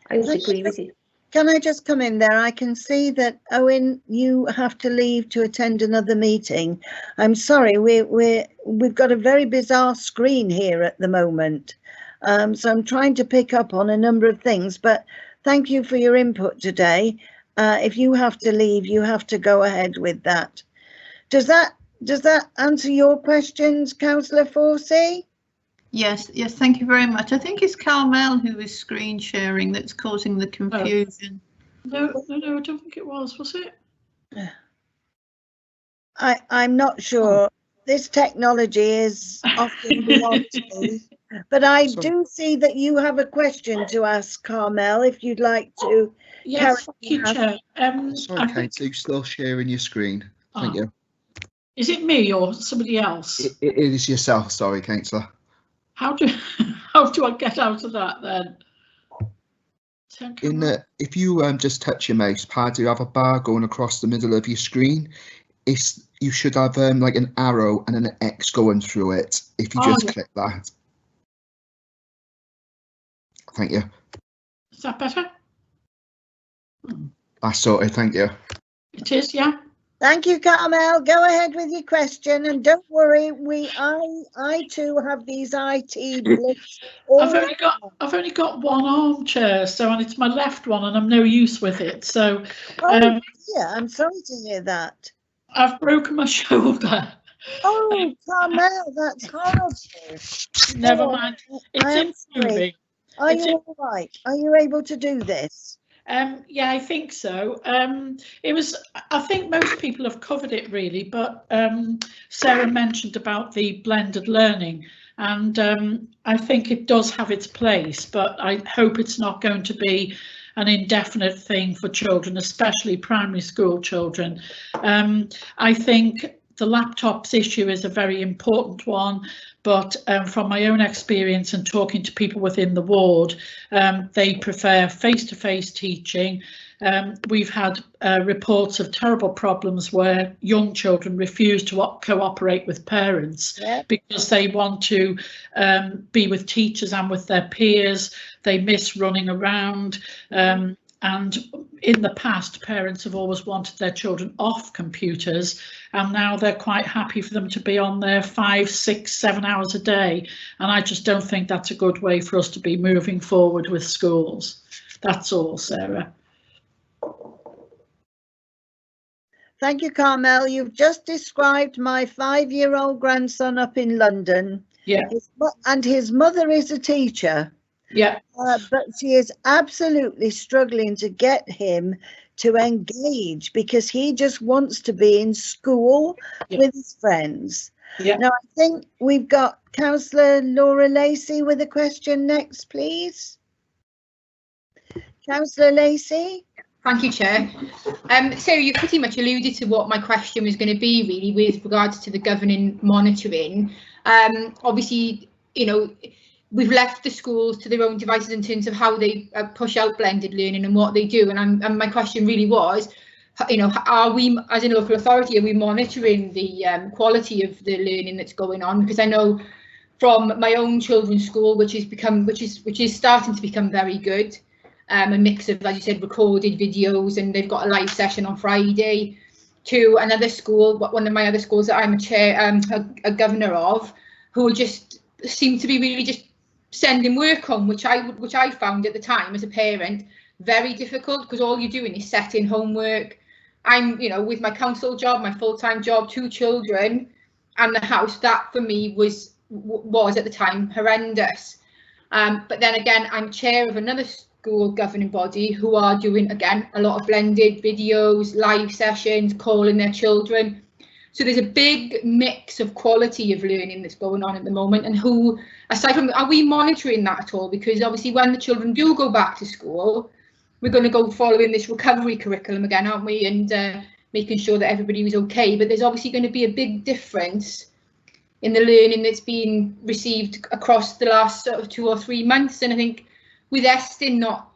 I would agree with you. Can I just come in there? I can see that, Owen, you have to leave to attend another meeting. I'm sorry, we've got a very bizarre screen here at the moment. So I'm trying to pick up on a number of things, but thank you for your input today. If you have to leave, you have to go ahead with that. Does that answer your questions, Councillor Forsey? Yes, thank you very much. I think it's Carmel who is screen sharing that's causing the confusion. No, I don't think it was it? I'm not sure. This technology is often beyond me. But I do see that you have a question to ask, Carmel, if you'd like to. Yes, thank you, Chair. Sorry, Kate, you're still sharing your screen. Thank you. Is it me or somebody else? It is yourself, sorry, Councillor. How do I get out of that then? If you just touch your mouse pad, you have a bar going across the middle of your screen. You should have like an arrow and an X going through it. If you just click that. Thank you. Is that better? That's sorted, thank you. It is, yeah. Thank you, Carmel. Go ahead with your question, and don't worry, I too have these IT blitz. I've only got one armchair, so and it's my left one, and I'm no use with it. So, yeah, I'm sorry to hear that. I've broken my shoulder. Oh, Carmel, that's horrible. Never mind. It's improving. Are you all right? Are you able to do this? Yeah, I think so. I think most people have covered it really, but Sarah mentioned about the blended learning, and I think it does have its place, but I hope it's not going to be an indefinite thing for children, especially primary school children. I think the laptops issue is a very important one, but from my own experience and talking to people within the ward, they prefer face-to-face teaching. We've had reports of terrible problems where young children refuse to cooperate with parents because they want to be with teachers and with their peers. They miss running around. And in the past, parents have always wanted their children off computers, and now they're quite happy for them to be on there 5, 6, 7 hours a day. And I just don't think that's a good way for us to be moving forward with schools. That's all, Sarah. Thank you, Carmel. You've just described my 5-year-old grandson up in London. Yeah. And his mother is a teacher. Yeah. But she is absolutely struggling to get him to engage because he just wants to be in school with his friends. Yeah. Now, I think we've got Councillor Laura Lacey with a question next, please. Councillor Lacey. Thank you, Chair. Sarah, you pretty much alluded to what my question was going to be, really, with regards to the governing monitoring. Obviously, you know, we've left the schools to their own devices in terms of how they push out blended learning and what they do. And my question really was, you know, are we, as a local authority, are we monitoring the quality of the learning that's going on? Because I know from my own children's school, which is starting to become very good, a mix of, as you said, recorded videos, and they've got a live session on Friday, to another school, one of my other schools that I'm a governor of, who just seem to be really just sending work home, which I found at the time as a parent very difficult, because all you're doing is setting homework. I'm, you know, with my council job, my full-time job, 2 children and the house, that for me was at the time horrendous. But then again, I'm chair of another school governing body who are doing, again, a lot of blended videos, live sessions, calling their children. So there's a big mix of quality of learning that's going on at the moment, and who, aside from, are we monitoring that at all? Because obviously when the children do go back to school, we're going to go following this recovery curriculum again, aren't we? And making sure that everybody was okay. But there's obviously going to be a big difference in the learning that's been received across the last sort of 2 or 3 months. And I think with Estin not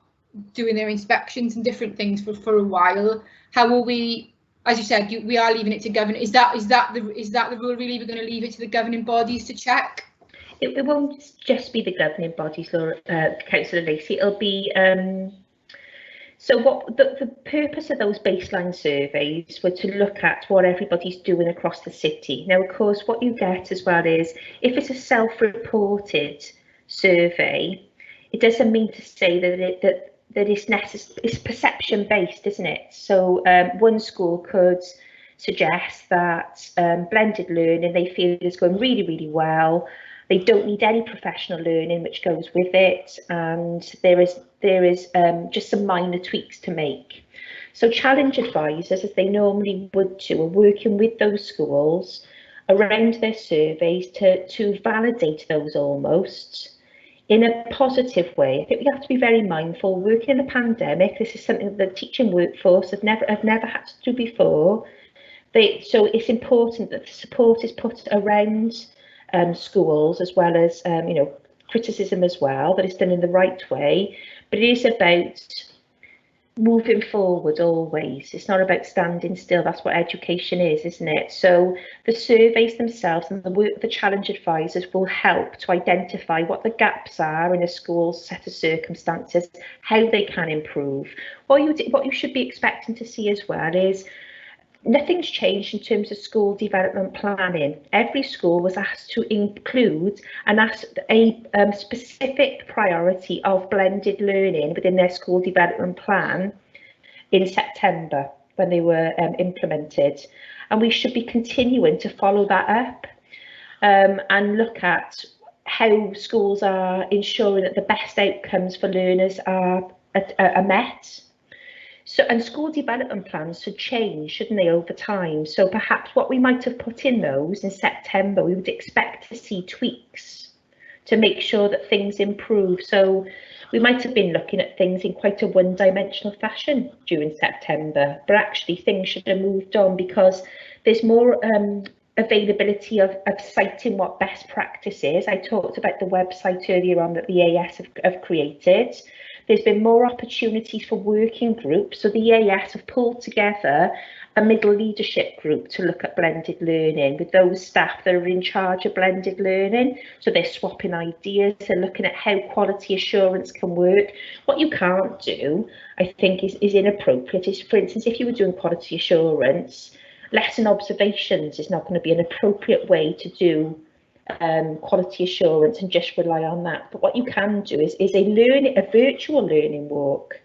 doing their inspections and different things for a while, how will we, as you said, we are leaving it to govern. Is that the rule? Really, we're going to leave it to the governing bodies to check? It won't just be the governing bodies, Laura, Councillor Lacey. It'll be so what the purpose of those baseline surveys were to look at what everybody's doing across the city. Now, of course, what you get as well is if it's a self-reported survey, it doesn't mean to say that it's perception based, isn't it? So one school could suggest that blended learning they feel is going really, really well. They don't need any professional learning which goes with it, and there is just some minor tweaks to make. So challenge advisors, as they normally would do, are working with those schools around their surveys to validate those almost in a positive way. I think we have to be very mindful. Working in a pandemic, this is something that the teaching workforce have never had to do before. So it's important that the support is put around schools, as well as criticism as well, that it's done in the right way. But it is about moving forward always. It's not about standing still. That's what education is, isn't it? So the surveys themselves and the work of the challenge advisors will help to identify what the gaps are in a school's set of circumstances, how they can improve. What you should be expecting to see as well is nothing's changed in terms of school development planning. Every school was asked to include and ask a specific priority of blended learning within their school development plan in September when they were implemented. And we should be continuing to follow that up and look at how schools are ensuring that the best outcomes for learners are met. So, and school development plans should change, shouldn't they, over time? So perhaps what we might have put in those in September, we would expect to see tweaks to make sure that things improve. So we might have been looking at things in quite a one-dimensional fashion during September, but actually things should have moved on because there's more availability of citing what best practice is. I talked about the website earlier on that the AS have created. There's been more opportunities for working groups. So the AS have pulled together a middle leadership group to look at blended learning with those staff that are in charge of blended learning. So they're swapping ideas and looking at how quality assurance can work. What you can't do, I think, is inappropriate. Is, for instance, if you were doing quality assurance, lesson observations is not going to be an appropriate way to do quality assurance and just rely on that. But what you can do is a virtual learning walk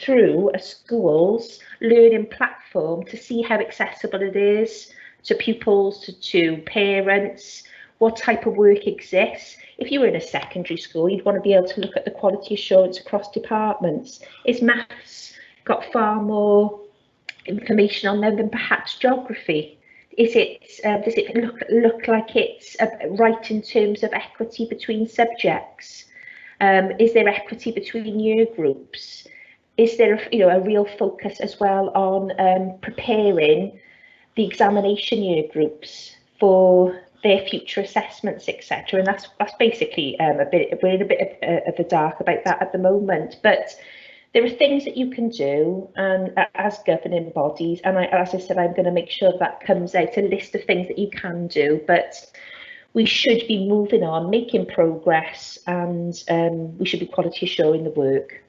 through a school's learning platform to see how accessible it is to pupils, to parents, what type of work exists. If you were in a secondary school, you'd want to be able to look at the quality assurance across departments. Is maths got far more information on them than perhaps geography? Is it does it look like it's right in terms of equity between subjects? Is there equity between year groups? Is there a real focus as well on preparing the examination year groups for their future assessments, etc.? And that's basically we're in a bit of the dark about that at the moment, but there are things that you can do, and as governing bodies, and as I said, I'm going to make sure that comes out, a list of things that you can do, but we should be moving on, making progress, and we should be quality assuring the work.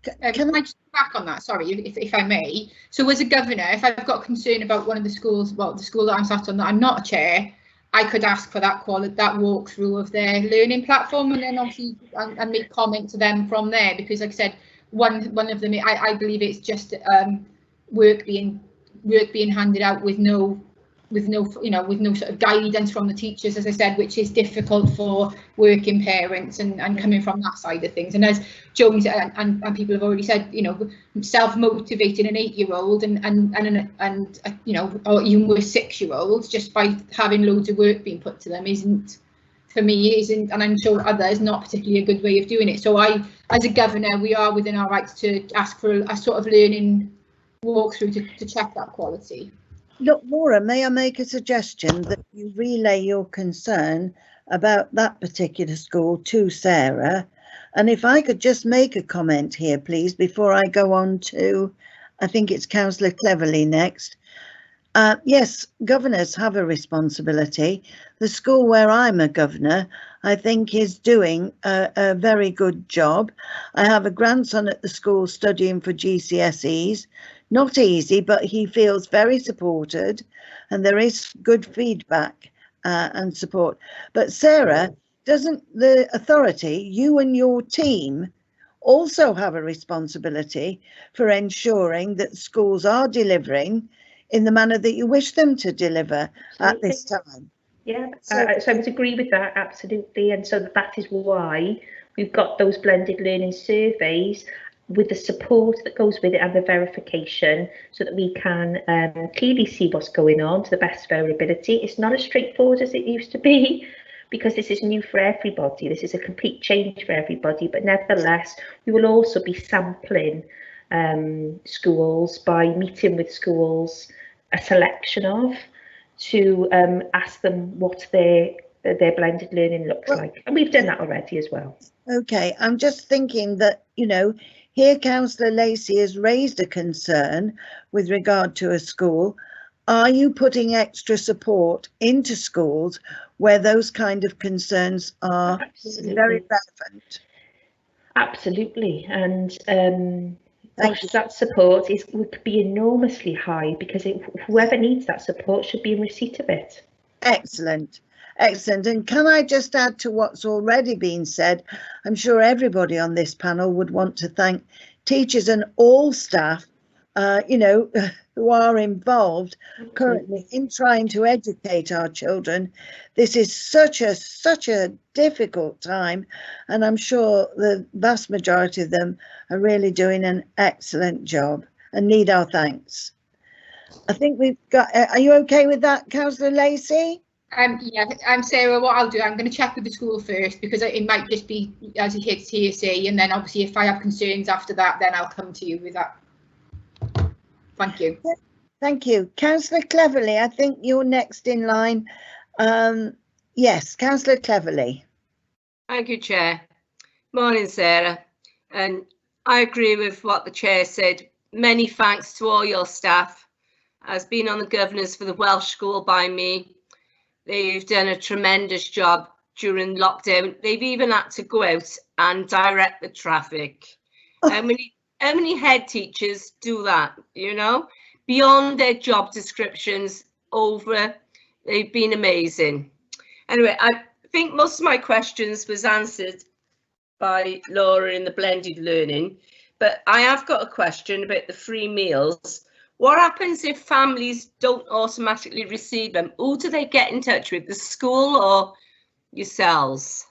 Can I just back on that? Sorry, if I may. So as a governor, if I've got concern about one of the schools, well, the school that I'm sat on that I'm not a chair, I could ask for that walkthrough of their learning platform, and then obviously and make comment to them from there, because like I said, one of them, I believe it's just work being handed out with no sort of guidance from the teachers, as I said, which is difficult for working parents and coming from that side of things. And as Jones and people have already said, self-motivating an 8-year-old and or even with 6-year-olds just by having loads of work being put to them isn't, and I'm sure others, not particularly a good way of doing it. So as a governor, we are within our rights to ask for a sort of learning walkthrough to check that quality. Look, Laura, may I make a suggestion that you relay your concern about that particular school to Sarah? And if I could just make a comment here, please, before I go on to, I think it's Councillor Cleverly next. Yes, governors have a responsibility. The school where I'm a governor, I think, is doing a very good job. I have a grandson at the school studying for GCSEs. Not easy, but he feels very supported, and there is good feedback and support. But Sarah, doesn't the authority, you and your team, also have a responsibility for ensuring that schools are delivering in the manner that you wish them to deliver at this time? Yeah, so I would agree with that, absolutely. And so that is why we've got those blended learning surveys with the support that goes with it and the verification, so that we can clearly see what's going on to the best of our ability. It's not as straightforward as it used to be, because this is new for everybody. This is a complete change for everybody. But nevertheless, we will also be sampling schools by meeting with schools, a selection of, to ask them what their blended learning looks like, and we've done that already as well. Okay, I'm just thinking that, you know, here Councillor Lacey has raised a concern with regard to a school. Are you putting extra support into schools where those kind of concerns are very relevant? Absolutely, and that support would be enormously high, because whoever needs that support should be in receipt of it. Excellent. Excellent. And can I just add to what's already been said? I'm sure everybody on this panel would want to thank teachers and all staff, you know, who are involved currently in trying to educate our children. This is such a difficult time, and I'm sure the vast majority of them are really doing an excellent job and need our thanks. I think we've got, are you okay with that, Councillor Lacey? Yeah, Sarah, what I'll do, I'm going to check with the school first, because it might just be as it hits TSA, and then obviously if I have concerns after that, then I'll come to you with that. Thank you. Thank you. Councillor Cleverly, I think you're next in line. Yes, Councillor Cleverly. Thank you, Chair. Morning, Sarah. And I agree with what the Chair said. Many thanks to all your staff. I've been on the governors for the Welsh School by me. They've done a tremendous job during lockdown. They've even had to go out and direct the traffic. How many head teachers do that, you know, beyond their job descriptions? They've been amazing. Anyway, I think most of my questions was answered by Laura in the blended learning, but I have got a question about the free meals. What happens if families don't automatically receive them? Who do they get in touch with, the school or yourselves?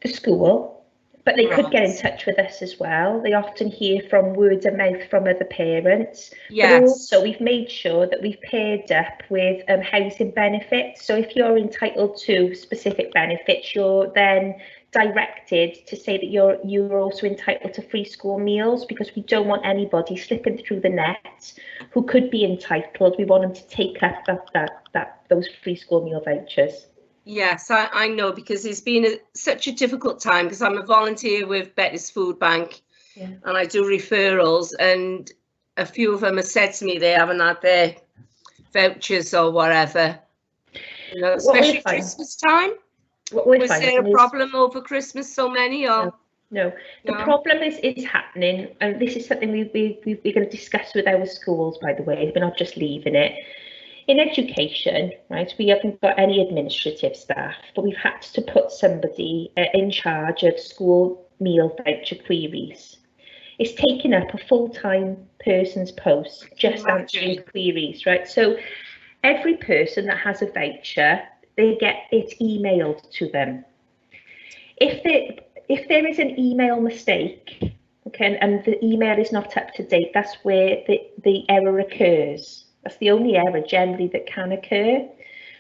The school, but they could get in touch with us as well. They often hear from word of mouth from other parents. Yes. But also we've made sure that we've paired up with housing benefits. So if you're entitled to specific benefits, you're then directed to say that you're also entitled to free school meals, because we don't want anybody slipping through the net who could be entitled. We want them to take up those free school meal vouchers. Yes, I know, because it's been such a difficult time, because I'm a volunteer with Betty's Food Bank, and I do referrals, and a few of them have said to me they haven't had their vouchers or whatever, you know, especially Christmas time. Was there a problem over Christmas, so many? Or no. The problem is happening, and this is something we're going to discuss with our schools, by the way. We're not just leaving it. In education, right, we haven't got any administrative staff, but we've had to put somebody in charge of school meal voucher queries. It's taken up a full-time person's post, just answering queries, right? So every person that has a voucher, they get it emailed to them. If there is an email mistake, okay, and the email is not up to date, that's where the error occurs. That's the only error generally that can occur.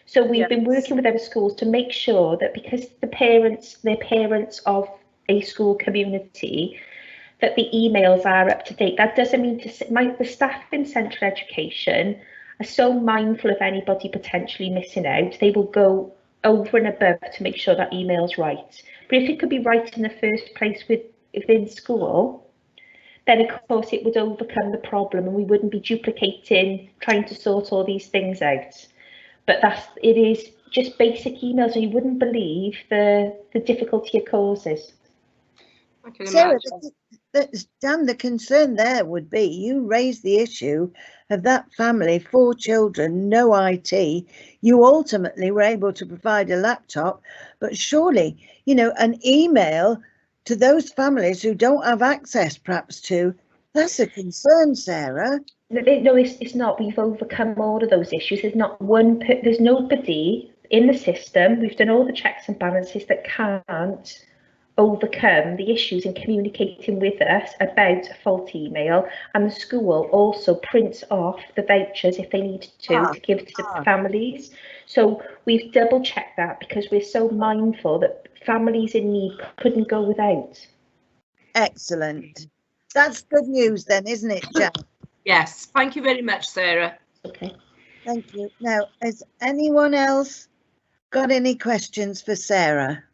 So we've been working with our schools to make sure that, because they're parents of a school community, that the emails are up to date. That doesn't mean the staff in central education are so mindful of anybody potentially missing out, they will go over and above to make sure that email's right. But if it could be right in the first place within school, then of course it would overcome the problem, and we wouldn't be duplicating, trying to sort all these things out. But it is just basic emails, and you wouldn't believe the difficulty it causes. Sarah, Dan, the concern there would be, you raised the issue of that family, 4 children, no IT. You ultimately were able to provide a laptop, but surely, you know, an email to those families who don't have access perhaps to, that's a concern, Sarah. No, it's not. We've overcome all of those issues. There's nobody in the system. We've done all the checks and balances that can't overcome the issues in communicating with us about a faulty email, and the school also prints off the vouchers if they need to give to the families. So we've double checked that, because we're so mindful that families in need couldn't go without. Excellent. That's good news then, isn't it, Jack? Yes, thank you very much, Sarah. Okay. Thank you. Now, has anyone else got any questions for Sarah?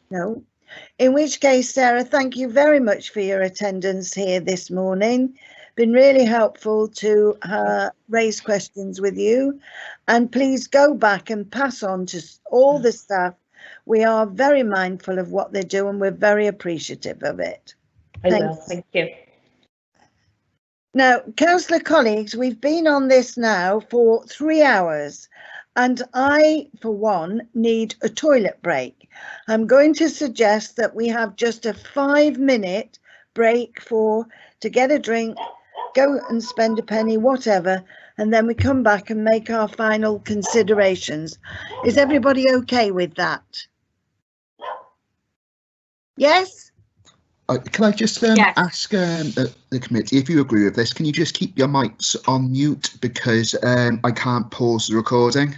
No? In which case, Sarah, thank you very much for your attendance here this morning. Been really helpful to raise questions with you. And please go back and pass on to all the staff. We are very mindful of what they do and we're very appreciative of it. Thank you. Now, councillor colleagues, we've been on this now for 3 hours and I, for one, need a toilet break. I'm going to suggest that we have just a 5-minute break to get a drink, go and spend a penny, whatever, and then we come back and make our final considerations. Is everybody okay with that? Yes? Can I just Yes. ask the committee, if you agree with this, can you just keep your mics on mute because I can't pause the recording?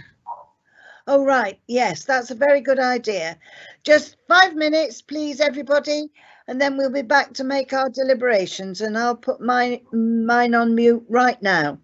Oh, right. Yes, that's a very good idea. Just 5 minutes, please, everybody, and then we'll be back to make our deliberations, and I'll put mine on mute right now.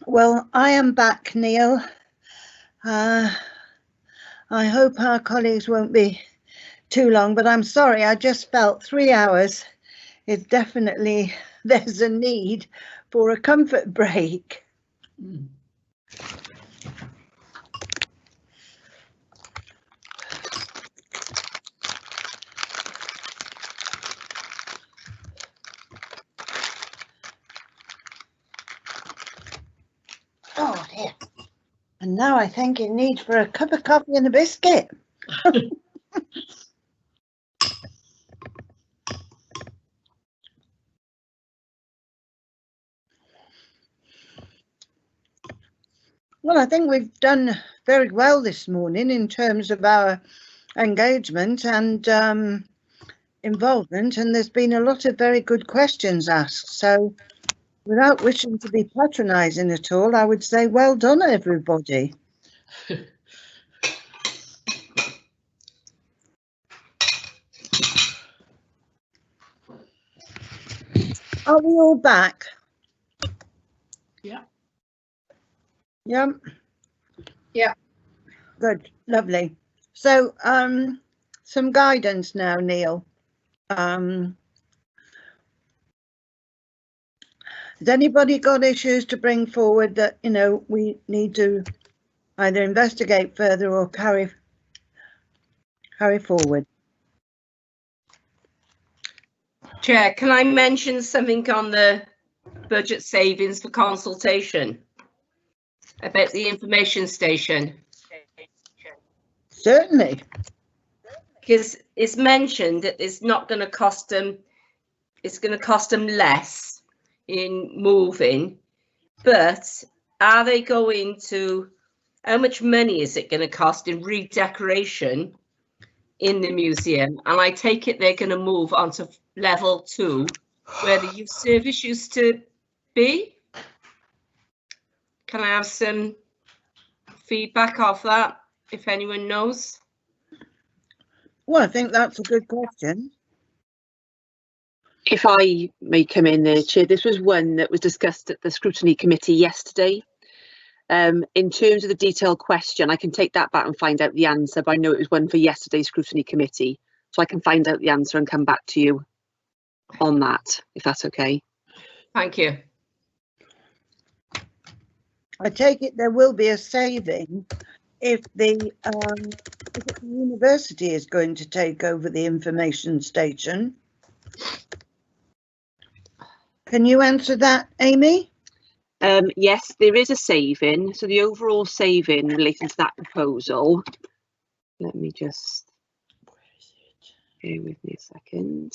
Well, I am back, Neil. I hope our colleagues won't be too long, but I'm sorry, I just felt 3 hours is definitely, there's a need for a comfort break. Oh dear. And now I think you need for a cup of coffee and a biscuit. Well, I think we've done very well this morning in terms of our engagement and involvement, and there's been a lot of very good questions asked. So without wishing to be patronising at all, I would say well done, everybody. Are we all back? Yeah. Yeah. Yeah. Good, lovely. So some guidance now, Neil. Has anybody got issues to bring forward that, you know, we need to either investigate further or carry forward? Chair, can I mention something on the budget savings for consultation about the information station? Certainly. Because it's mentioned that it's not going to cost them, it's going to cost them less in moving, but are they going to, how much money is it going to cost in redecoration in the museum? And I take it they're going to move onto level 2 where the youth service used to be. Can I have some feedback of that, if anyone knows? Well, I think that's a good question. If I may come in there, Chair, this was one that was discussed at the Scrutiny Committee yesterday. In terms of the detailed question, I can take that back and find out the answer, but I know it was one for yesterday's Scrutiny Committee, so I can find out the answer and come back to you on that, if that's okay. Thank you. I take it there will be a saving if the university is going to take over the information station. Can you answer that, Amy? Yes, there is a saving. So the overall saving relating to that proposal, let me just, bear with me a second.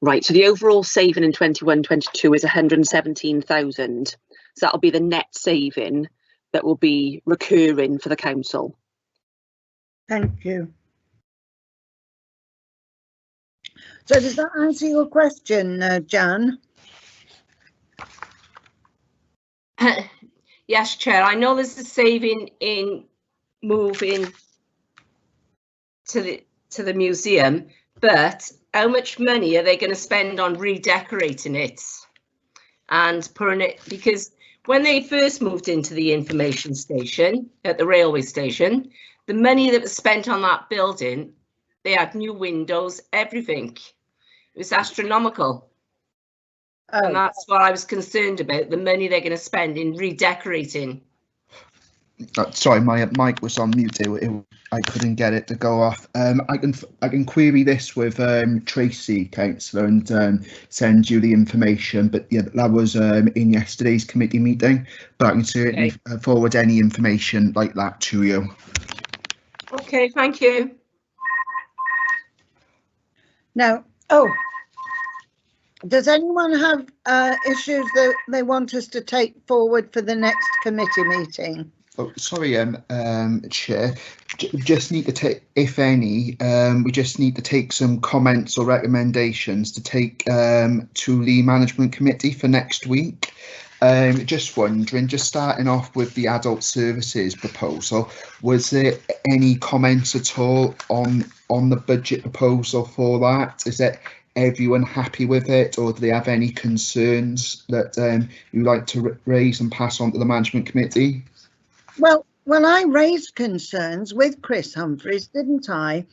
Right, so the overall saving in 21-22 is 117,000. So that'll be the net saving that will be recurring for the council. Thank you. So does that answer your question, Jan? Yes, Chair. I know there's a saving in moving to the museum, but how much money are they going to spend on redecorating it and putting it? Because when they first moved into the information station at the railway station, the money that was spent on that building, they had new windows, everything. It was astronomical. Oh. And that's what I was concerned about, the money they're going to spend in redecorating. Sorry, my mic was on mute. I couldn't get it to go off. I can query this with Tracy, councillor, and send you the information. But yeah, that was in yesterday's committee meeting. But I can certainly forward any information like that to you. Okay, thank you. Now, does anyone have issues that they want us to take forward for the next committee meeting? Oh, sorry, Chair. Just need to take, if any, we just need to take some comments or recommendations to take to the Management Committee for next week. Just wondering, just starting off with the adult services proposal, was there any comments at all on the budget proposal for that? Is it everyone happy with it, or do they have any concerns that you'd like to raise and pass on to the Management Committee? Well, I raised concerns with Chris Humphries, didn't I,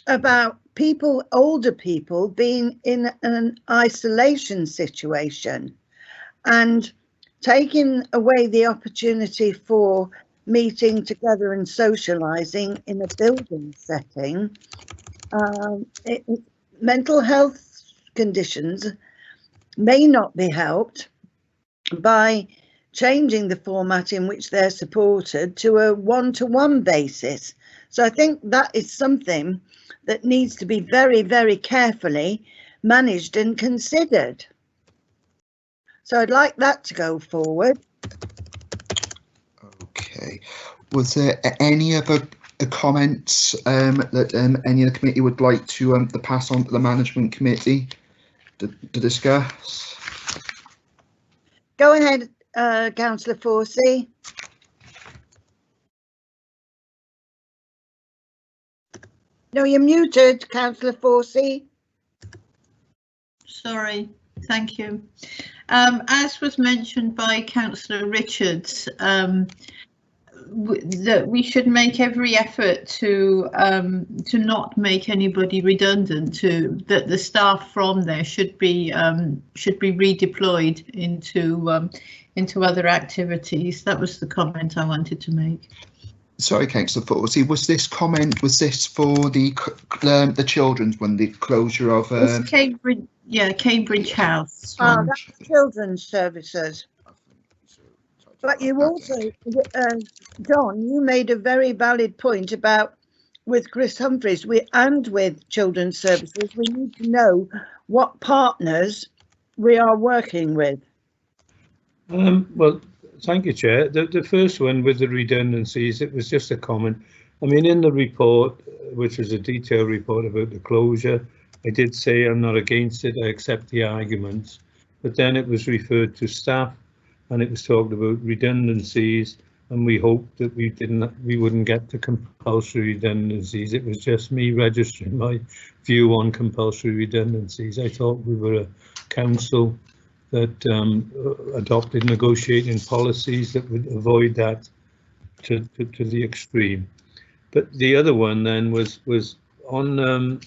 about people, older people, being in an isolation situation and taking away the opportunity for meeting together and socialising in a building setting. Mental health conditions may not be helped by changing the format in which they're supported to a one-to-one basis. So I think that is something that needs to be very, very carefully managed and considered. So I'd like that to go forward. Okay. Was there any other comments that any of the committee would like to pass on to the Management Committee to discuss? Go ahead, Councillor Forsey. No, you're muted, Councillor Forsey. Sorry, thank you. As was mentioned by Councillor Richards, that we should make every effort to not make anybody redundant. That the staff from there should be redeployed into other activities. That was the comment I wanted to make. Sorry, Councillor Forsey, was this for the children's one, the closure of It's Cambridge, yeah, Cambridge House. That's children's services. But you also, John, you made a very valid point about with Chris Humphries and with children's services, we need to know what partners we are working with. Well, thank you, Chair. The first one with the redundancies, it was just a comment. I mean, in the report, which was a detailed report about the closure, I did say I'm not against it, I accept the arguments, but then it was referred to staff and it was talked about redundancies, and we hoped that we wouldn't get to compulsory redundancies. It was just me registering my view on compulsory redundancies. I thought we were a council that adopted negotiating policies that would avoid that to the extreme. But the other one then was on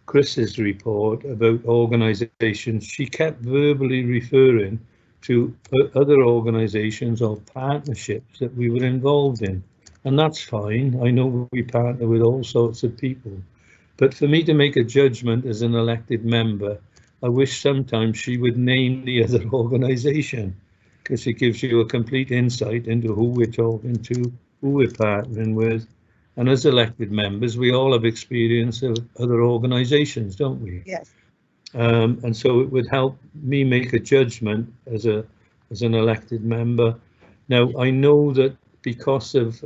Chris's report about organisations. She kept verbally referring to other organisations or partnerships that we were involved in, and that's fine. I know we partner with all sorts of people, but for me to make a judgment as an elected member, I wish sometimes she would name the other organisation, because it gives you a complete insight into who we're talking to, who we're partnering with. And as elected members, we all have experience of other organisations, don't we? Yes. And so it would help me make a judgment as an elected member. Now, I know that because of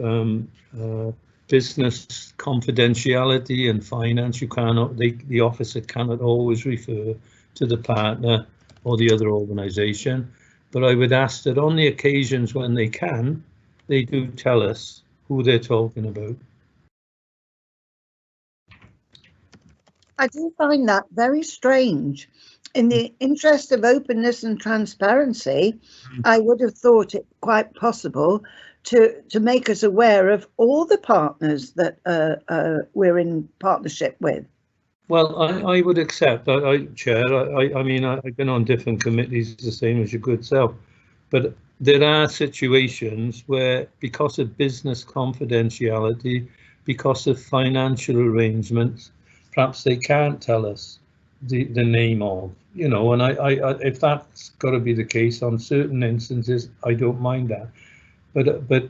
business confidentiality and finance, you cannot, the officer cannot always refer to the partner or the other organisation. But I would ask that on the occasions when they can, they do tell us who they're talking about. I do find that very strange. In the interest of openness and transparency, I would have thought it quite possible to make us aware of all the partners that we're in partnership with. Well, I would accept, Chair, I mean, I've been on different committees the same as your good self, but there are situations where, because of business confidentiality, because of financial arrangements, perhaps they can't tell us the name of, you know, and if that's got to be the case on certain instances, I don't mind that. But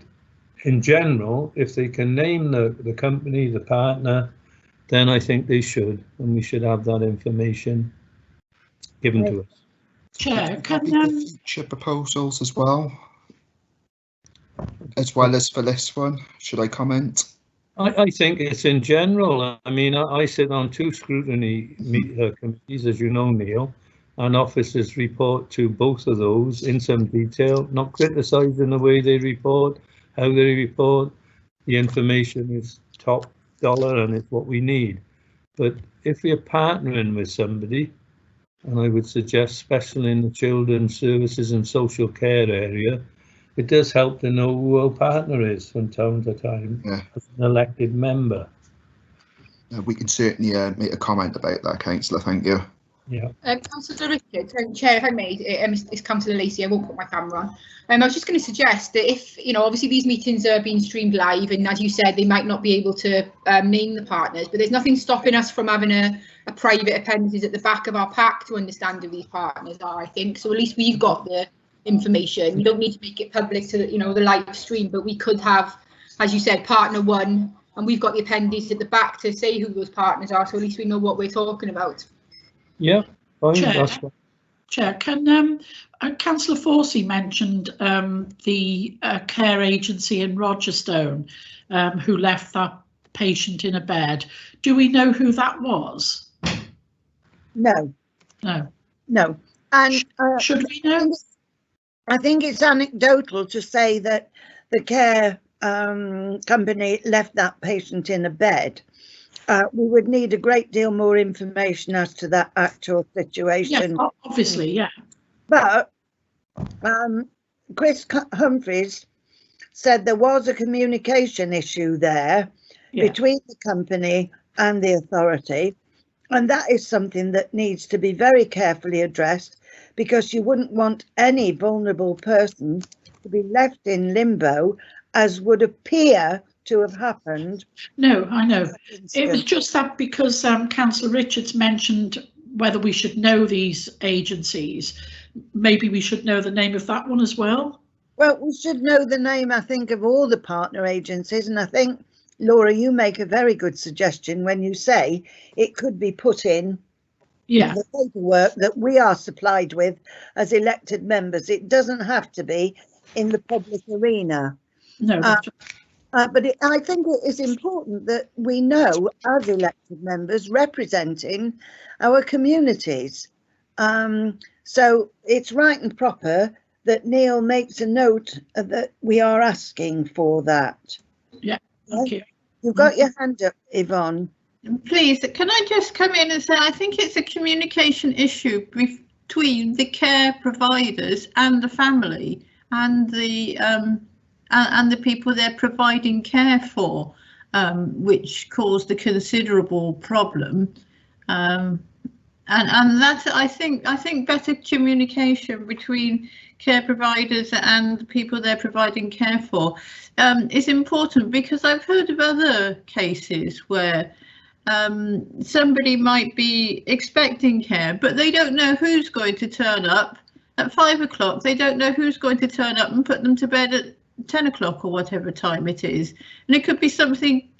in general, if they can name the company, the partner, then I think they should, and we should have that information given to us. Chair, can future proposals as well? as well as for this one? Should I comment? I think it's in general. I mean, I sit on 2 scrutiny committees, as you know, Neil, and officers report to both of those in some detail, not criticising the way they report, how they report. The information is top dollar and it's what we need. But if we're partnering with somebody, and I would suggest, especially in the children's services and social care area, it does help to know who our partner is from time to time as an elected member. We can certainly make a comment about that, Councillor. Thank you. Yeah. Councillor Richards, Chair, if I may, it's Councillor Lacey. I won't put my camera on. I was just going to suggest that if, obviously these meetings are being streamed live, and as you said, they might not be able to name the partners, but there's nothing stopping us from having a private appendices at the back of our pack to understand who these partners are, I think. So at least we've got the information. You don't need to make it public to the live stream, but we could have, as you said, partner 1, and we've got the appendices at the back to say who those partners are, so at least we know what we're talking about. Yeah, fine. Chair, can Councillor Forsey mentioned the care agency in Rosedale who left that patient in a bed. Do we know who that was? No. No. And should we know? I think it's anecdotal to say that the care company left that patient in a bed. We would need a great deal more information as to that actual situation. Yes, obviously, yeah. But Chris Humphreys said there was a communication issue there between the company and the authority, and that is something that needs to be very carefully addressed, because you wouldn't want any vulnerable person to be left in limbo, as would appear to have happened. No, I know. It was just that because Councillor Richards mentioned whether we should know these agencies, maybe we should know the name of that one as well. Well, we should know the name, I think, of all the partner agencies, and I think, Laura, you make a very good suggestion when you say it could be put in the paperwork that we are supplied with as elected members. It doesn't have to be in the public arena. No. But I think it is important that we know, as elected members representing our communities. So it's right and proper that Neil makes a note that we are asking for that. Yeah, thank you. You've got your hand up, Yvonne. Please, can I just come in and say I think it's a communication issue between the care providers and the family and the people they're providing care for, which caused a considerable problem. And that's, I think better communication between care providers and the people they're providing care for is important, because I've heard of other cases where somebody might be expecting care, but they don't know who's going to turn up at 5 o'clock. They don't know who's going to turn up and put them to bed at 10 o'clock or whatever time it is, and it could be somebody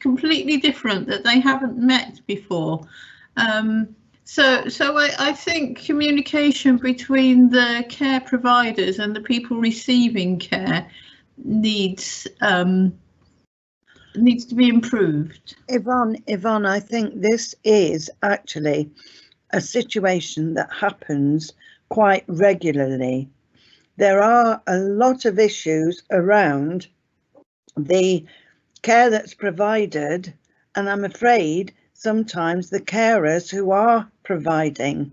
completely different that they haven't met before. So I think communication between the care providers and the people receiving care needs to be improved. Yvonne, I think this is actually a situation that happens quite regularly. There are a lot of issues around the care that's provided, and I'm afraid sometimes the carers who are providing.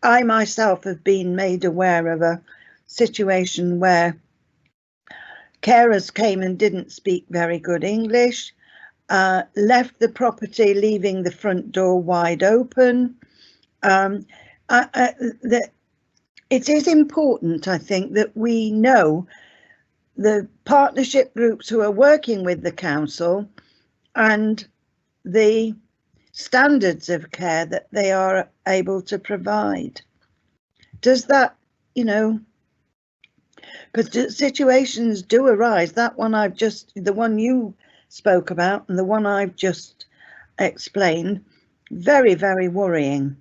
I myself have been made aware of a situation where carers came and didn't speak very good English, left the property leaving the front door wide open. It is important, I think, that we know the partnership groups who are working with the council and the standards of care that they are able to provide. Does that, because situations do arise, that one the one you spoke about and the one I've just explained, very, very worrying.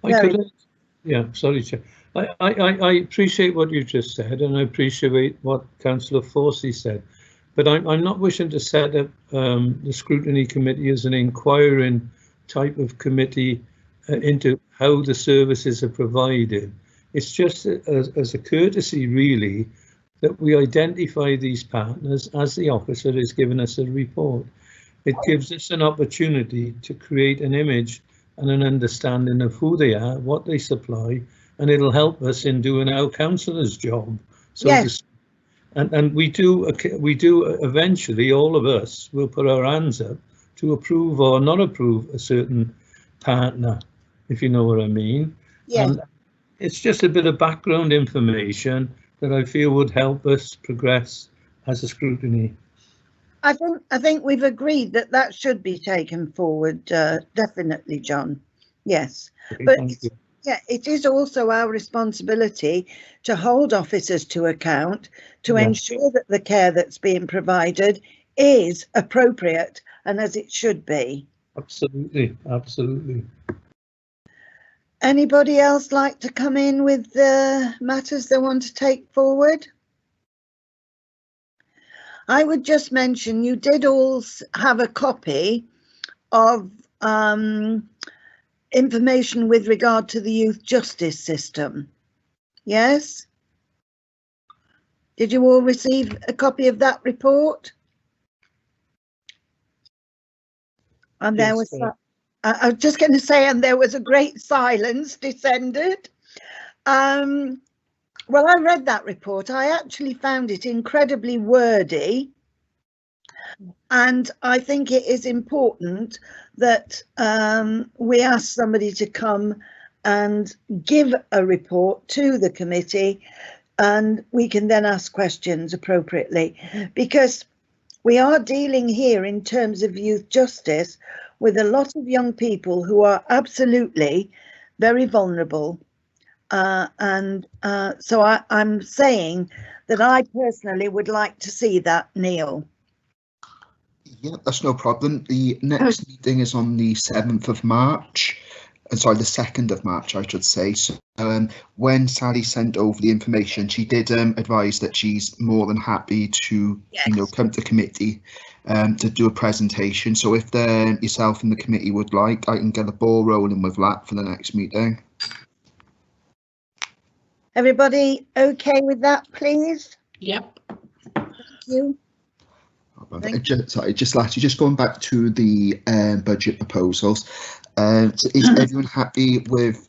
Sorry, Chair. I appreciate what you just said, and I appreciate what Councillor Forsey said, but I'm not wishing to set up the Scrutiny Committee as an inquiring type of committee into how the services are provided. It's just as a courtesy, really, that we identify these partners as the officer is giving us a report. It gives us an opportunity to create an image and an understanding of who they are, what they supply, and it'll help us in doing our councillor's job. So yes. And we do eventually, all of us will put our hands up to approve or not approve a certain partner, if you know what I mean. Yes. And it's just a bit of background information that I feel would help us progress as a scrutiny. I think we've agreed that that should be taken forward, definitely, John. Yes, Okay, but yeah, it is also our responsibility to hold officers to account, to ensure that the care that's being provided is appropriate and as it should be. Absolutely, absolutely. Anybody else like to come in with the matters they want to take forward? I would just mention you did all have a copy of information with regard to the youth justice system. Yes? Did you all receive a copy of that report? And there was, I was just going to say, and there was a great silence descended. Well, I read that report. I actually found it incredibly wordy. And I think it is important that we ask somebody to come and give a report to the committee, and we can then ask questions appropriately, because we are dealing here in terms of youth justice with a lot of young people who are absolutely very vulnerable. So I'm saying that I personally would like to see that, Neil. Yeah, that's no problem. The next meeting is on the 7th of March. Sorry, the 2nd of March, I should say. So when Sally sent over the information, she did advise that she's more than happy to, come to committee to do a presentation. So if yourself and the committee would like, I can get the ball rolling with that for the next meeting. Everybody okay with that, please? Yep. Thank you. Just going back to the budget proposals. So is everyone happy with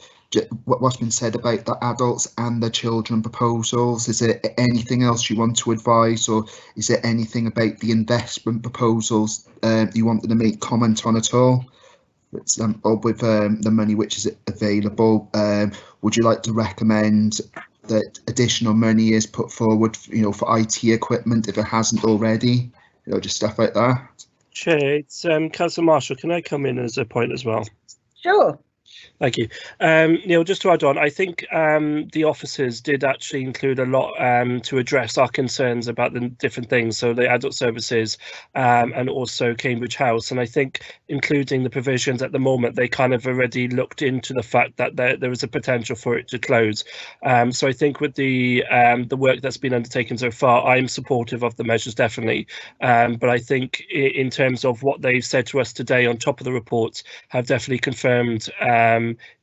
what's been said about the adults and the children proposals? Is there anything else you want to advise, or is there anything about the investment proposals you wanted to make comment on at all? Or with the money which is available, would you like to recommend that additional money is put forward, for IT equipment if it hasn't already? Just stuff like that. Chair, it's Councillor Marshall. Can I come in as a point as well? Sure. Thank you. Neil, just to add on, I think the officers did actually include a lot to address our concerns about the different things, so the adult services and also Cambridge House. And I think including the provisions at the moment, they kind of already looked into the fact that there was a potential for it to close. So I think with the work that's been undertaken so far, I'm supportive of the measures, definitely. But I think in terms of what they've said to us today on top of the reports, have definitely confirmed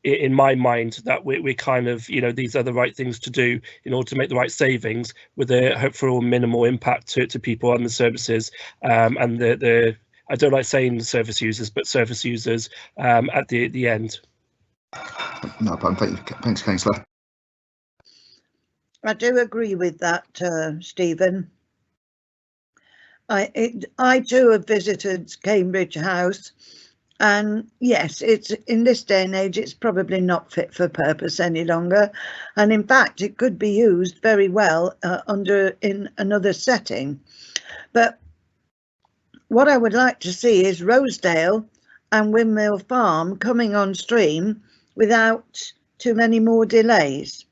in my mind that we kind of, these are the right things to do in order to make the right savings with a hopeful minimal impact to people and the services, and the I don't like saying service users, but service users at the end. No problem. Thanks, Councillor. I do agree with that, Stephen. I too have visited Cambridge House, and yes, it's in this day and age, it's probably not fit for purpose any longer, and in fact, it could be used very well in another setting. But what I would like to see is Rosedale and Windmill Farm coming on stream without too many more delays.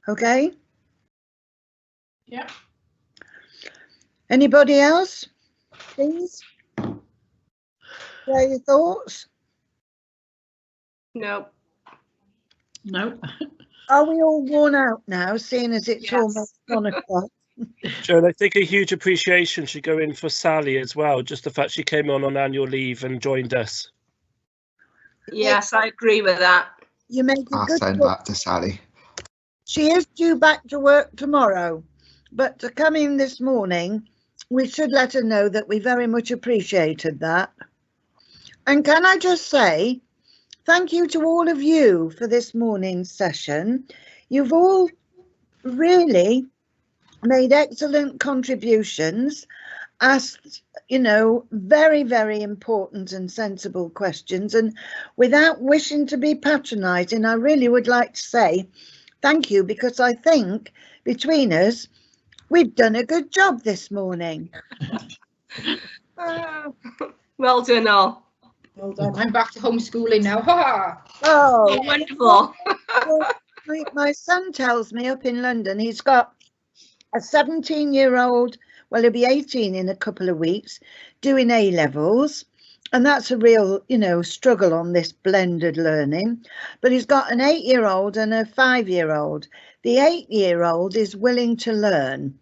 Okay? Yeah. Anybody else, please? Share your thoughts? No. No. Are we all worn out now, seeing as it's Yes. almost 1 o'clock? Joan, I think a huge appreciation should go in for Sally as well. Just the fact she came on annual leave and joined us. Yes, I agree with that. You make a I'll good send point. that to Sally. She is due back to work tomorrow, but to come in this morning, we should let her know that we very much appreciated that. And can I just say, thank you to all of you for this morning's session. You've all really made excellent contributions, asked, you know, very, very important and sensible questions. And without wishing to be patronising, I really would like to say thank you, because I think between us, we've done a good job this morning. Well done, all. Well done. I'm back to homeschooling now. Ha! Oh, Wonderful. my son tells me up in London, he's got a 17-year-old, well, he'll be 18 in a couple of weeks, doing A-levels. And that's a real, you know, struggle on this blended learning. But he's got an 8-year-old and a 5-year-old. The 8-year-old is willing to learn.